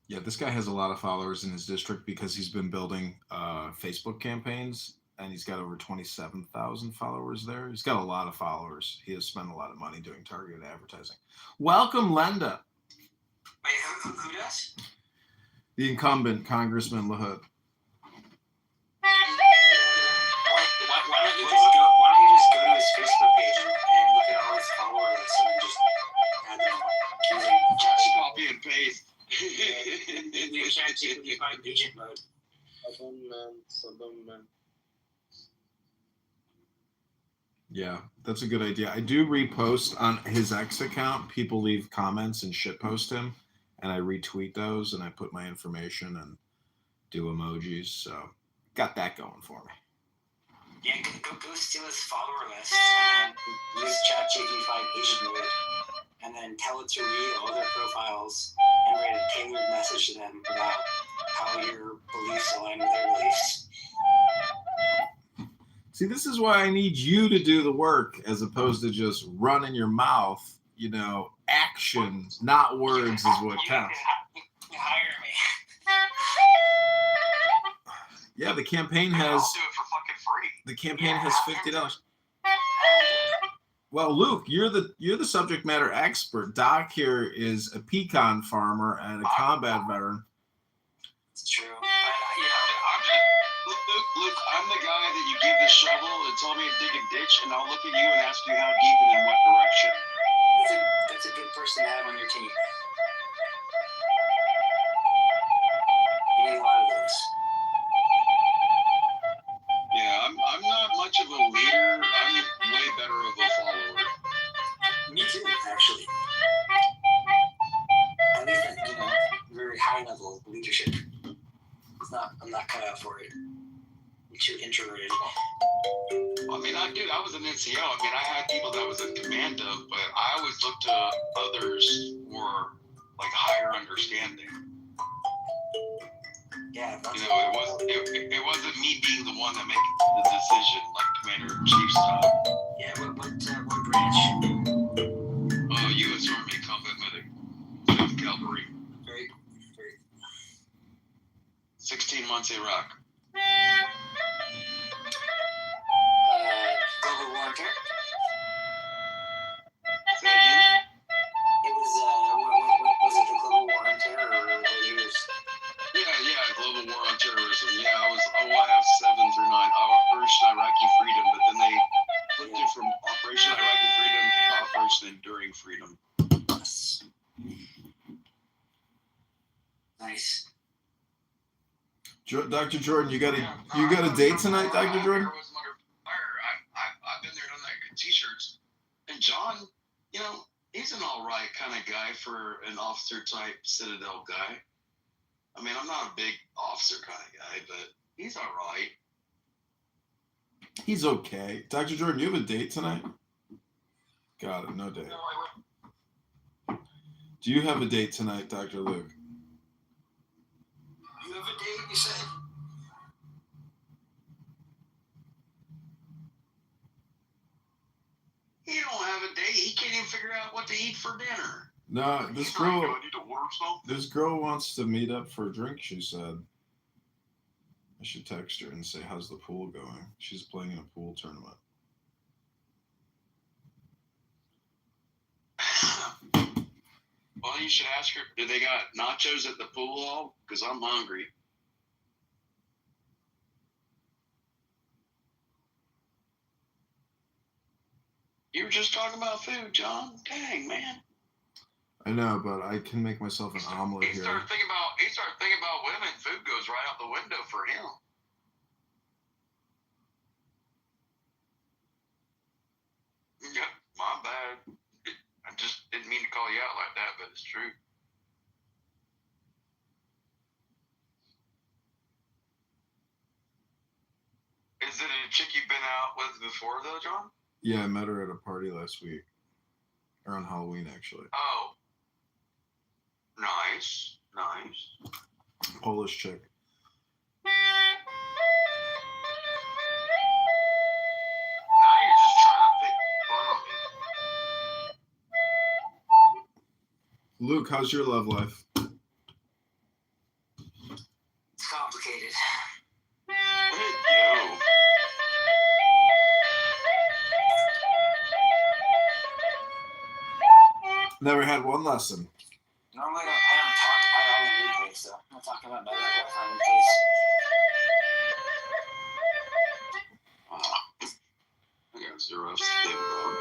Speaker 5: Yeah, this guy has a lot of followers in his district because he's been building Facebook campaigns, and he's got over 27,000 followers there. He's got a lot of followers. He has spent a lot of money doing targeted advertising. Welcome, Lenda.
Speaker 12: Wait, who does?
Speaker 5: The incumbent, Congressman LaHood.
Speaker 12: Why don't you just go to his Facebook page and look at all his followers and just add them using
Speaker 9: copy and paste.
Speaker 12: You can't take agent mode.
Speaker 5: Yeah, that's a good idea. I do repost on his X account. People leave comments and shitpost him, and I retweet those, and I put my information and do emojis. So got that going for me.
Speaker 12: Yeah, go steal his follower list and use ChatGPT agent mode, and then tell it to read all their profiles and write a tailored message to them about how your beliefs align with their beliefs.
Speaker 5: See, this is why I need you to do the work as opposed to just running your mouth. Action, not words, is what counts.
Speaker 12: You hire me.
Speaker 5: Yeah, the campaign has.
Speaker 9: I'll do it for fucking free.
Speaker 5: The campaign has $50. Well, Luke, you're the subject matter expert. Doc here is a pecan farmer and a combat veteran.
Speaker 12: It's true.
Speaker 9: Luke, I'm the guy that you give the shovel and tell me to dig a ditch, and I'll look at you and ask you how deep and in what direction.
Speaker 12: That's a good person to have on your team. You need a lot of those.
Speaker 9: Yeah, I'm not much of a leader. I'm way better of a follower.
Speaker 12: Me too, actually. At least at very high level of leadership. I'm not cut out for it. I'm too introverted.
Speaker 9: I was an NCO. I had people that I was in command of, but I always looked to others for higher understanding.
Speaker 12: Yeah,
Speaker 9: it wasn't me being the one that made the decision, like Commander-in-Chief style.
Speaker 12: Yeah, what branch?
Speaker 9: U.S. Army Combat Medic, Cavalry.
Speaker 12: Very.
Speaker 9: 16 months Iraq.
Speaker 12: Nice.
Speaker 5: Dr. Jordan, you got a date tonight, Dr. Jordan?
Speaker 9: I've been there on that T-shirts, and John, you know, he's an all right kind of guy for an officer type Citadel guy. I mean, I'm not a big officer kind of guy, but he's all right.
Speaker 5: He's okay. Dr. Jordan, you have a date tonight? Got it. No date.
Speaker 12: No, I wouldn't.
Speaker 5: Do you have a date tonight, Dr. Luke?
Speaker 11: You have a date, you said?
Speaker 9: He don't have a date. He can't even figure out what to eat for dinner.
Speaker 5: No, this
Speaker 2: He's like,
Speaker 5: girl.
Speaker 2: "Do I need to order something?"
Speaker 5: This girl wants to meet up for a drink, she said. I should text her and say, how's the pool going? She's playing in a pool tournament.
Speaker 9: Well, you should ask her, do they got nachos at the pool hall? Because I'm hungry. You were just talking about food, John. Dang, man.
Speaker 5: I know, but I can make myself an omelet
Speaker 9: He
Speaker 5: here.
Speaker 9: started thinking about women. Food goes right out the window for him. Yeah, my bad. I just didn't mean to call you out like that, but it's true. Is it a chick you've been out with before, though, John?
Speaker 5: Yeah, I met her at a party last week. Or on Halloween, actually.
Speaker 9: Oh. Nice. Nice.
Speaker 5: Polish chick.
Speaker 9: Now you're just trying to pick fun of me.
Speaker 5: Luke, how's your love life?
Speaker 12: It's complicated.
Speaker 9: Hey, yo.
Speaker 5: Never had one lesson.
Speaker 12: Normally, I don't talk about it on the replay, so I'm not talking about my love life on the case.
Speaker 9: I got zero skin on.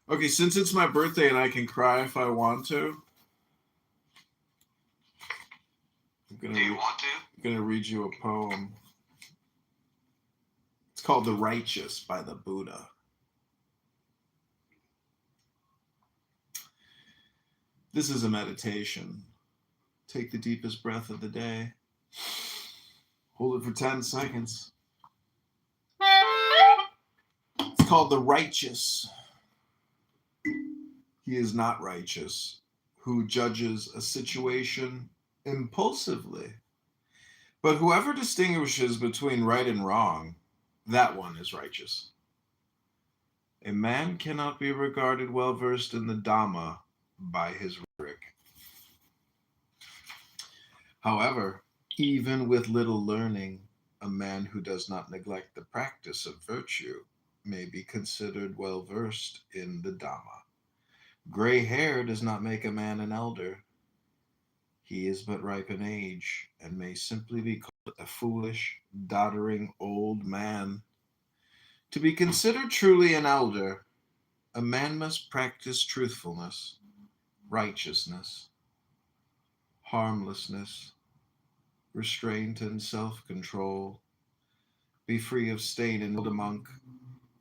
Speaker 5: Okay, since it's my birthday and I can cry if I want to,
Speaker 9: Do you want to?
Speaker 5: I'm gonna read you a poem. It's called The Righteous by the Buddha. This is a meditation. Take the deepest breath of the day. Hold it for 10 seconds. It's called The Righteous. He is not righteous, who judges a situation impulsively. But whoever distinguishes between right and wrong, that one is righteous. A man cannot be regarded well-versed in the Dhamma by his rhetoric. However, even with little learning, a man who does not neglect the practice of virtue may be considered well-versed in the Dhamma. Gray hair does not make a man an elder. He is but ripe in age, and may simply be called a foolish, doddering old man. To be considered truly an elder, a man must practice truthfulness, righteousness, harmlessness, restraint and self-control, be free of stain and a monk.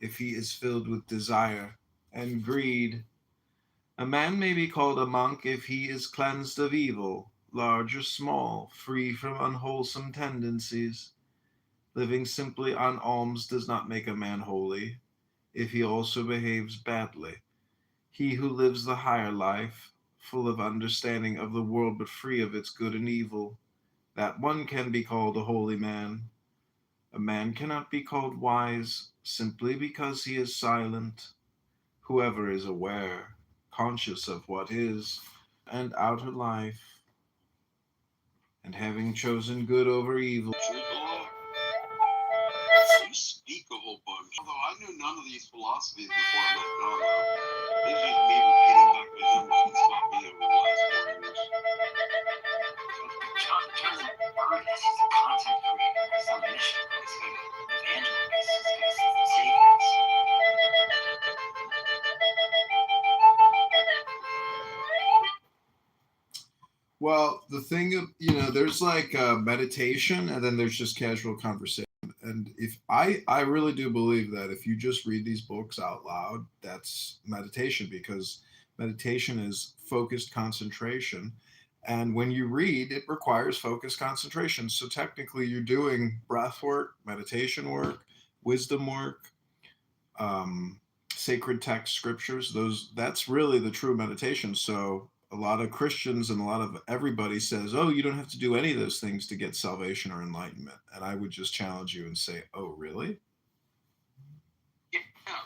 Speaker 5: If he is filled with desire and greed, a man may be called a monk if he is cleansed of evil, large or small, free from unwholesome tendencies. Living simply on alms does not make a man holy, if he also behaves badly. He who lives the higher life, full of understanding of the world but free of its good and evil, that one can be called a holy man. A man cannot be called wise simply because he is silent. Whoever is aware, conscious of what is, and outer life, and having chosen good over evil.
Speaker 9: You speak a whole bunch. Although I knew none of these philosophies before I met Donna. This is me repeating back to him what he's taught me over the last 4 years.
Speaker 5: Well, the thing, there's like meditation, and then there's just casual conversation. And if I really do believe that if you just read these books out loud, that's meditation, because meditation is focused concentration. And when you read, it requires focused concentration. So technically, you're doing breath work, meditation work, wisdom work, sacred text scriptures. That's really the true meditation. So a lot of Christians and a lot of everybody says, oh, you don't have to do any of those things to get salvation or enlightenment. And I would just challenge you and say, oh, really?
Speaker 9: Yeah,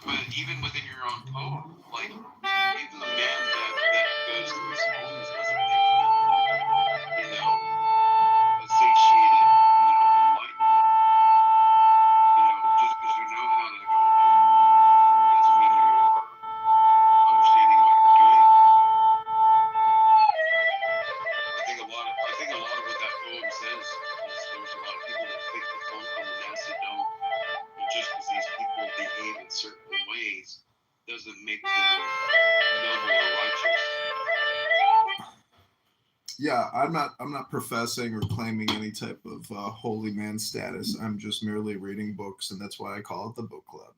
Speaker 9: but even within your own poem, like even the man that goes through his poems doesn't make you, a satiated, enlightened one. Just because you know how to go home doesn't mean you are understanding what you're doing. I think a lot of what that poem says is there's a lot of people that fake the funk on the acid don't. And just because these people behave in certain ways doesn't make them noble or righteous.
Speaker 5: Yeah, I'm not professing or claiming any type of holy man status. I'm just merely reading books, and that's why I call it the book club.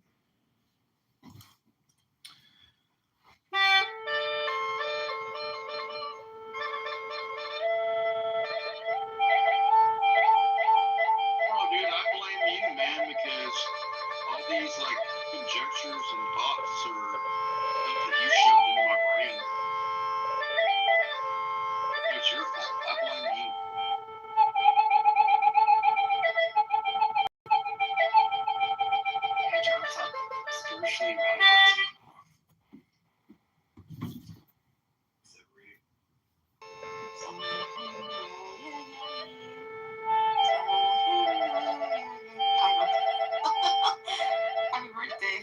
Speaker 9: Oh, dude, I blame you, man, because all these like conjectures and thoughts are stuff that you shoved into my brain. It's your fault. I blame you. Spiritually radical.
Speaker 6: Happy birthday.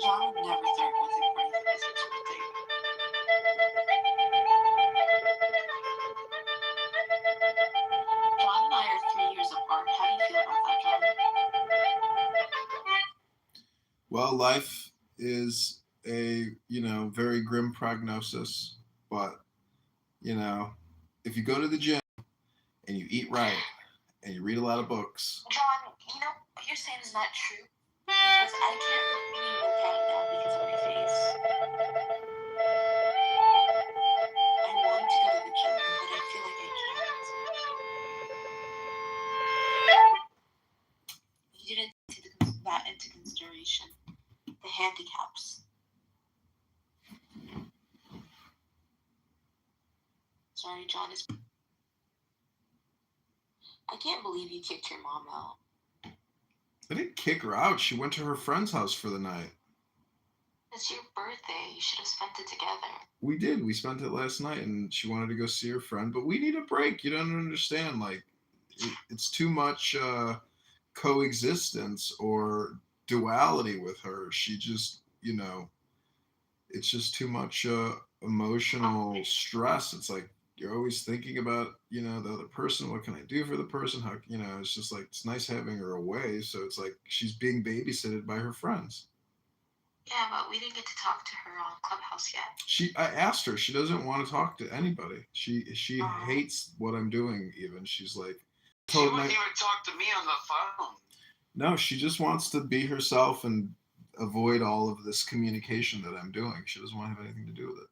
Speaker 6: John would never throw a birthday party for his birthday. John and I are 3 years apart. How do you feel about that, John?
Speaker 5: Well, life is a, very grim prognosis, but, if you go to the gym and you eat right and you read a lot of books.
Speaker 6: John, what you're saying is not true. Because I can't really work out now because of my face. I want to go to the gym, but I feel like I can't. You didn't take that into consideration. The handicaps. Sorry, John. I can't believe you kicked your mom out.
Speaker 5: I didn't kick her out. She went to her friend's house for the night.
Speaker 6: It's your birthday. You should have spent it together.
Speaker 5: We did. We spent it last night, and she wanted to go see her friend. But we need a break. You don't understand. Like, it's too much coexistence or duality with her. She just, it's just too much emotional stress. It's like you're always thinking about, the other person. What can I do for the person? How, it's just like, it's nice having her away. So it's like she's being babysitted by her friends.
Speaker 6: Yeah, but we didn't get to talk to her on Clubhouse yet.
Speaker 5: I asked her. She doesn't want to talk to anybody. She hates what I'm doing. Even she's like,
Speaker 9: she wouldn't even talk to me on the phone.
Speaker 5: No, she just wants to be herself and avoid all of this communication that I'm doing. She doesn't want to have anything to do with it.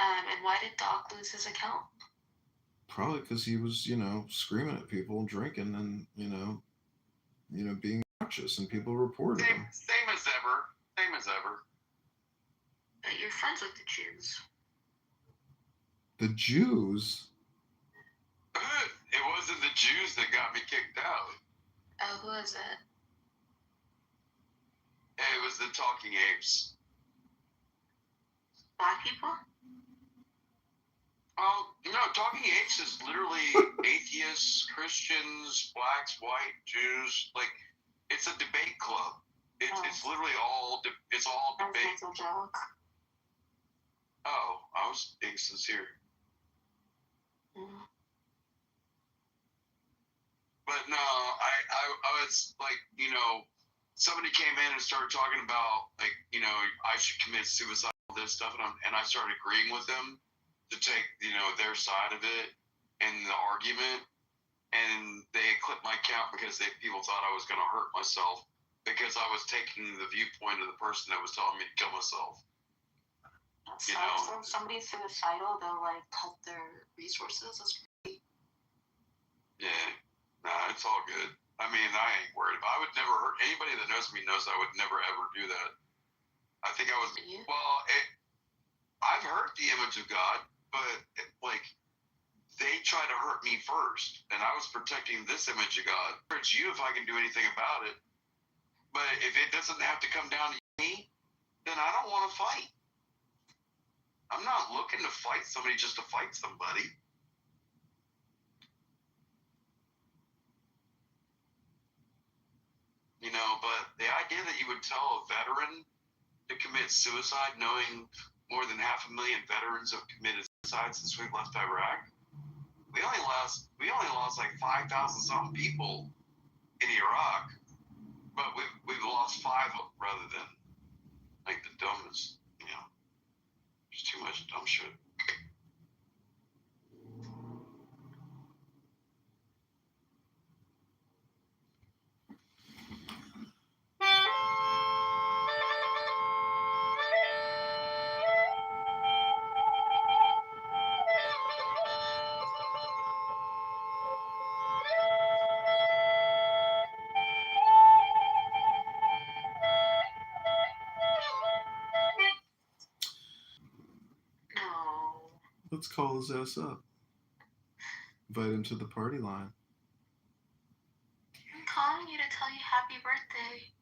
Speaker 6: And why did Doc lose his account?
Speaker 5: Probably because he was, screaming at people and drinking and, being obnoxious, and people reported him.
Speaker 9: Same as ever.
Speaker 6: Your friends like the Jews.
Speaker 5: The Jews?
Speaker 9: It wasn't the Jews that got me kicked out.
Speaker 6: Oh, who is it?
Speaker 9: It was the Talking Apes.
Speaker 6: Black people?
Speaker 9: Oh, no, Talking Apes is literally atheists, Christians, blacks, white, Jews. Like, it's a debate club. It's literally all debate.
Speaker 6: That's a joke.
Speaker 9: Oh, I was being sincere. But no, I was like, somebody came in and started talking about like
Speaker 2: I should commit suicide, all this stuff, and I started agreeing with them to take, their side of it in the argument, and they clipped my account because people thought I was going to hurt myself because I was taking the viewpoint of the person that was telling me to kill myself.
Speaker 6: So if somebody's suicidal, they'll like cut their resources.
Speaker 2: Yeah, nah, it's all good. I mean, I ain't worried about. I would never hurt anybody that knows me knows I would never ever do that. I think I was I've hurt the image of God, but they try to hurt me first, and I was protecting this image of God. It's you if I can do anything about it, but if it doesn't have to come down to me, then I don't want to fight. I'm not looking to fight somebody just to fight somebody. But the idea that you would tell a veteran to commit suicide, knowing more than 500,000 veterans have committed suicide since we left Iraq. We only lost like 5,000 something people in Iraq, but we've lost 5 rather than like the dumbest. There's too much dumb shit.
Speaker 6: No.
Speaker 5: Let's call his ass up. Invite him to the party line.
Speaker 6: I'm calling you to tell you happy birthday.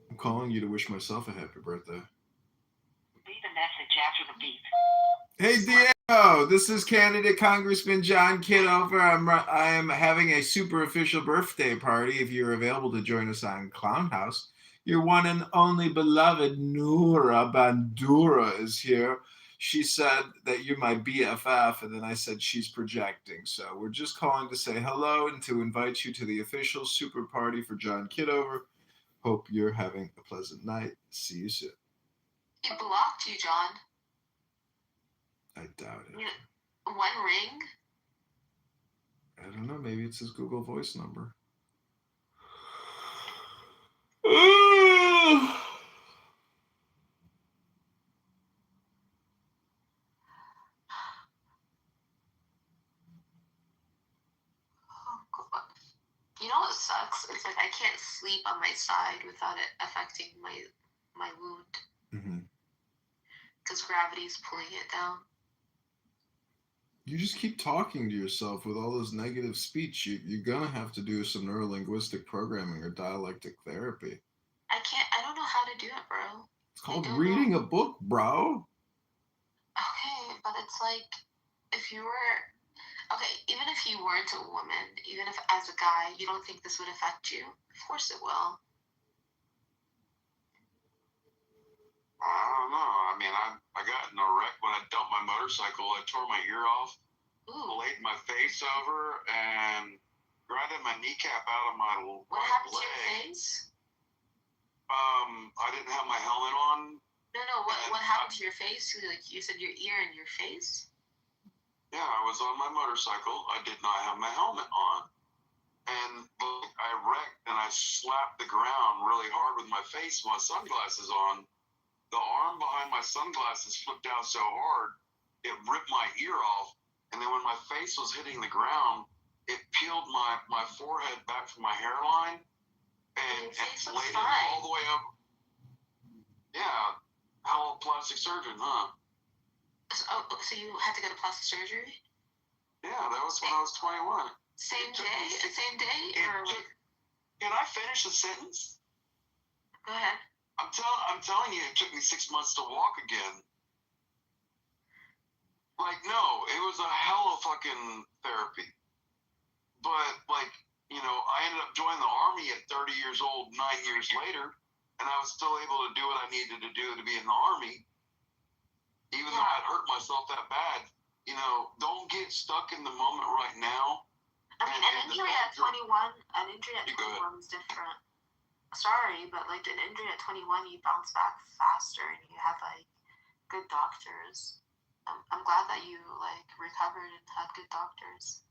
Speaker 5: I'm calling you to wish myself a happy birthday.
Speaker 8: Leave a message after the beep.
Speaker 5: Hey, Diego, this is candidate Congressman John Kitover. I am having a super official birthday party. If you're available to join us on Clown House, your one and only beloved Noura Bandura is here. She said that you're my BFF, and then I said she's projecting. So we're just calling to say hello and to invite you to the official super party for John Kitover. Hope you're having a pleasant night. See you soon.
Speaker 6: He blocked you, John.
Speaker 5: I doubt it.
Speaker 6: One ring?
Speaker 5: I don't know. Maybe it's his Google Voice number.
Speaker 6: You know what sucks? It's like I can't sleep on my side without it affecting my wound. Because gravity's pulling it down.
Speaker 5: You just keep talking to yourself with all this negative speech. You're going to have to do some neurolinguistic programming or dialectic therapy.
Speaker 6: I don't know how to do it, bro.
Speaker 5: It's called reading a book, bro.
Speaker 6: Okay, but it's like, even if you weren't a woman, even if as a guy, you don't think this would affect you? Of course it will.
Speaker 2: I don't know. I mean, I got in a wreck when I dumped my motorcycle. I tore my ear off, laid my face over, and grinded my kneecap out of my right leg.
Speaker 6: What happened to your face?
Speaker 2: I didn't have my helmet on.
Speaker 6: No. What happened to your face? Like you said, your ear and your face.
Speaker 2: Yeah, I was on my motorcycle. I did not have my helmet on, and I wrecked and I slapped the ground really hard with my face, with my sunglasses on. The arm behind my sunglasses flipped out so hard, it ripped my ear off. And then when my face was hitting the ground, it peeled my forehead back from my hairline and laid it all the way up. Yeah. How plastic surgeon, huh?
Speaker 6: So you had to go to plastic surgery?
Speaker 2: Yeah, that was when I was 21.
Speaker 6: Same day?
Speaker 2: Can I finish the sentence?
Speaker 6: Go ahead.
Speaker 2: I'm telling you, it took me 6 months to walk again. No, it was a hell of fucking therapy. But, I ended up joining the Army at 30 years old, 9 years later, and I was still able to do what I needed to do to be in the Army, even though I'd hurt myself that bad. Don't get stuck in the moment right now.
Speaker 6: I mean, an injury at 21 is different. sorry, but like an injury at 21, you bounce back faster and you have like good doctors. I'm glad that you like recovered and had good doctors.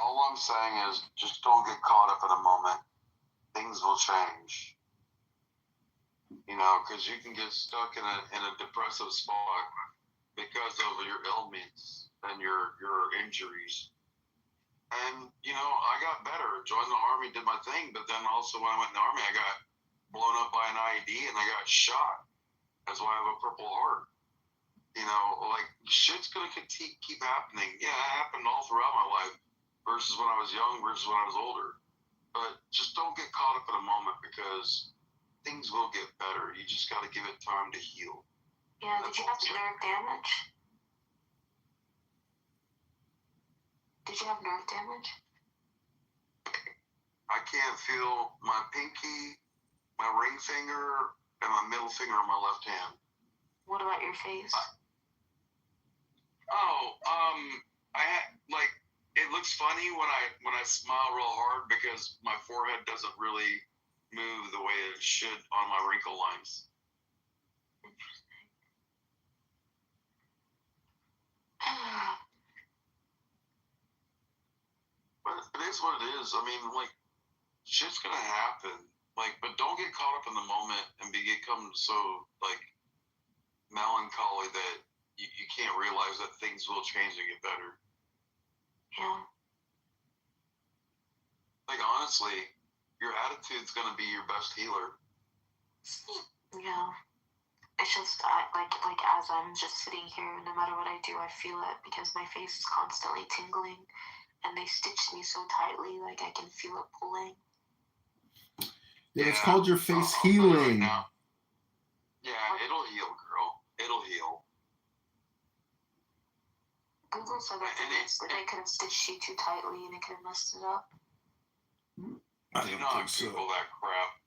Speaker 2: All I'm saying is just don't get caught up in a moment. Things will change. You know, because you can get stuck in a depressive spot because of your ailments and your injuries. And, you know, I got better. Joined the Army, did my thing. But then also when I went in the Army, I got blown up by an IED and I got shot. That's why I have a Purple Heart. You know, like, shit's going to keep happening. Yeah, it happened all throughout my life versus when I was young versus when I was older. But just don't get caught up in a moment because things will get better. You just got to give it time to heal.
Speaker 6: Yeah, did you have nerve damage? Did you have nerve damage?
Speaker 2: I can't feel my pinky, my ring finger, and my middle finger on my left hand.
Speaker 6: What about your face?
Speaker 2: I had, like, it looks funny when I smile real hard because my forehead doesn't really move the way it should on my wrinkle lines.
Speaker 6: Interesting.
Speaker 2: But it is what it is. I mean, like, shit's gonna happen. Like, but don't get caught up in the moment and become so, like, melancholy that you can't realize that things will change and get better.
Speaker 6: Yeah.
Speaker 2: Like, honestly, your attitude's gonna be your best healer.
Speaker 6: Yeah. It's just like as I'm just sitting here, no matter what I do, I feel it because my face is constantly tingling, and they stitched me so tightly, like I can feel it pulling.
Speaker 5: Yeah, it's called your face healing.
Speaker 2: Right, yeah, it'll heal, girl. It'll heal.
Speaker 6: Google said that they could have stitched you too tightly and it could have messed it up.
Speaker 5: I don't think so.
Speaker 2: Google that crap.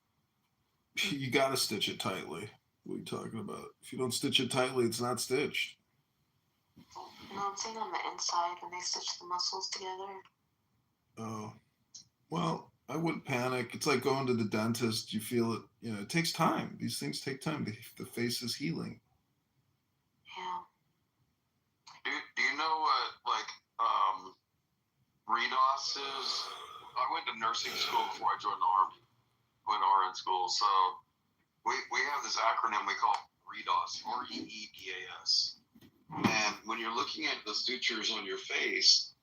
Speaker 5: You gotta stitch it tightly. What are you talking about? If you don't stitch it tightly, it's not stitched.
Speaker 6: No, I'm saying on the inside when they stitch the muscles together.
Speaker 5: Oh. Well, I wouldn't panic. It's like going to the dentist. You feel it, you know, it takes time. These things take time. The face is healing.
Speaker 6: Yeah.
Speaker 2: Do you know what, like, redos is? I went to nursing school before I joined the Army. Went to RN school, so we have this acronym we call redos, REEDAS. And when you're looking at the sutures on your face,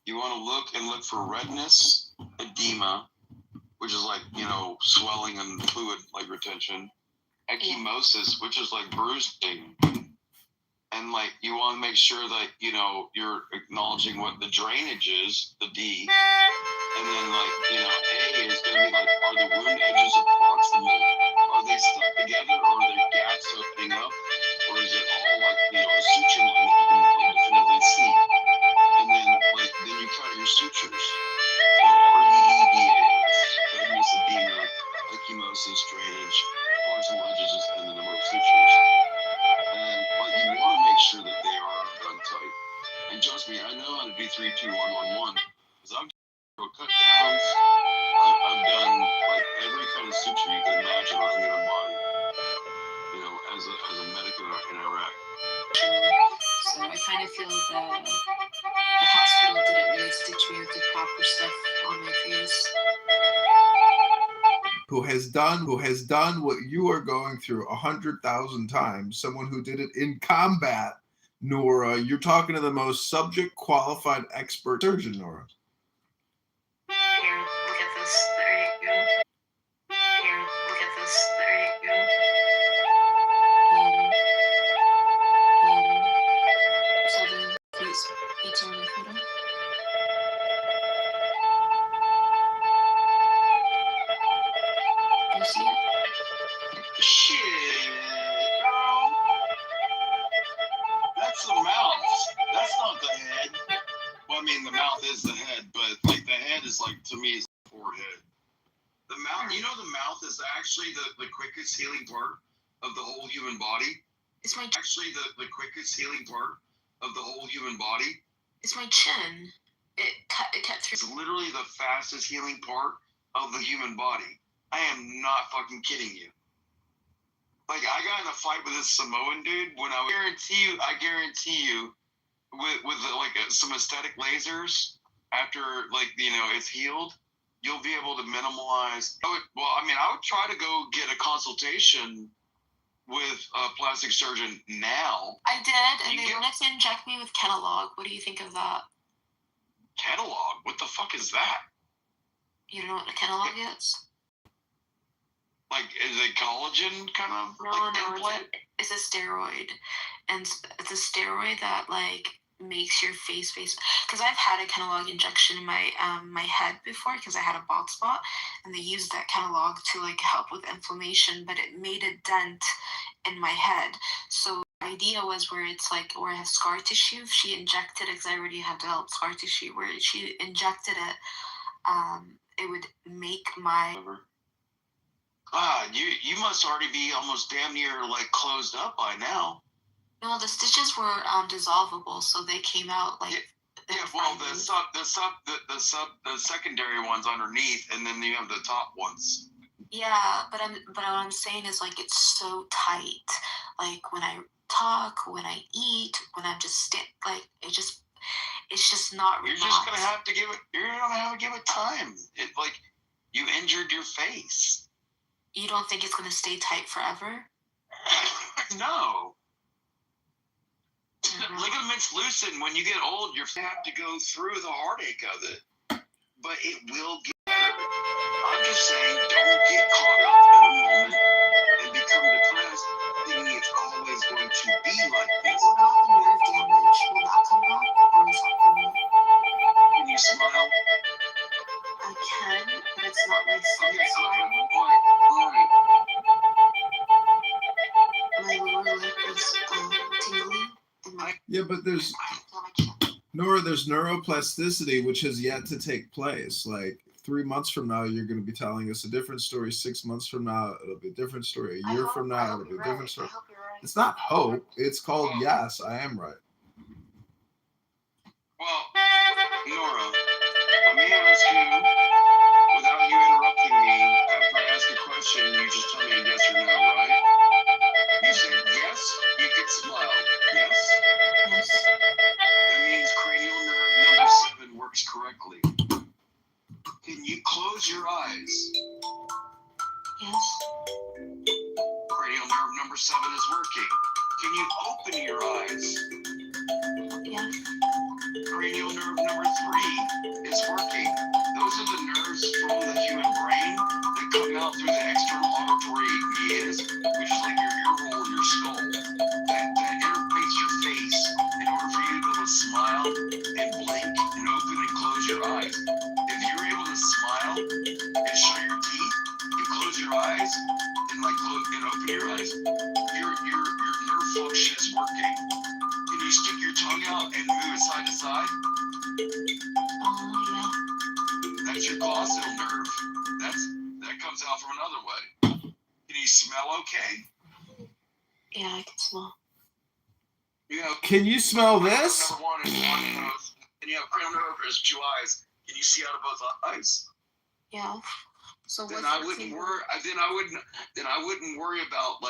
Speaker 2: you want to look for redness, edema, which is like, you know, swelling and fluid like retention, ecchymosis, which is like bruising. And like you want to make sure that, you know, you're acknowledging what the drainage is, the D. And then like, you know, A is going to be like, are the wound edges approximate? Are they stuck together or are they gaps opening up? Or is it all like, you know, a suture line that you can like definitively see? And then like, then you cut your sutures. So REEDAS, redness, edema, ecchymosis, drainage, proximal edges, and the number of sutures. And but you want to make sure that they are done tight. And trust me, I know how to do 3, 2, 1, 1, 1. Because I've done cut downs. I've done like every kind of suture you can imagine on the human body. You know, as a medic in Iraq.
Speaker 10: So I kind of feel that the hospital didn't really stitch me with the proper stuff on my face.
Speaker 5: Who has done what you are going through 100,000 times. Someone who did it in combat, Nora. You're talking to the most subject qualified expert surgeon, Nora.
Speaker 6: Here, look at this. There you go. Here, look at this. There you go.
Speaker 10: So then, please, it's on the photo. Do you see it?
Speaker 2: Shit, girl. That's the mouth. That's not the head. Well, I mean, the mouth is the head, but like the head is like, to me, is the forehead.
Speaker 9: You know the mouth is actually the quickest healing part of the whole human body?
Speaker 6: It's my
Speaker 9: Actually the quickest healing part of the whole human body?
Speaker 6: it's my chin. It cut through.
Speaker 9: It's literally the fastest healing part of the human body. I am not fucking kidding you. Like, I got in a fight with this Samoan dude when I guarantee you, with some aesthetic lasers, after, like, you know, it's healed, you'll be able to minimize. I would try to go get a consultation with a plastic surgeon now.
Speaker 6: I did, and they wanted to inject me with Kenalog. What do you think of that?
Speaker 9: Catalog? What the fuck is that?
Speaker 6: You don't know what a Kenalog is?
Speaker 9: Like, is it collagen kind of?
Speaker 6: No, it's a steroid, and it's a steroid that like makes your face. Because I've had a Kenalog injection in my my head before because I had a bald spot, and they used that Kenalog to like help with inflammation, but it made a dent in my head. So the idea was where it's like where I have scar tissue. If she injected it, because I already have developed scar tissue, where she injected it, it would make my.
Speaker 9: You must already be almost damn near like closed up by now.
Speaker 6: No, the stitches were dissolvable, so they came out like.
Speaker 9: Yeah, well, the secondary ones underneath, and then you have the top ones.
Speaker 6: Yeah, but what I'm saying is like it's so tight. Like when I talk, when I eat, when I'm just it's just not.
Speaker 9: You're just gonna have to give it. You're gonna have to give it time. It like you injured your face.
Speaker 6: You don't think it's going to stay tight forever?
Speaker 9: No. Ligaments loosen when you get old. You have to go through the heartache of it. But it will get better. I'm just saying, don't get caught up in a moment and become depressed thinking it's always going to be like this.
Speaker 6: What about the nerve damage? Will that come back? Or is that permanent?
Speaker 9: Can you smile?
Speaker 6: I can, but it's not my skin.
Speaker 9: Okay, all right.
Speaker 6: My lower lip is tingling.
Speaker 5: Yeah, but there's Nora. There's neuroplasticity, which has yet to take place. Like 3 months from now, you're going to be telling us a different story. 6 months from now, it'll be a different story. A year from now, it'll be a different story. It's not hope. It's called yes, I am right.
Speaker 9: Well, Nora, let me ask you, without you interrupting me, after I ask a question, you just tell me a yes or no, right? You said yes, you can smile. Yes?
Speaker 6: Yes.
Speaker 9: That means cranial nerve number 7 works correctly. Can you close your eyes?
Speaker 6: Yes.
Speaker 9: Cranial nerve number 7 is working. Can you open your eyes?
Speaker 6: Yeah.
Speaker 9: Cranial nerve number 3 is working. Those are the nerves from the human brain that come out through the external auditory meatus, which is like your ear hole and your skull. That interface your face in order for you to be able to smile and blink and open and close your eyes. If you're able to smile and show your teeth and close your eyes and open your eyes, your nerve function is working. Can you stick your tongue out and move it side to side?
Speaker 6: Yeah.
Speaker 9: That's your glossatal nerve. That comes out from another way. Can you smell okay?
Speaker 6: Yeah, I can smell.
Speaker 5: Can you smell this?
Speaker 9: Number 1 is one nose, and you have cranial nerve is 2 eyes. Can you see out of both eyes?
Speaker 6: Yeah. So
Speaker 9: then I wouldn't worry. Then I wouldn't worry about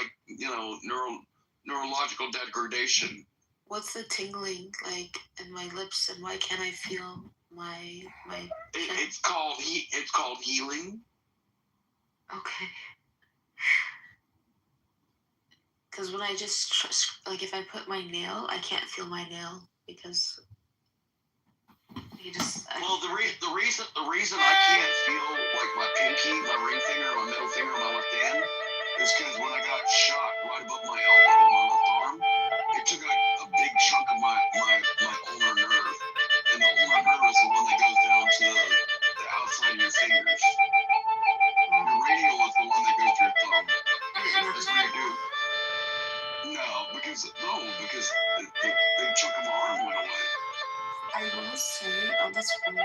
Speaker 9: neurological degradation.
Speaker 6: What's the tingling like in my lips, and why can't I feel my?
Speaker 9: It's called healing.
Speaker 6: Okay. Because when I just if I put my nail, I can't feel my nail because you just.
Speaker 9: The reason I can't feel like my pinky, my ring finger, my middle finger, my left hand is because when I got shot right above my elbow, my left arm, it took a big chunk of my ulnar nerve, and the ulnar nerve is the one that goes down to the outside of your fingers. Your radial is the one that goes to your thumb. That's what you do. Because the big chunk of my arm went away.
Speaker 6: I will say, that's horrible.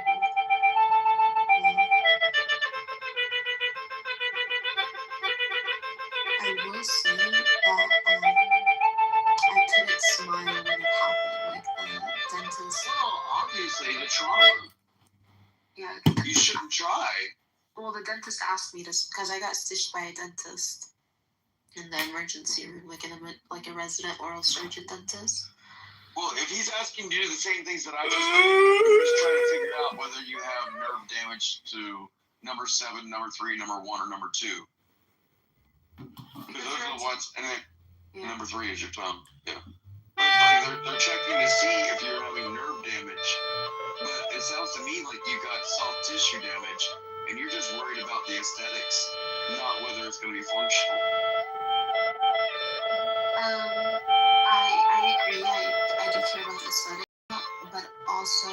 Speaker 6: will say that I couldn't smile when it happened. Like the dentist.
Speaker 9: Well, obviously the trauma.
Speaker 6: Yeah.
Speaker 9: You shouldn't try.
Speaker 6: Well, the dentist asked me to, because I got stitched by a dentist in the emergency room, like a resident oral surgeon dentist.
Speaker 9: Well, if he's asking you to do the same things that I was doing, you're just trying to figure out whether you have nerve damage to number 7, number 3, number 1, or number 2. Because those are the ones, and then number 3 is your tongue. Yeah. But like, they're checking to see if you're having nerve damage. But it sounds to me like you got soft tissue damage, and you're just worried about the aesthetics, not whether it's going to be functional.
Speaker 6: I agree. I do care about the aesthetic, but also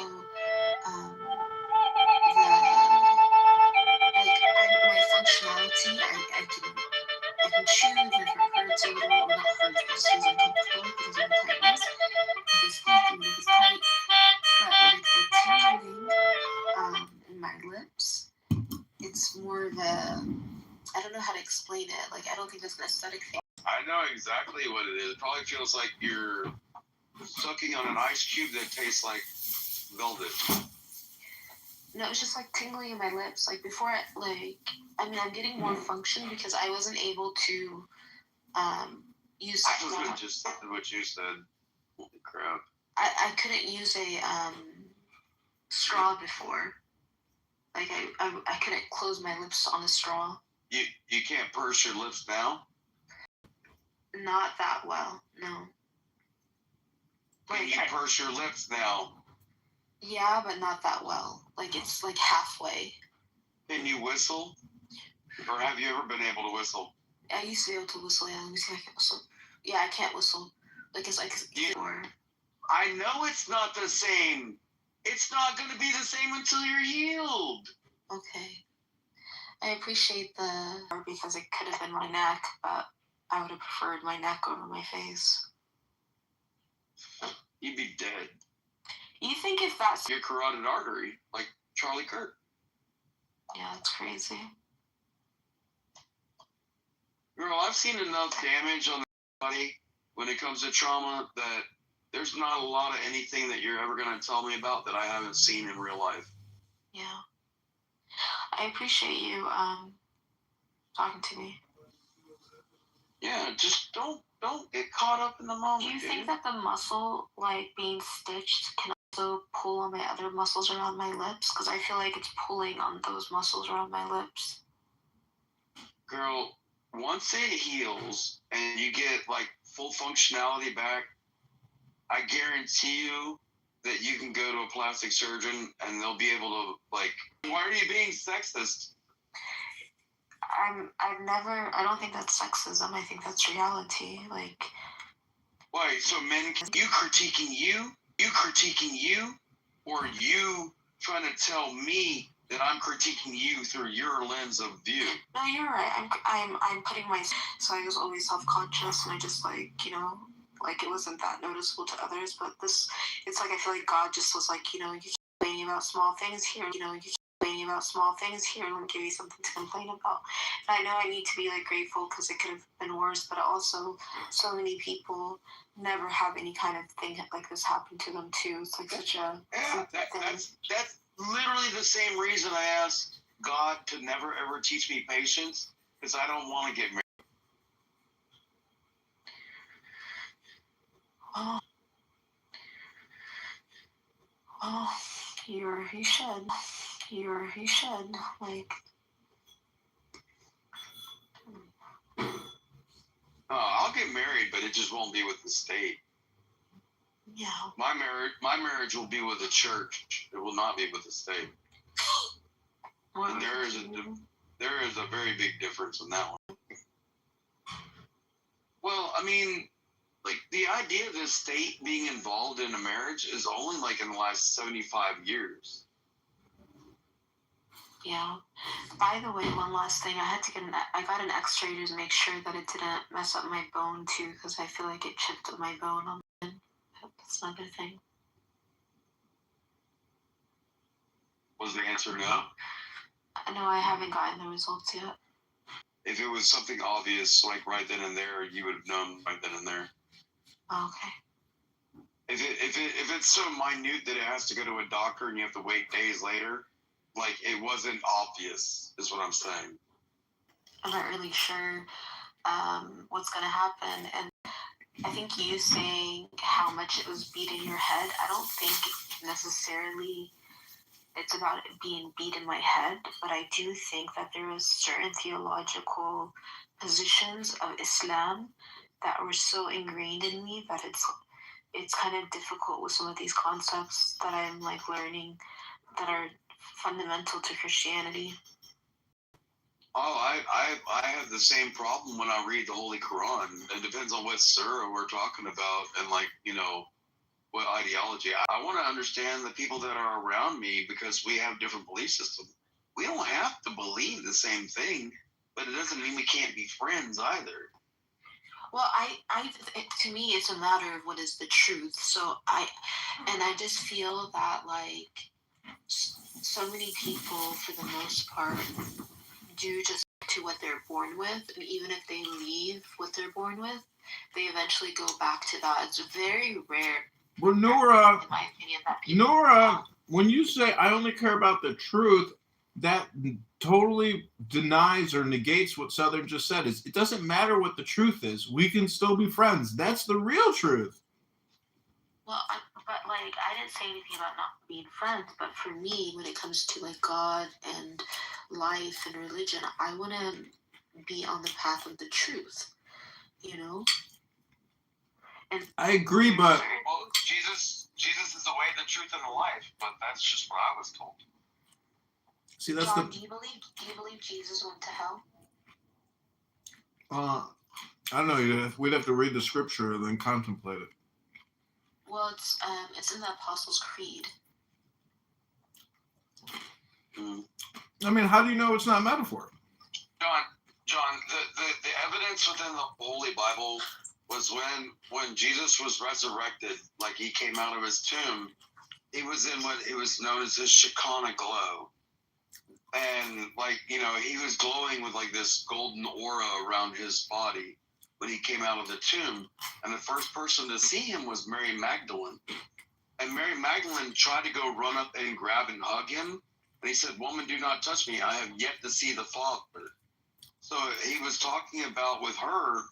Speaker 6: my functionality. I can chew if it hurts a little, or not hurts, but just feels uncomfortable because of the tightness. If it's squeaky, if it's tight, but like the tingling in my lips, it's more of a, I don't know how to explain it. Like I don't think it's an aesthetic thing.
Speaker 9: I know exactly what it is. It probably feels like you're sucking on an ice cube that tastes like velvet.
Speaker 6: No, it's just like tingling in my lips. Like before, I'm getting more function because I wasn't able to use.
Speaker 9: I was gonna just what you said. Holy crap!
Speaker 6: I couldn't use a straw before. Like I couldn't close my lips on the straw.
Speaker 9: You can't purse your lips now?
Speaker 6: Not that well, no.
Speaker 9: Can you purse your lips now?
Speaker 6: Yeah, but not that well. Like it's like halfway.
Speaker 9: Can you whistle? Or have you ever been able to whistle?
Speaker 6: I used to be able to whistle, yeah. Let me see if I can whistle. Yeah, I can't whistle. Like it's like
Speaker 9: I know it's not the same. It's not gonna be the same until you're healed.
Speaker 6: Okay. I appreciate because it could have been my neck, but I would have preferred my neck over my face.
Speaker 9: You'd be dead.
Speaker 6: You think if that's
Speaker 9: your carotid artery, like Charlie Kirk?
Speaker 6: Yeah, that's crazy.
Speaker 9: Girl, I've seen enough damage on the body when it comes to trauma that there's not a lot of anything that you're ever going to tell me about that I haven't seen in real life.
Speaker 6: Yeah. I appreciate you talking to me.
Speaker 9: Yeah, just don't get caught up in the moment.
Speaker 6: Do you think that the muscle, like being stitched, can also pull on my other muscles around my lips? Because I feel like it's pulling on those muscles around my lips.
Speaker 9: Girl, once it heals and you get like full functionality back, I guarantee you that you can go to a plastic surgeon and they'll be able to like. Why are you being sexist?
Speaker 6: I don't think that's sexism. I think that's reality. Like.
Speaker 9: Wait, so men, you critiquing you, or you trying to tell me that I'm critiquing you through your lens of view?
Speaker 6: No, you're right. I'm putting so I was always self-conscious, and I just like it wasn't that noticeable to others, but it's like I feel like God just was like, you keep complaining about small things here, you keep complaining about small things here, and let me give you something to complain about. And I know I need to be like grateful because it could have been worse, but also so many people never have any kind of thing like this happen to them too. It's like such a
Speaker 9: that's literally the same reason I asked God to never ever teach me patience, because I don't want to get married.
Speaker 6: Oh, you should like.
Speaker 9: I'll get married, but it just won't be with the state.
Speaker 6: Yeah.
Speaker 9: My marriage will be with the church. It will not be with the state. And there is a very big difference in that one. Well, I mean, like the idea of the state being involved in a marriage is only like in the last 75 years.
Speaker 6: Yeah. By the way, one last thing. I got an X-ray to make sure that it didn't mess up my bone too, because I feel like it chipped my bone on the end. That's another thing.
Speaker 9: Was the answer no?
Speaker 6: No, I haven't gotten the results yet.
Speaker 9: if it was something obvious, like right then and there, you would have known right then and there.
Speaker 6: Okay.
Speaker 9: If it's so minute that it has to go to a doctor and you have to wait days later, like it wasn't obvious, is what I'm saying.
Speaker 6: I'm not really sure what's gonna happen, and I think you saying how much it was beat in your head, I don't think necessarily it's about it being beat in my head, but I do think that there was certain theological positions of Islam that were so ingrained in me that it's kind of difficult with some of these concepts that I'm like learning that are fundamental to Christianity.
Speaker 9: Oh, I have the same problem when I read the Holy Quran. It depends on what surah we're talking about and, like, you know, what ideology. I want to understand the people that are around me because we have different belief systems. We don't have to believe the same thing, but it doesn't mean we can't be friends either.
Speaker 6: Well, to me, it's a matter of what is the truth. So I just feel that like so many people, for the most part, do just to what they're born with, and even if they leave what they're born with, they eventually go back to that. It's very rare.
Speaker 5: Well, Nora,
Speaker 6: in my opinion, that people
Speaker 5: when you say I only care about the truth, that totally denies or negates what Southern just said. It doesn't matter what the truth is. We can still be friends. That's the real truth.
Speaker 6: Well, but like I didn't say anything about not being friends. But for me, when it comes to like God and life and religion, I want to be on the path of the truth. You know. And
Speaker 5: I agree, but
Speaker 2: well, Jesus is the way, the truth, and the life. But that's just what I was told.
Speaker 5: See, that's
Speaker 6: John, do you believe Jesus went to hell?
Speaker 5: I don't know. We'd have to read the scripture and then contemplate it.
Speaker 6: Well, it's in the Apostles' Creed.
Speaker 5: I mean, how do you know it's not metaphor?
Speaker 9: John, the evidence within the Holy Bible was when Jesus was resurrected, like he came out of his tomb, he was in what it was known as his Shekinah glow. And, like, you know, he was glowing with, like, this golden aura around his body when he came out of the tomb. And the first person to see him was Mary Magdalene. And Mary Magdalene tried to go run up and grab and hug him. And he said, "Woman, do not touch me. I have yet to see the Father." So he was talking about with her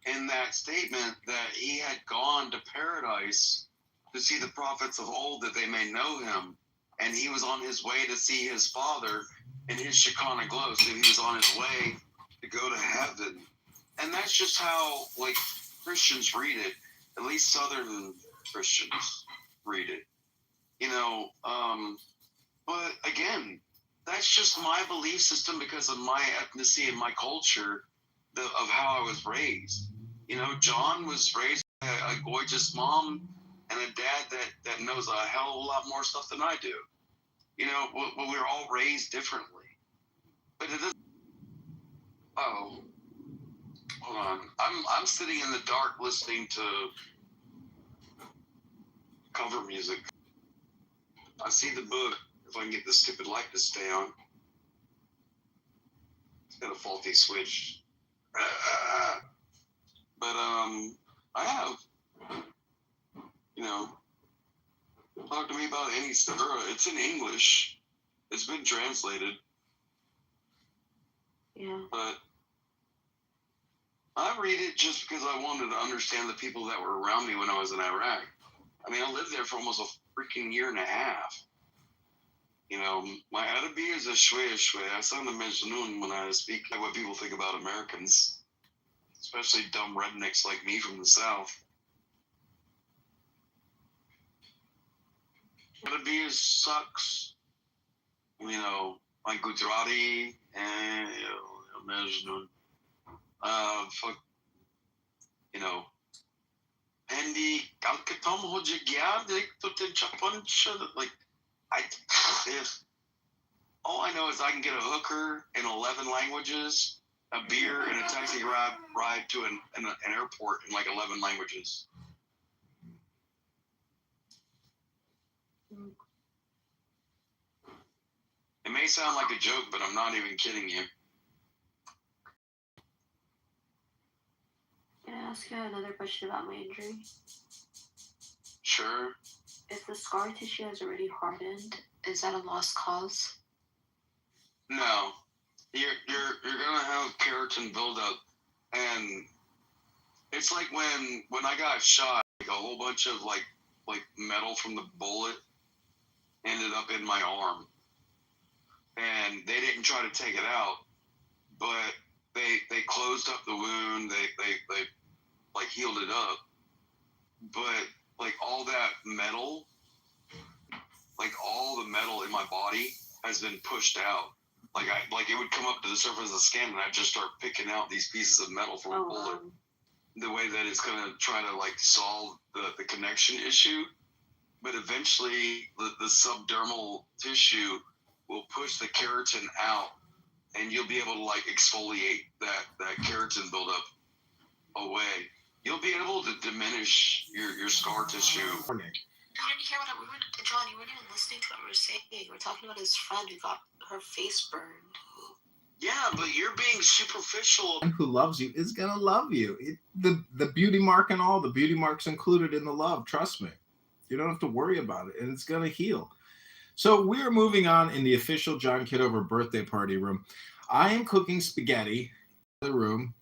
Speaker 9: in that statement that he had gone to paradise to see the prophets of old that they may know him. And he was on his way to see his Father in his Shekinah glow. So he was on his way to go to heaven. And that's just how, like, Christians read it. At least Southern Christians read it. You know, but again, that's just my belief system because of my ethnicity and my culture of how I was raised. You know, John was raised by a gorgeous mom and a dad that knows a hell of a lot more stuff than I do. You know, we're all raised differently. But it doesn't. Oh, hold on. I'm sitting in the dark listening to cover music. I see the book. If I can get the stupid light to stay on. It's got a faulty switch. But I have. You know, talk to me about any surah. It's in English. It's been translated.
Speaker 6: Yeah.
Speaker 9: But I read it just because I wanted to understand the people that were around me when I was in Iraq. I mean, I lived there for almost a freaking year and a half. You know, my Arabic is a shway. I sound a majnoon when I speak like what people think about Americans, especially dumb rednecks like me from the South. Arabic sucks. You know, my Gujarati and majnoon. Fuck. You know. Hindi kalkatam ho jagya dek to ten chapanch like. All I know is I can get a hooker in 11 languages, a beer, and a taxi ride to an airport in like 11 languages. It may sound like a joke, but I'm not even kidding you.
Speaker 6: ask you another question about my injury?
Speaker 9: Sure.
Speaker 6: If the scar tissue has already hardened, is that a lost cause?
Speaker 9: No. You're gonna have keratin buildup, and it's like when I got shot, like a whole bunch of like metal from the bullet ended up in my arm, and they didn't try to take it out, but they closed up the wound, they like healed it up, but like all that metal, like all the metal in my body has been pushed out. Like it would come up to the surface of the skin, and I'd just start picking out these pieces of metal from a bullet. The way that it's gonna try to like solve the connection issue, but eventually the subdermal tissue will push the keratin out, and you'll be able to like exfoliate that keratin buildup away. You'll be able to diminish your scar tissue.
Speaker 6: You didn't hear John, you weren't even listening to what we were saying. We were talking about his friend who got her face burned.
Speaker 9: Yeah, but you're being superficial.
Speaker 5: Who loves you is gonna love you. The beauty mark and all, the beauty mark's included in the love. Trust me. You don't have to worry about it, and it's gonna heal. So we're moving on in the official John Kitover birthday party room. I am cooking spaghetti in the room.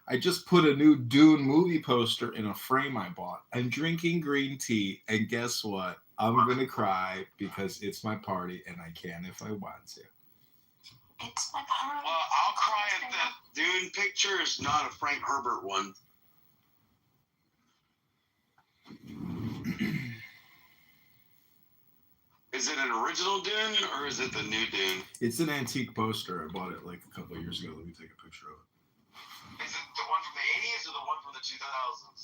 Speaker 5: I just put a new Dune movie poster in a frame I bought. I'm drinking green tea, and guess what? I'm going to cry because it's my party, and I can if I want to.
Speaker 6: It's my party.
Speaker 9: I'll cry if that Dune picture is not a Frank Herbert one. Is it an original Dune, or is it the new Dune?
Speaker 5: It's an antique poster. I bought it like a couple of years ago. Let me take a picture of it.
Speaker 2: Is it the one from the 80s or the one from the 2000s?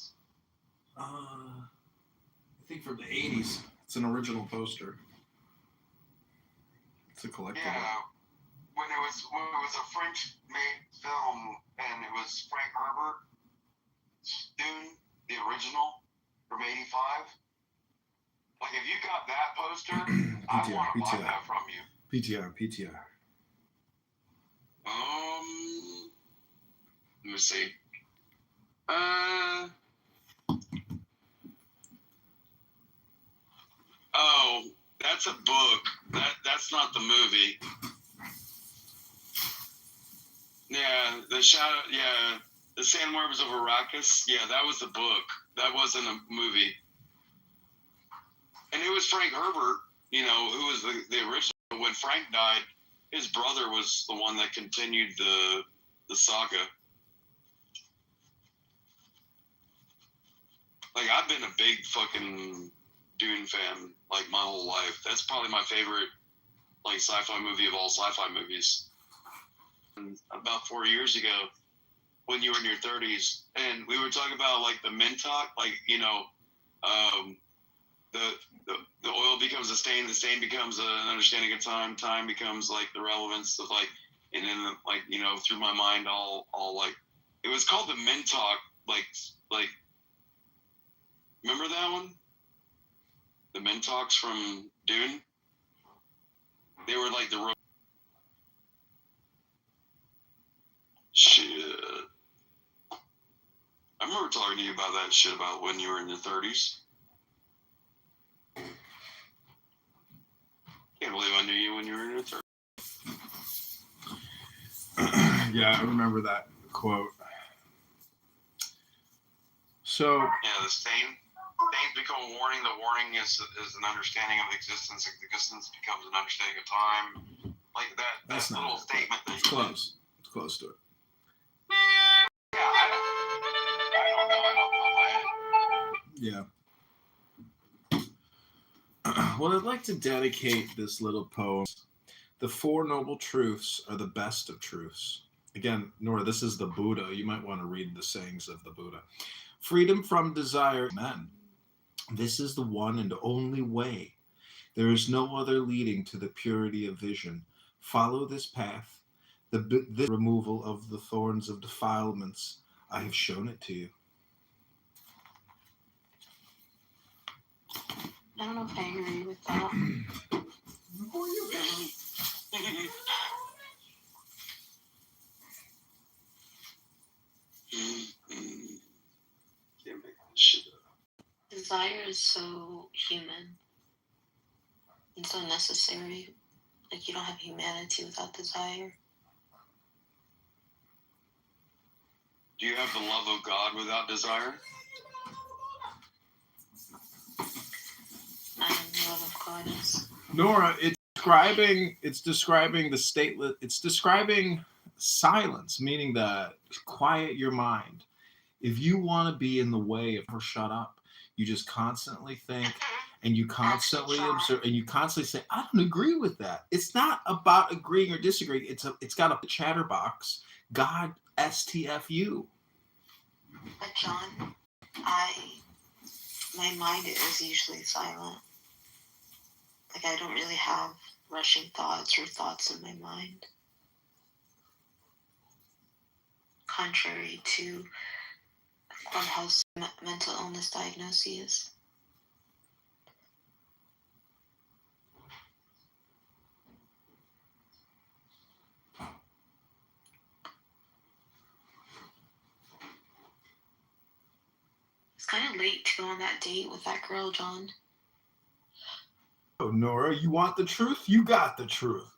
Speaker 5: I think from the 80s. It's an original poster. It's a collectible.
Speaker 2: Yeah, when it was a French-made film, and it was Frank Herbert, Dune, the original from '85. Like, if you got that poster, I want to buy that from you.
Speaker 5: PTR.
Speaker 9: Let me see. Oh, that's a book. That's not the movie. Yeah, the shadow. Yeah, the Sandworms of Arrakis. Yeah, that was the book. That wasn't a movie. And it was Frank Herbert, who was the original. When Frank died, his brother was the one that continued the saga. Like, I've been a big fucking Dune fan, like, my whole life. That's probably my favorite, like, sci-fi movie of all sci-fi movies. And about 4 years ago, when you were in your 30s, and we were talking about, like, the Mintok, like, the oil becomes a stain becomes an understanding of time becomes, like, the relevance of, like, and then, like, through my mind, all like, it was called the Mintok, like, remember that one? The Mintoks from Dune? They were like the shit. I remember talking to you about that shit about when you were in your 30s. Can't believe I knew you when you were in your 30s.
Speaker 5: Yeah, I remember that quote. So
Speaker 2: yeah, the stains become a warning. The warning is an understanding of existence. Existence becomes an understanding of time. Like that little statement that
Speaker 5: it's close. It's close to it.
Speaker 2: Yeah, I don't know.
Speaker 5: Yeah. Well, I'd like to dedicate this little poem. The Four Noble Truths are the best of truths. Again, Nora, this is the Buddha. You might want to read the sayings of the Buddha. Freedom from desire. Amen. This is the one and only way. There is no other leading to the purity of vision. Follow this path. The removal of the thorns of defilements. I have shown it to you.
Speaker 6: I don't know if I agree with that.
Speaker 9: Who are you?
Speaker 6: desire is so human and so necessary. Like, you don't have humanity without desire.
Speaker 9: Do you have the love of God without desire?
Speaker 6: I am the love of God is.
Speaker 5: Nora, it's describing silence, meaning that quiet your mind. If you want to be in the way of her, shut up. You just constantly think, and you constantly observe, and you constantly say, I don't agree with that. It's not about agreeing or disagreeing. It's got a chatterbox. God STFU.
Speaker 6: But John, my mind is usually silent. Like, I don't really have rushing thoughts or thoughts in my mind. Contrary to Clubhouse mental illness diagnoses. It's kind of late to go on that date with that girl, John.
Speaker 5: Oh, Nora, you want the truth? You got the truth.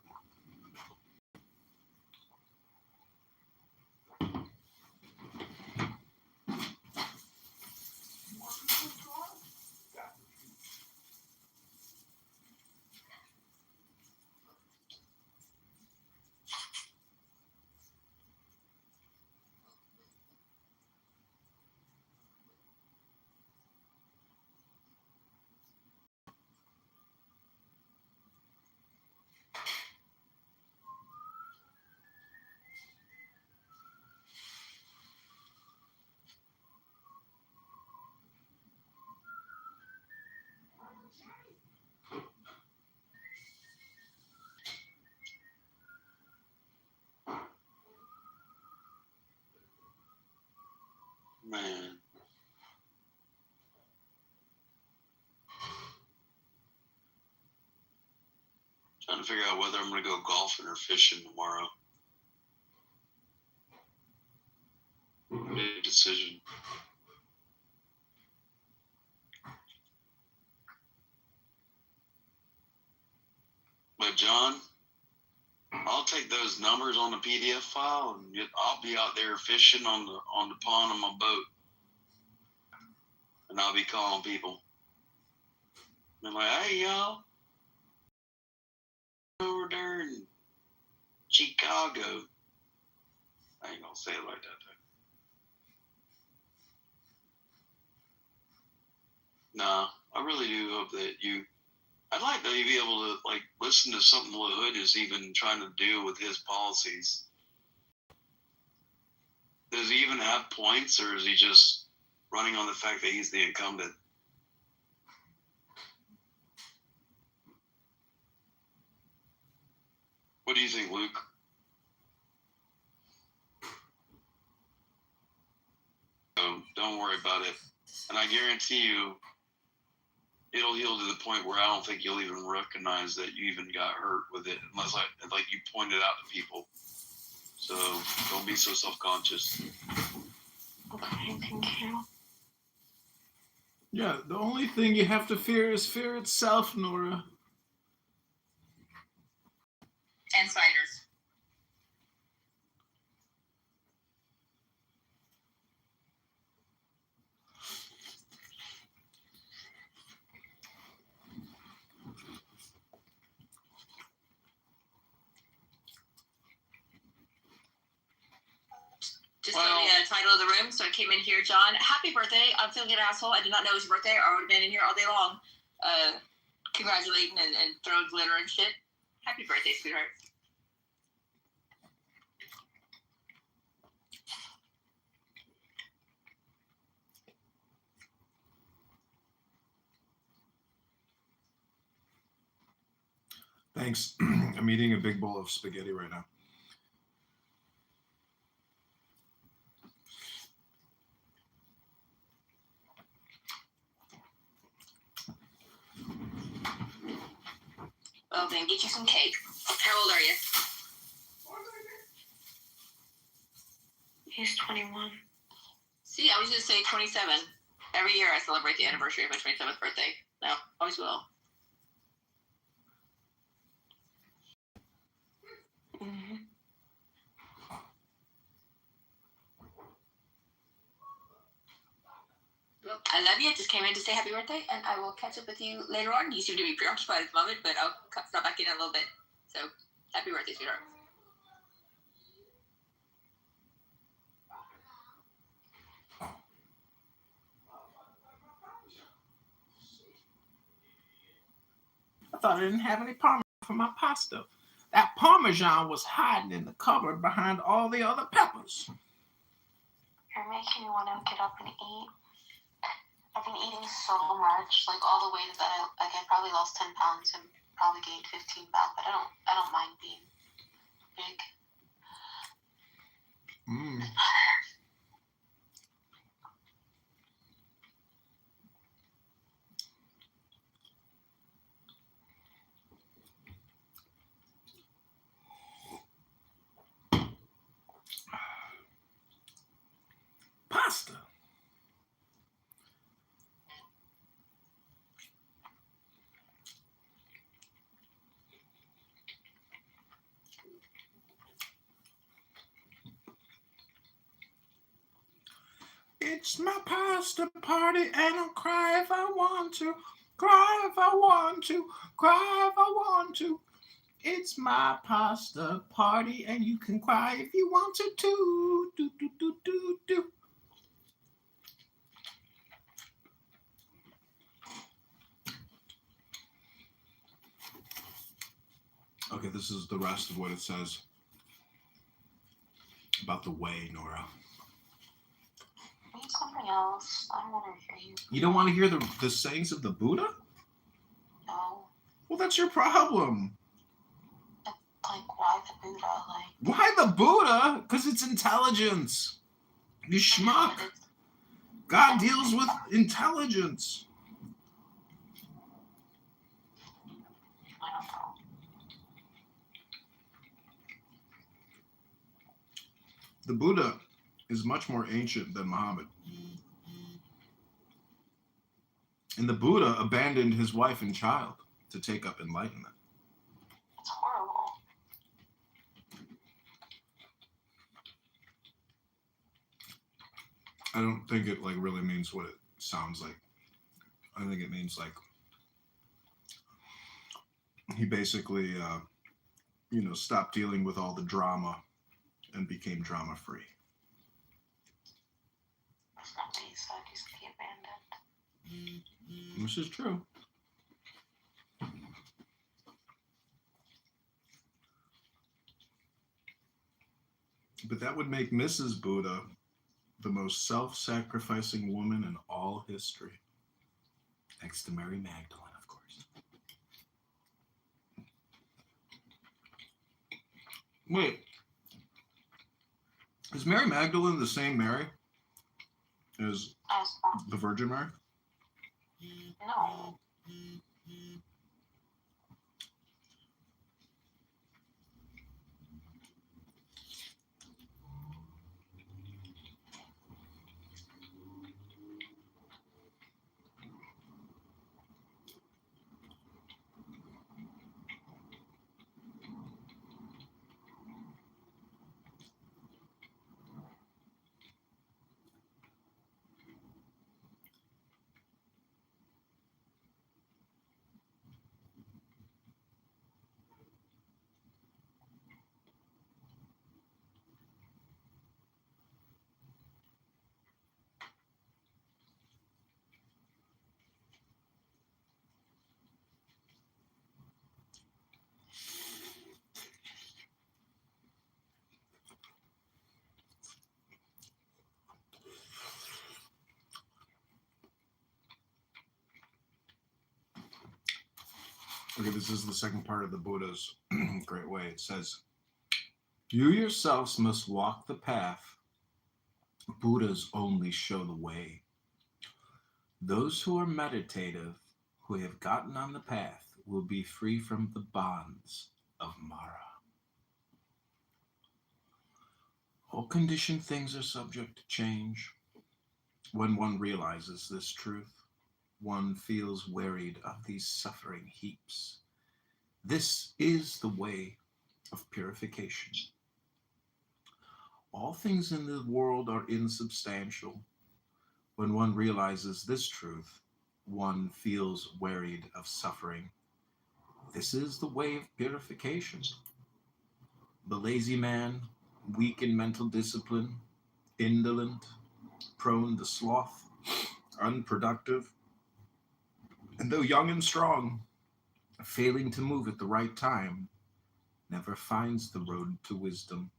Speaker 9: Man. Trying to figure out whether I'm going to go golfing or fishing tomorrow. Big decision. But John, I'll take those numbers on the PDF file and I'll be out there fishing on the pond on my boat. And I'll be calling people. And I'm like, hey, y'all. Over there in Chicago. I ain't gonna say it like that though. Nah, I really do hope that I'd like to be able to like listen to something LaHood is even trying to do with his policies. Does he even have points, or is he just running on the fact that he's the incumbent? What do you think, Luke? Don't worry about it. And I guarantee you, it'll heal to the point where I don't think you'll even recognize that you even got hurt with it, unless like you pointed out to people. So don't be so self-conscious.
Speaker 6: Okay, thank you.
Speaker 5: Yeah, the only thing you have to fear is fear itself, Nora.
Speaker 1: And spiders. Just
Speaker 9: Well,
Speaker 1: the title of the room, so I came in here, John. Happy birthday. I'm feeling an asshole. I did not know it was your birthday, or I would have been in here all day long congratulating and throwing glitter and shit. Happy birthday, sweetheart.
Speaker 5: Thanks. I'm eating a big bowl of spaghetti right now.
Speaker 1: Well, then get you some cake. How old are you?
Speaker 6: He's 21.
Speaker 1: See, I was going to say 27.
Speaker 6: Every year I celebrate the anniversary of my 27th birthday. No, always will. Mm-hmm. Well, I love you. I just came in to say happy birthday, and I will catch up with you later on. You seem to be preoccupied at the moment, but I'll stop back in a little bit. So, happy birthday, sweetheart.
Speaker 5: I thought I didn't have any parmesan for my pasta. That parmesan was hiding in the cupboard behind all the other peppers.
Speaker 6: You're making me want to get up and eat. I've been eating so much, like all the weight that I probably lost 10 pounds and probably gained 15 back, but I don't mind being big.
Speaker 5: Pasta. It's my pasta party, and I'll cry if I want to, cry if I want to, cry if I want to. It's my pasta party, and you can cry if you want to, too. Do, do, do, do, do. Okay, this is the rest of what it says about the way, Nora.
Speaker 6: Read something else. I don't want to hear you.
Speaker 5: You don't want to hear the sayings of the Buddha?
Speaker 6: No.
Speaker 5: Well, that's your problem.
Speaker 6: Like, why the Buddha? Like,
Speaker 5: why the Buddha? Because it's intelligence. You schmuck. God deals with intelligence.
Speaker 6: I don't know.
Speaker 5: The Buddha is much more ancient than Muhammad. And the Buddha abandoned his wife and child to take up enlightenment.
Speaker 6: It's horrible.
Speaker 5: I don't think it like really means what it sounds like. I think it means like he basically, stopped dealing with all the drama and became drama free.
Speaker 6: That's not what he said. He said he abandoned.
Speaker 5: Which is true. But that would make Mrs. Buddha the most self-sacrificing woman in all history. Next to Mary Magdalene, of course. Wait. Is Mary Magdalene the same Mary as the Virgin Mary?
Speaker 6: No.
Speaker 5: Okay, this is the second part of the Buddha's great way. It says, you yourselves must walk the path. Buddhas only show the way. Those who are meditative, who have gotten on the path, will be free from the bonds of Mara. All conditioned things are subject to change. When one realizes this truth, one feels wearied of these suffering heaps. This is the way of purification. All things in the world are insubstantial. When one realizes this truth, one feels wearied of suffering. This is the way of purification. The lazy man, weak in mental discipline, indolent, prone to sloth, unproductive, and though young and strong, failing to move at the right time, never finds the road to wisdom.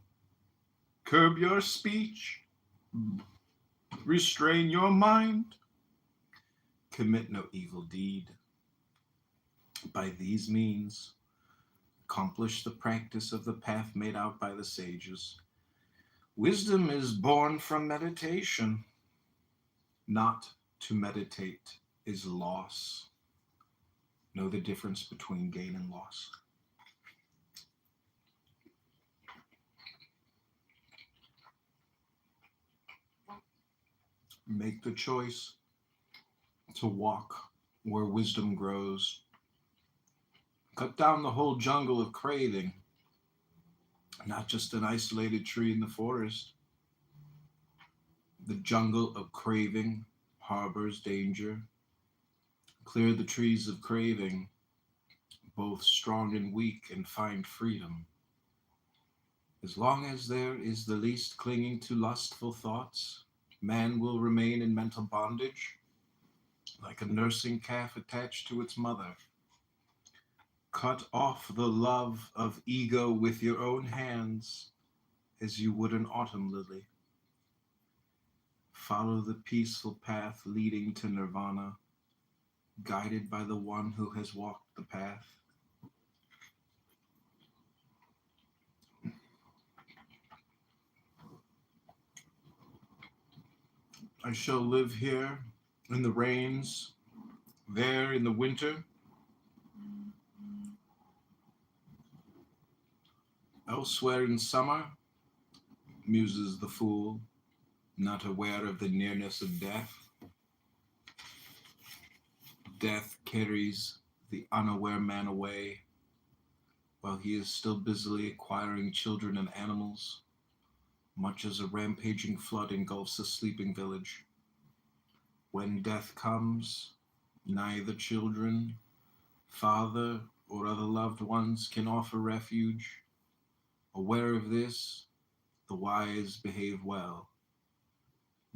Speaker 5: Curb your speech, restrain your mind, commit no evil deed. By these means, accomplish the practice of the path made out by the sages. Wisdom is born from meditation. Not to meditate is loss. Know the difference between gain and loss. Make the choice to walk where wisdom grows. Cut down the whole jungle of craving, not just an isolated tree in the forest. The jungle of craving harbors danger. Clear the trees of craving, both strong and weak, and find freedom. As long as there is the least clinging to lustful thoughts, man will remain in mental bondage, like a nursing calf attached to its mother. Cut off the love of ego with your own hands, as you would an autumn lily. Follow the peaceful path leading to nirvana, guided by the one who has walked the path. I shall live here in the rains, there in the winter. Elsewhere in summer, muses the fool, not aware of the nearness of death. Death carries the unaware man away, while he is still busily acquiring children and animals, much as a rampaging flood engulfs a sleeping village. When death comes, neither children, father, or other loved ones can offer refuge. Aware of this, the wise behave well.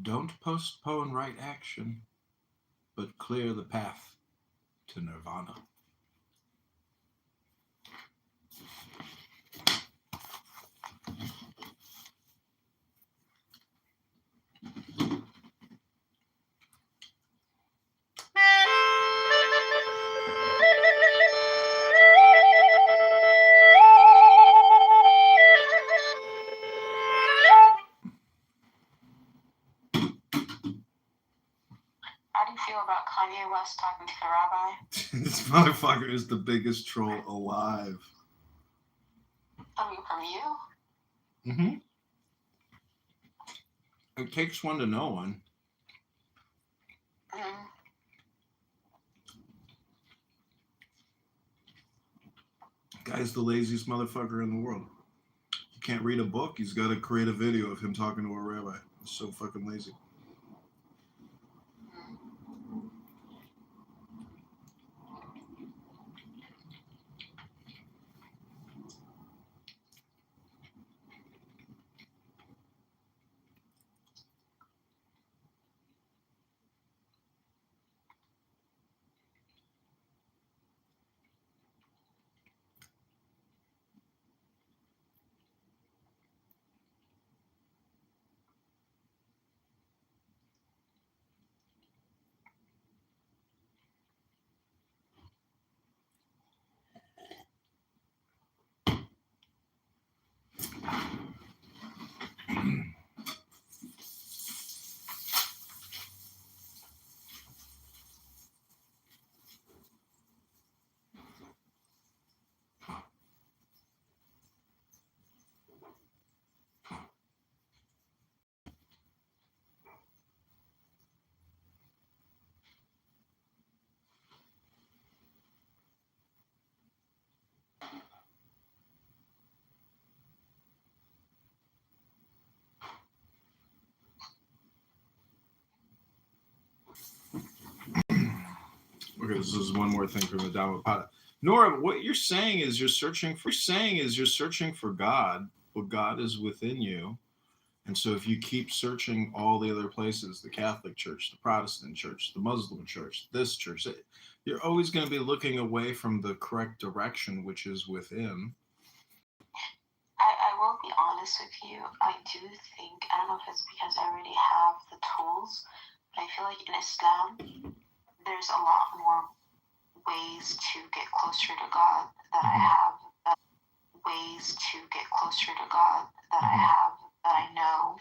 Speaker 5: Don't postpone right action, but clear the path to nirvana.
Speaker 6: How do you feel about Kanye West talking to the rabbi?
Speaker 5: This motherfucker is the biggest troll alive.
Speaker 6: Coming from you?
Speaker 5: Mm-hmm. It takes one to know one. Guy's the laziest motherfucker in the world. He can't read a book. He's got to create a video of him talking to a rabbi. He's so fucking lazy. Okay, this is one more thing from the Dhammapada. Nora, what you're saying is you're searching for God, but God is within you. And so if you keep searching all the other places, the Catholic Church, the Protestant Church, the Muslim Church, this church, you're always going to be looking away from the correct direction, which is within.
Speaker 6: I will be honest with you. I do think, I don't know if it's because I already have the tools, but I feel like in Islam, there's a lot more ways to get closer to God that I have. Ways to get closer to God that I have, that I know,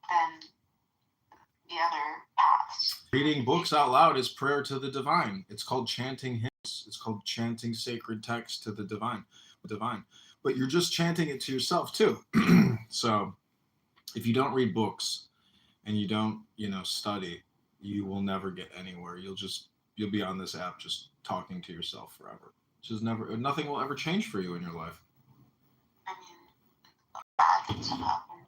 Speaker 6: than the other paths.
Speaker 5: Reading books out loud is prayer to the divine. It's called chanting hymns. It's called chanting sacred text to the divine. But you're just chanting it to yourself too. So if you don't read books and you don't, study, you will never get anywhere. You'll be on this app just talking to yourself forever. Nothing will ever change for you in your life.
Speaker 6: I mean, bad things have happened.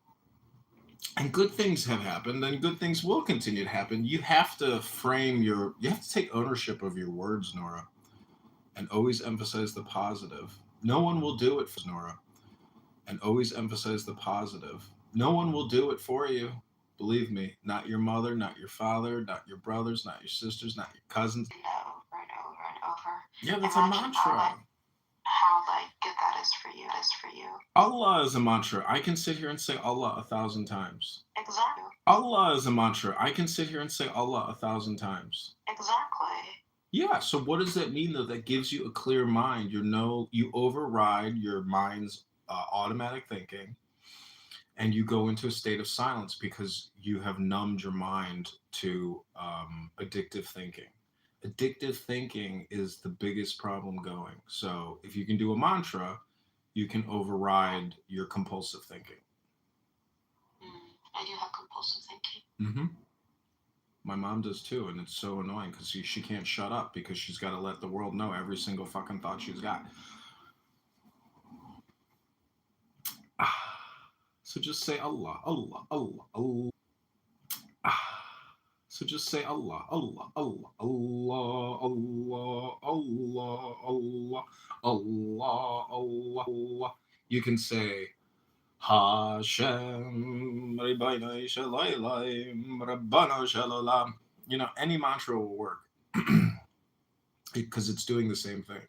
Speaker 5: And good things have happened, and good things will continue to happen. You have to you have to take ownership of your words, Nora, and always emphasize the positive. No one will do it for Nora, and always emphasize the positive. No one will do it for you. Believe me, not your mother, not your father, not your brothers, not your sisters, not your cousins.
Speaker 6: Over and over and over.
Speaker 5: Yeah, that's a mantra.
Speaker 6: How good that is for you.
Speaker 5: Allah is a mantra. I can sit here and say Allah 1,000 times.
Speaker 6: Exactly.
Speaker 5: Allah is a mantra. I can sit here and say Allah 1,000 times.
Speaker 6: Exactly.
Speaker 5: Yeah, so what does that mean, though? That gives you a clear mind. You override your mind's automatic thinking, and you go into a state of silence because you have numbed your mind to addictive thinking. Addictive thinking is the biggest problem going. So if you can do a mantra, you can override your compulsive thinking.
Speaker 6: I do have compulsive thinking.
Speaker 5: Mm-hmm. My mom does too, and it's so annoying because she can't shut up because she's got to let the world know every single fucking thought she's got. So just say Allah, Allah, Allah, Allah. So just say Allah, Allah, Allah, Allah, Allah, Allah, Allah, Allah, Allah, Allah. You can say Hashem, Rabbeinu Shalom, Rabbanu Shalom. Any mantra will work because it's doing the same thing.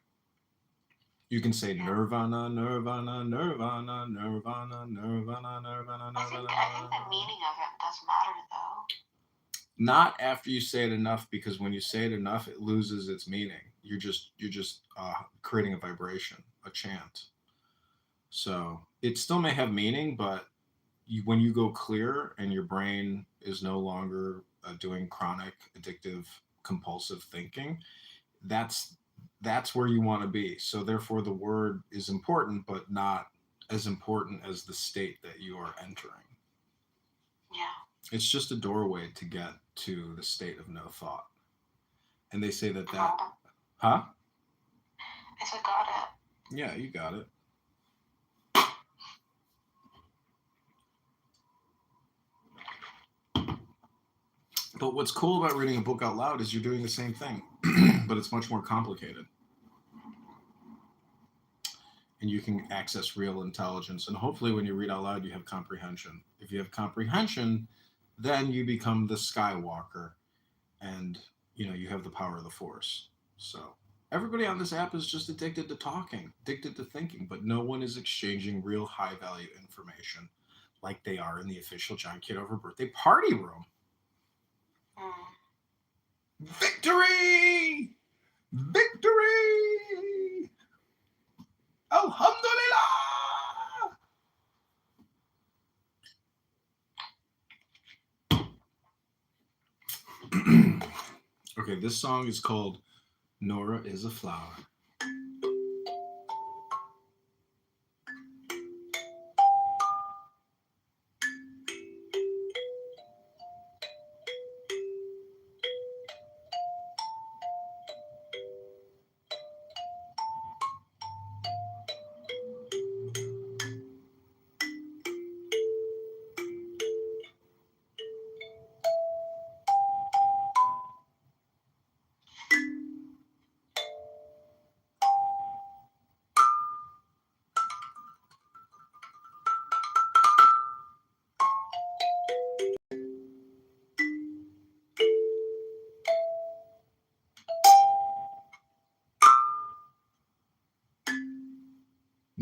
Speaker 5: You can say Nirvana, Nirvana, Nirvana, Nirvana, Nirvana, Nirvana, Nirvana.
Speaker 6: I think the meaning of it does matter, though.
Speaker 5: Not after you say it enough, because when you say it enough, it loses its meaning. You're just creating a vibration, a chant. So it still may have meaning, but when you go clear and your brain is no longer doing chronic, addictive, compulsive thinking, that's where you want to be. So therefore, the word is important, but not as important as the state that you are entering.
Speaker 6: Yeah.
Speaker 5: It's just a doorway to get to the state of no thought. And they say that. Huh?
Speaker 6: I said got it.
Speaker 5: Yeah, you got it. But what's cool about reading a book out loud is you're doing the same thing, but it's much more complicated. And you can access real intelligence. And hopefully when you read out loud, you have comprehension. If you have comprehension, then you become the Skywalker, and you have the power of the Force. So everybody on this app is just addicted to talking, addicted to thinking, but no one is exchanging real high value information like they are in the official John Kitover birthday party room. Victory! Victory! Alhamdulillah! Okay, this song is called Nora is a Flower.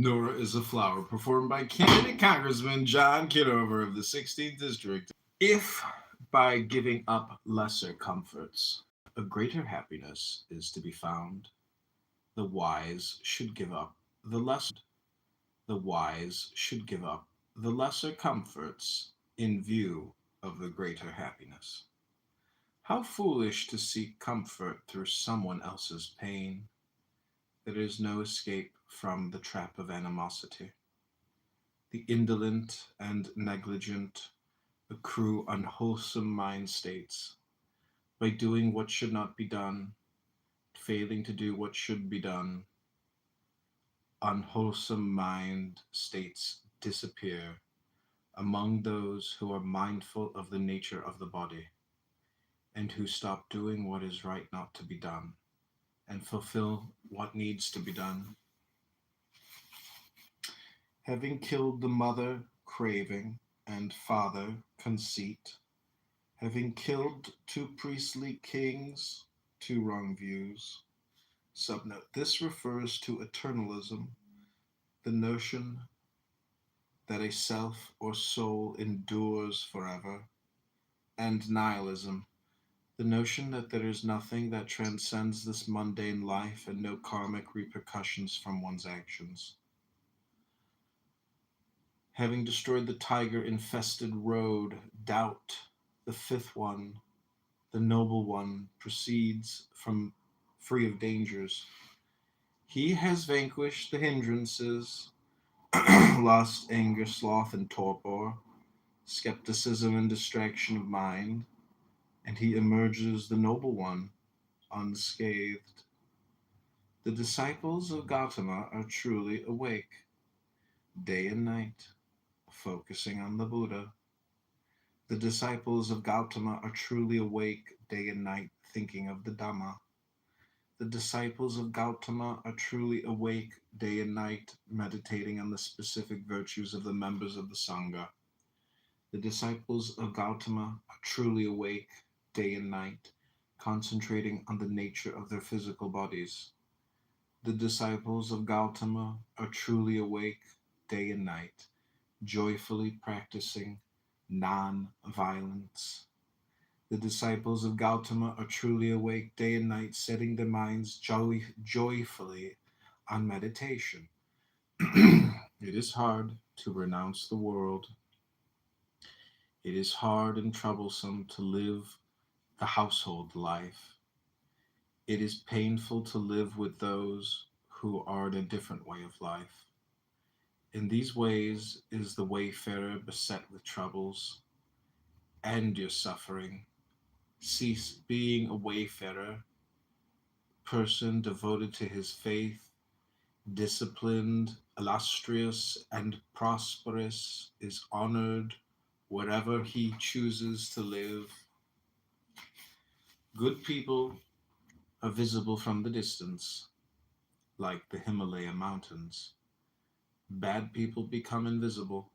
Speaker 5: Nora is a Flower, performed by candidate Congressman John Kitover of the 16th District. If by giving up lesser comforts, a greater happiness is to be found, the wise should give up the lesser. The wise should give up the lesser comforts in view of the greater happiness. How foolish to seek comfort through someone else's pain. There is no escape from the trap of animosity. The indolent and negligent accrue unwholesome mind states by doing what should not be done, failing to do what should be done. Unwholesome mind states disappear among those who are mindful of the nature of the body and who stop doing what is right not to be done and fulfill what needs to be done. Having killed the mother craving and father conceit, having killed two priestly kings, two wrong views. Subnote: this refers to eternalism, the notion that a self or soul endures forever, and nihilism, the notion that there is nothing that transcends this mundane life and no karmic repercussions from one's actions. Having destroyed the tiger-infested road, doubt, the fifth one, the noble one, proceeds from free of dangers. He has vanquished the hindrances, lust, anger, sloth, and torpor, skepticism and distraction of mind, and he emerges the noble one, unscathed. The disciples of Gautama are truly awake, day and night, focusing on the Buddha. The disciples of Gautama are truly awake, day and night, thinking of the Dhamma. The disciples of Gautama are truly awake, day and night, meditating on the specific virtues of the members of the Sangha. The disciples of Gautama are truly awake, day and night, concentrating on the nature of their physical bodies. The disciples of Gautama are truly awake, day and night, joyfully practicing non-violence. The disciples of Gautama are truly awake day and night, setting their minds joyfully on meditation. It is hard to renounce the world. It is hard and troublesome to live the household life. It is painful to live with those who are in a different way of life. In these ways is the wayfarer beset with troubles. End your suffering. Cease being a wayfarer, person devoted to his faith, disciplined, illustrious, and prosperous, is honored wherever he chooses to live. Good people are visible from the distance, like the Himalaya mountains. Bad people become invisible,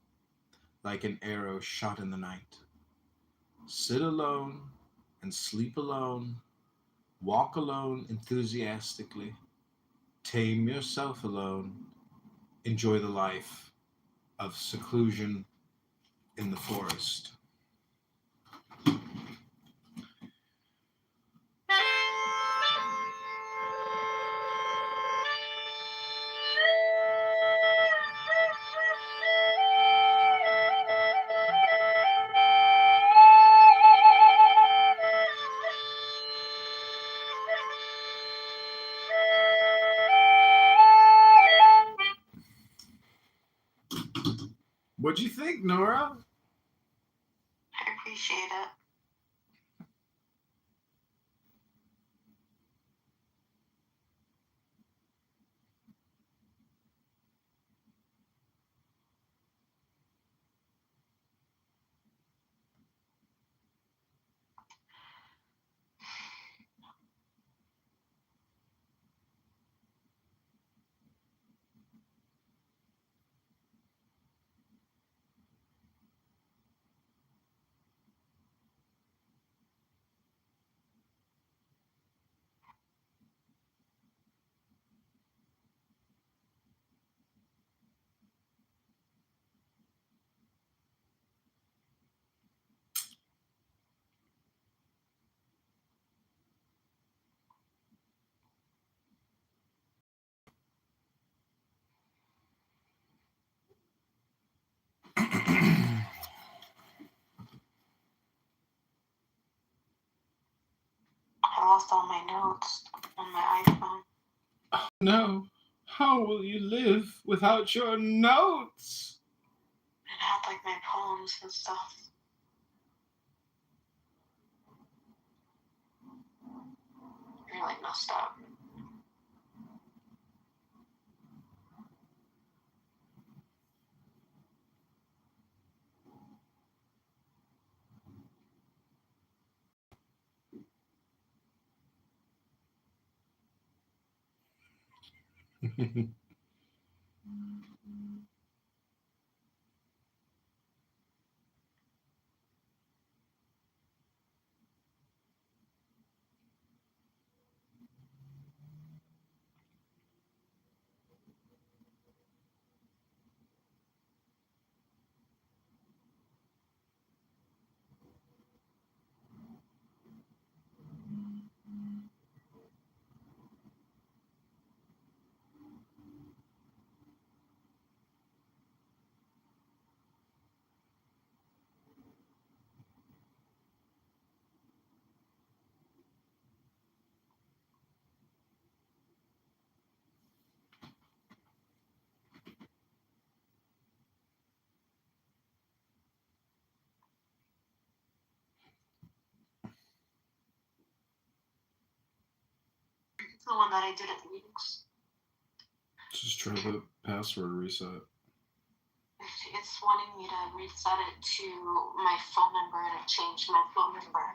Speaker 5: like an arrow shot in the night. Sit alone and sleep alone. Walk alone enthusiastically. Tame yourself alone. Enjoy the life of seclusion in the forest. What'd you think, Nora?
Speaker 6: I appreciate it. lost all my notes on my iPhone.
Speaker 5: No. How will you live without your notes?
Speaker 6: It had like my poems and stuff. You're like messed up. It's the one that I did at the meetings.
Speaker 5: Just try the password reset.
Speaker 6: It's wanting me to reset it to my phone number, and I've changed my phone number.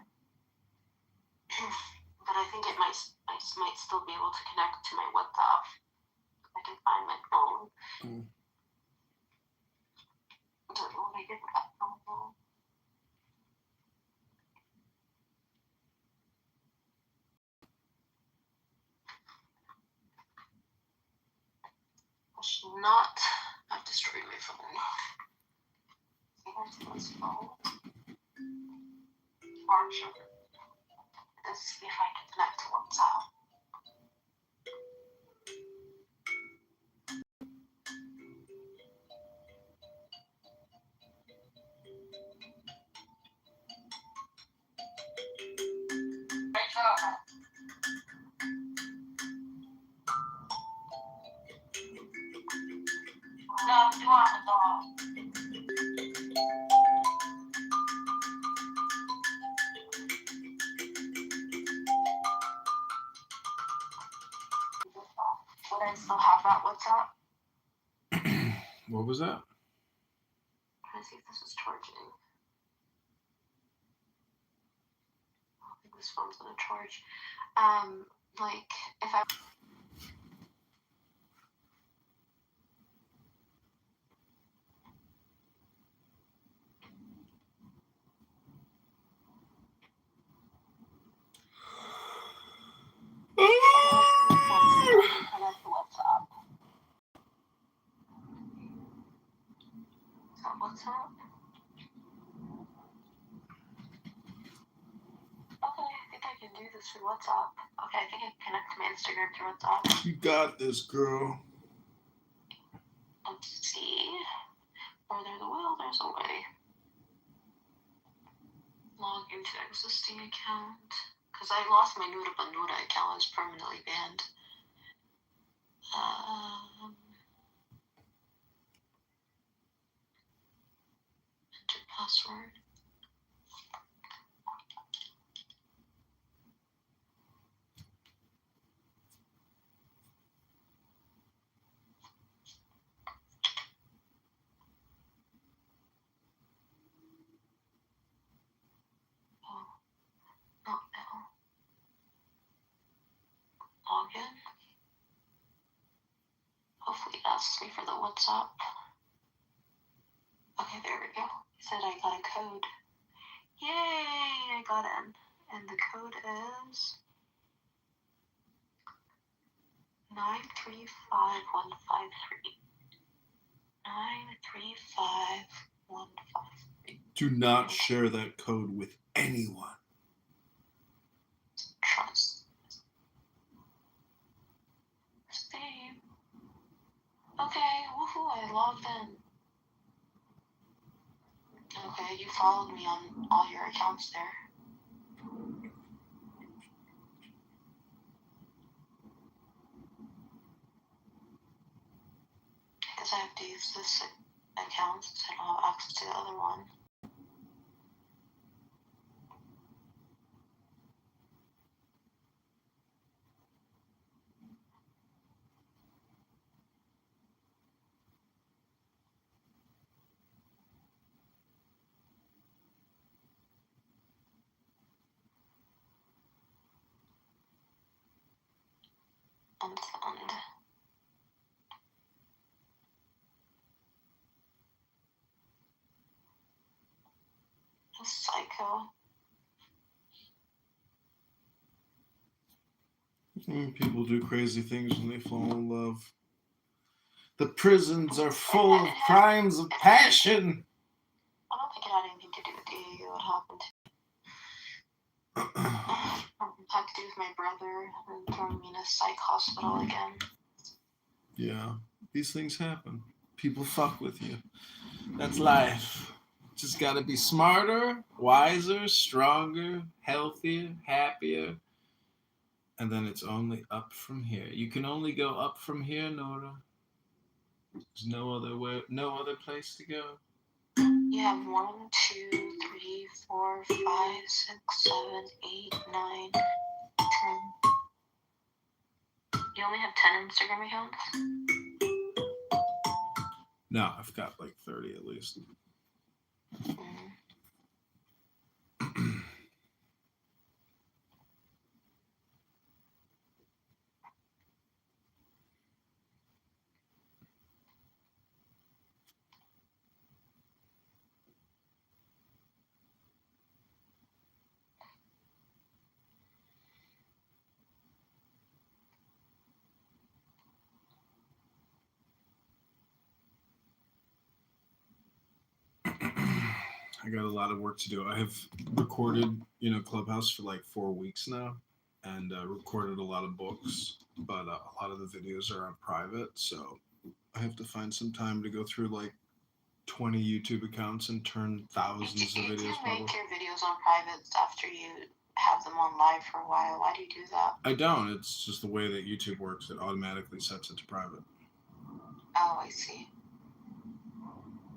Speaker 6: But I think I might still be able to connect to my WhatsApp. I can find my phone. But when I get that phone, I should not have destroyed my phone. See, there's this phone. Charger. Let's see if I can connect to WhatsApp. Would I still have that WhatsApp?
Speaker 5: What was that?
Speaker 6: Trying to see if this is charging. I don't think this phone's gonna charge. Like if I connect to WhatsApp. Is that WhatsApp? Okay, I think I can do this through WhatsApp. Okay, I think I can connect to my Instagram through WhatsApp.
Speaker 5: You got this, girl.
Speaker 6: Let's see. Where there's a will, there's a way. Log into existing account. Because I lost my Nuda Banuda account. It's permanently banned. Enter password. Not now. Login. Hopefully it asks me for the WhatsApp. Okay, there we go. It said I got a code. Yay! I got in. And the code is 935153. 935153.
Speaker 5: Do not share that code with anyone.
Speaker 6: Trust. Save. Okay, woohoo, I logged in. Okay, you followed me on all your accounts there. I have to use this account since I don't have access to the other one. Unsend. A psycho.
Speaker 5: People do crazy things when they fall in love. The prisons are full of crimes of passion.
Speaker 6: I don't think it had anything to do with the what happened. Had to do with my brother and throwing me in a psych hospital again.
Speaker 5: Yeah, these things happen. People fuck with you. That's life. Just gotta be smarter, wiser, stronger, healthier, happier. And then it's only up from here. You can only go up from here, Nora. There's no other way, no other place to go.
Speaker 6: You have 1, 2, 3, 4, 5, 6, 7, 8, 9, 10. You only have 10 Instagram accounts?
Speaker 5: No, I've got like 30 at least. I got a lot of work to do. I have recorded, Clubhouse for like 4 weeks now, and recorded a lot of books, but a lot of the videos are on private, so I have to find some time to go through like 20 YouTube accounts and turn thousands of videos
Speaker 6: You make
Speaker 5: public.
Speaker 6: your videos on private after you have them on live for a while. Why do you do that?
Speaker 5: I don't. It's just the way that YouTube works. It automatically sets it to private.
Speaker 6: Oh, I see.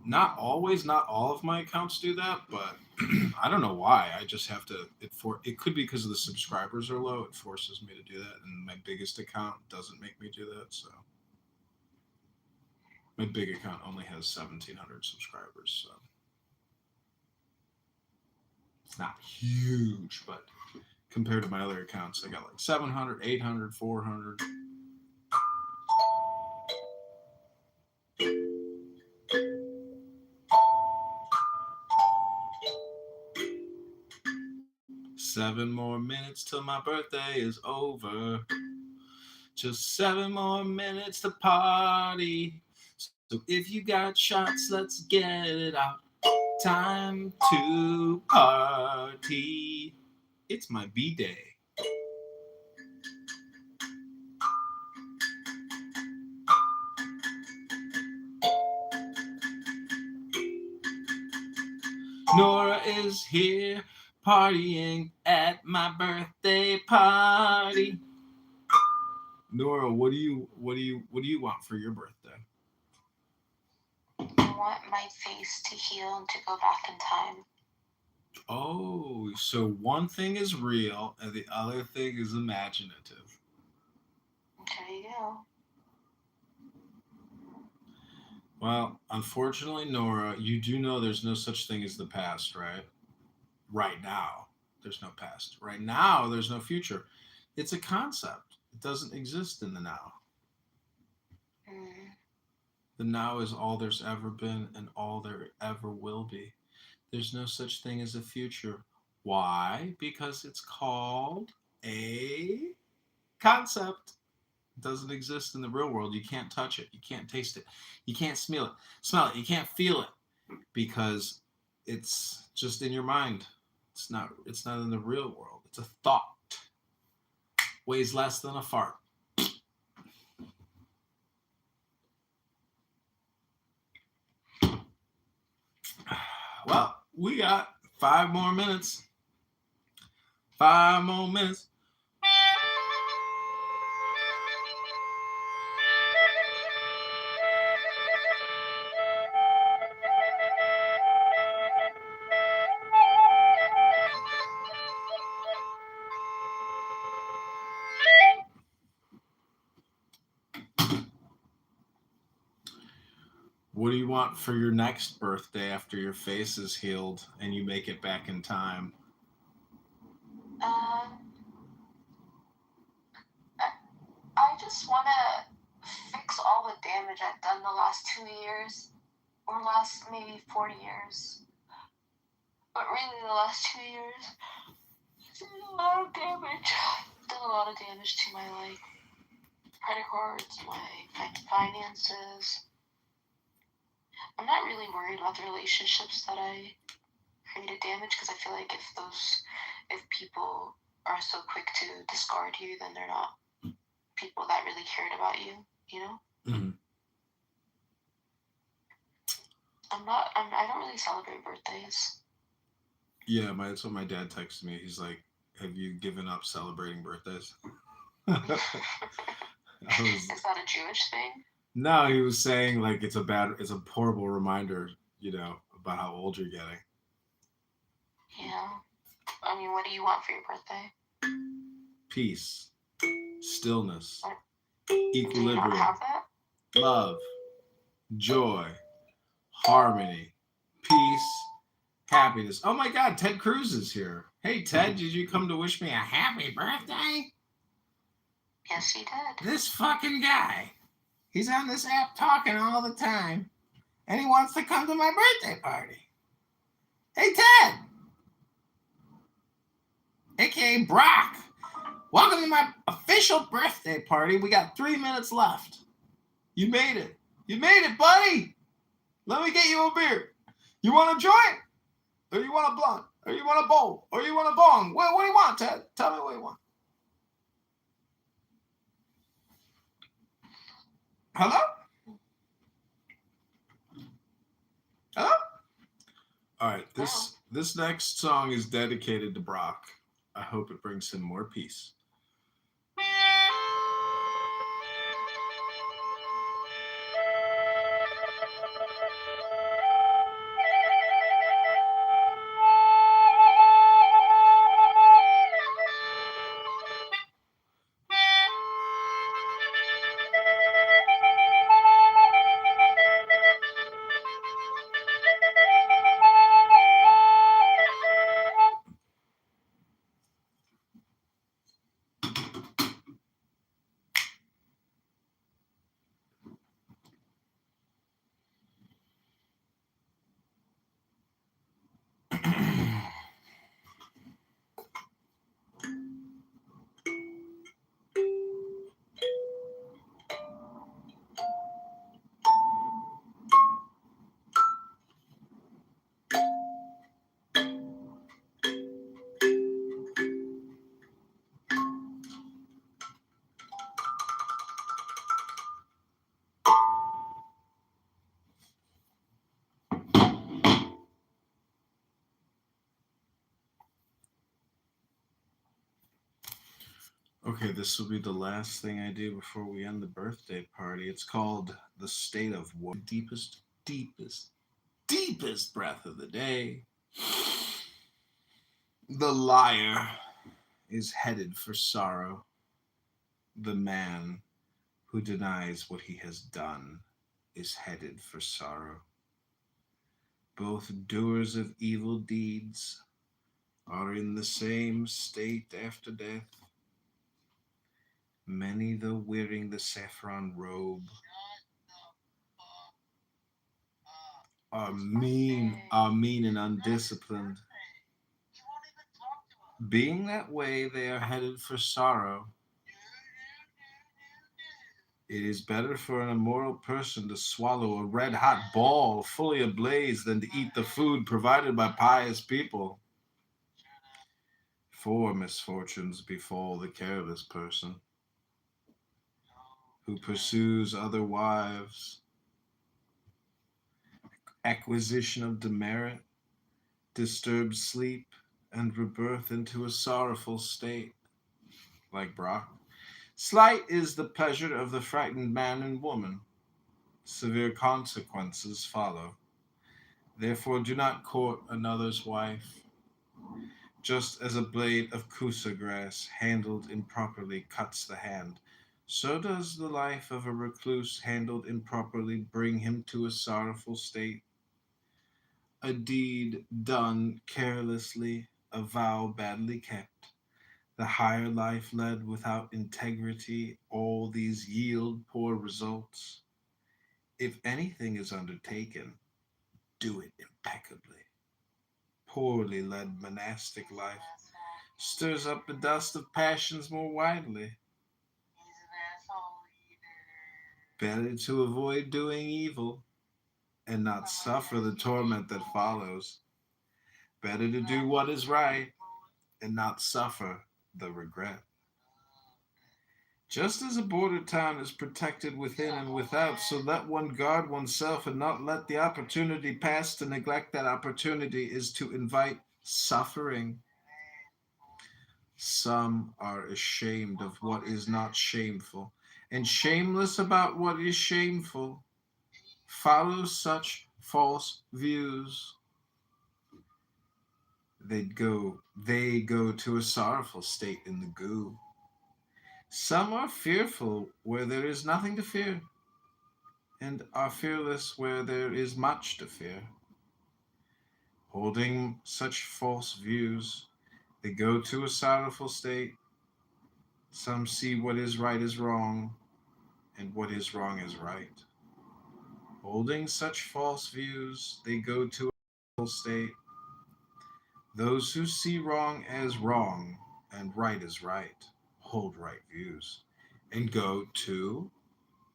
Speaker 5: Not always, not all of my accounts do that, but I don't know why. I just have to. It could be because the subscribers are low. It forces me to do that, and my biggest account doesn't make me do that. So my big account only has 1,700 subscribers, so it's not huge. But compared to my other accounts, I got like 700, 800, 400. Seven more minutes till my birthday is over. Just 7 more minutes to party. So if you got shots, let's get it out. Time to party. It's my B-day. Nora is here partying at my birthday party. Nora, what do you want for your birthday?
Speaker 6: I want my face to heal and to go back in time.
Speaker 5: Oh, so one thing is real and the other thing is imaginative.
Speaker 6: There you go.
Speaker 5: Well, unfortunately, Nora, you do know there's no such thing as the past, right? Right now, there's no past. Right now, there's no future. It's a concept. It doesn't exist in the now. The now is all there's ever been and all there ever will be. There's no such thing as a future. Why? Because it's called a concept. It doesn't exist in the real world. You can't touch it. You can't taste it. You can't smell it. You can't feel it because it's just in your mind. It's not in the real world. It's a thought. Weighs less than a fart. Well, we got 5 more minutes. 5 more minutes. What do you want for your next birthday after your face is healed and you make it back in time?
Speaker 6: I just want to fix all the damage I've done the last 2 years, or last maybe 40 years. But really, the last 2 years, I've done a lot of damage. Done a lot of damage to my credit cards, my finances. I'm not really worried about the relationships that I created damage, because I feel like if people are so quick to discard you, then they're not people that really cared about you, you know?
Speaker 5: Mm-hmm.
Speaker 6: I don't really celebrate birthdays.
Speaker 5: Yeah, that's what my dad texted me. He's like, have you given up celebrating birthdays?
Speaker 6: Is that a Jewish thing?
Speaker 5: No, he was saying like it's a horrible reminder, about how old you're getting.
Speaker 6: Yeah. I mean, what do you want for your birthday?
Speaker 5: Peace, stillness,
Speaker 6: What?
Speaker 5: equilibrium,
Speaker 6: Do you not have that?
Speaker 5: love, joy, harmony, peace, happiness. Oh my God, Ted Cruz is here. Hey Ted, did you come to wish me a happy birthday?
Speaker 6: Yes, he did.
Speaker 5: This fucking guy. He's on this app talking all the time, and he wants to come to my birthday party. Hey, Ted! AKA Brock. Welcome to my official birthday party. We got 3 minutes left. You made it. You made it, buddy. Let me get you a beer. You want a joint? Or you want a blunt? Or you want a bowl? Or you want a bong? What do you want, Ted? Tell me what you want. Hello? Hello? All right, this next song is dedicated to Brock. I hope it brings him more peace. Okay, this will be the last thing I do before we end the birthday party. It's called The State of War. Deepest breath of the day. The liar is headed for sorrow. The man who denies what he has done is headed for sorrow. Both doers of evil deeds are in the same state after death. Many, though wearing the saffron robe, are mean and undisciplined. Being that way, they are headed for sorrow. It is better for an immoral person to swallow a red-hot ball fully ablaze than to eat the food provided by pious people. 4 misfortunes befall the careless person who pursues other wives: acquisition of demerit, disturbed sleep, and rebirth into a sorrowful state. Like Brock. Slight is the pleasure of the frightened man and woman. Severe consequences follow. Therefore do not court another's wife. Just as a blade of kusa grass handled improperly cuts the hand, So does the life of a recluse handled improperly bring him to a sorrowful state. A deed done carelessly, a vow badly kept, the higher life led without integrity, all these yield poor results. If anything is undertaken, do it impeccably. Poorly led monastic life stirs up the dust of passions more widely. Better to avoid doing evil and not suffer the torment that follows. Better to do what is right and not suffer the regret. Just as a border town is protected within and without, so let one guard oneself and not let the opportunity pass. To neglect that opportunity is to invite suffering. Some are ashamed of what is not shameful, and shameless about what is shameful. Follow such false views. They go to a sorrowful state in the goo. Some are fearful where there is nothing to fear, and are fearless where there is much to fear. Holding such false views, they go to a sorrowful state. Some see what is right is wrong, and what is wrong is right. Holding such false views, they go to a sorrowful state. Those who see wrong as wrong and right as right hold right views and go to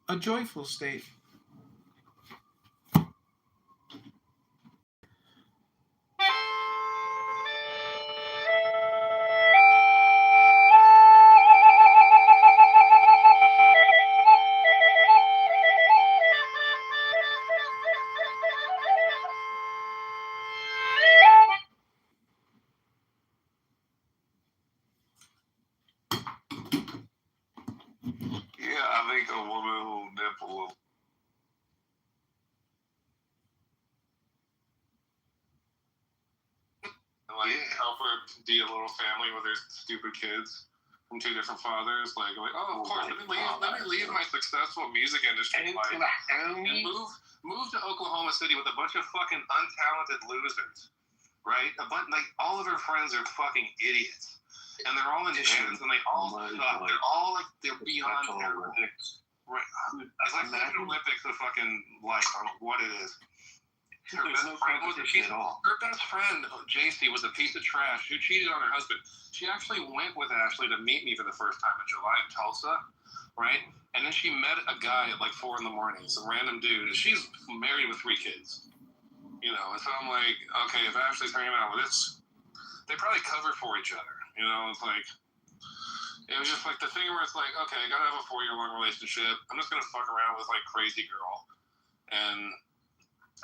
Speaker 5: a joyful state.
Speaker 3: Yeah, I think a woman who nipple.
Speaker 13: Like help her be a little family with her stupid kids from two different fathers. Like oh, of course, let me leave my successful music industry life and move to Oklahoma City with a bunch of fucking untalented losers, right? Like all of her friends are fucking idiots, and they're all in bands and they all suck. They're all like they're beyond Olympics. Right? It's like the Olympics of fucking life. I don't know what it is. Her best friend, JC, was a piece of trash who cheated on her husband. She actually went with Ashley to meet me for the first time in July in Tulsa, right? And then she met a guy at like 4 a.m, some random dude. And she's married with 3 kids, you know. And so I'm like, okay, if Ashley's hanging out with this, they probably cover for each other, you know. It's like, it was just like the thing where it's like, okay, I gotta have a 4-year-long relationship. I'm just gonna fuck around with like crazy girl, and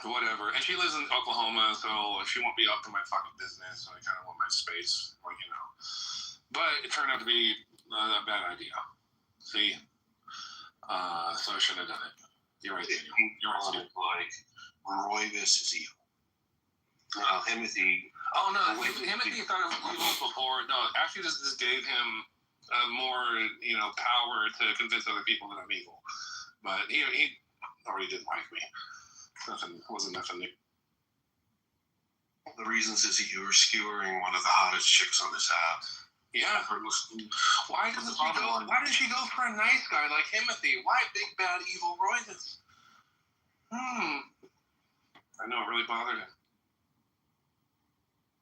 Speaker 13: whatever. And she lives in Oklahoma, so she won't be up to my fucking business. So I kind of want my space, like, you know. But it turned out to be a bad idea. See, so I shouldn't have done it. You're right. You're right.
Speaker 3: Like Royvis is evil. Timothy.
Speaker 13: Oh no, Timothy thought it was evil before. No, actually, this gave him more, you know, power to convince other people that I'm evil. But he already didn't like me. Wasn't nothing new.
Speaker 3: The reasons is that you were skewering one of the hottest chicks on this app.
Speaker 13: Yeah. Why did she go for a nice guy like Timothy? Why big bad evil Royvis? I know, it really bothered him.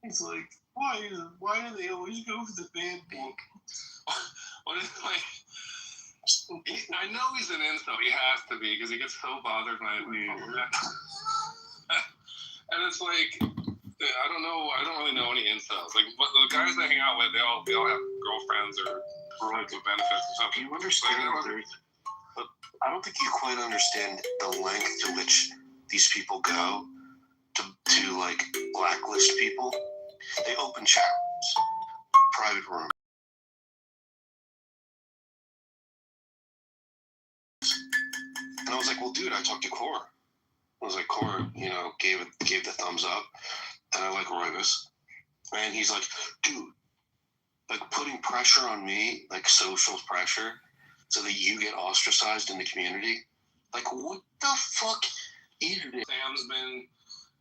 Speaker 3: He's like, why do they always go for the bad boy?
Speaker 13: What is like? I know he's an incel. He has to be because he gets so bothered when I and it's like, I don't know. I don't really know any incels. Like, but the guys I hang out with, they all have girlfriends or friends with benefits or something.
Speaker 3: You understand? But I don't think you quite understand the length to which these people go to like blacklist people. They open chat rooms, private rooms. And I was like, well, dude, I talked to Cora. I was like, Cora, you know, gave the thumbs up, and I like Royvis. And he's like, dude, like putting pressure on me, like social pressure,
Speaker 9: so that you get ostracized in the community. Like, what the fuck is this?
Speaker 13: Sam's been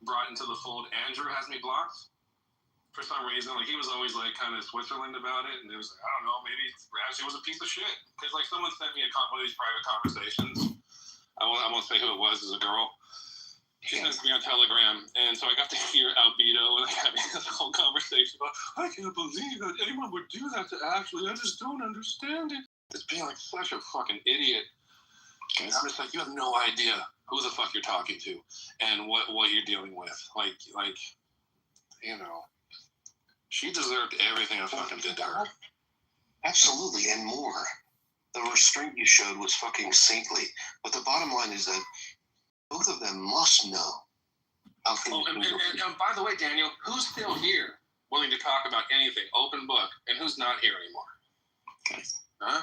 Speaker 13: brought into the fold. Andrew has me blocked for some reason. Like, he was always like kind of Switzerland about it, and it was like, I don't know, maybe Ramsey was a piece of shit. Because like someone sent me one of these private conversations. I won't say who it was. As a girl. She sent me on Telegram, and so I got to hear Albedo and like having this whole conversation about, I can't believe that anyone would do that to Ashley. I just don't understand it. It's being like such a fucking idiot. And I'm just like, you have no idea who the fuck you're talking to and what you're dealing with. Like, you know, she deserved everything I fucking did to her.
Speaker 9: Absolutely, and more. The restraint you showed was fucking saintly. But the bottom line is that both of them must know.
Speaker 13: And by the way, Daniel, who's still here willing to talk about anything, open book, and who's not here anymore?
Speaker 9: Okay.
Speaker 13: Huh?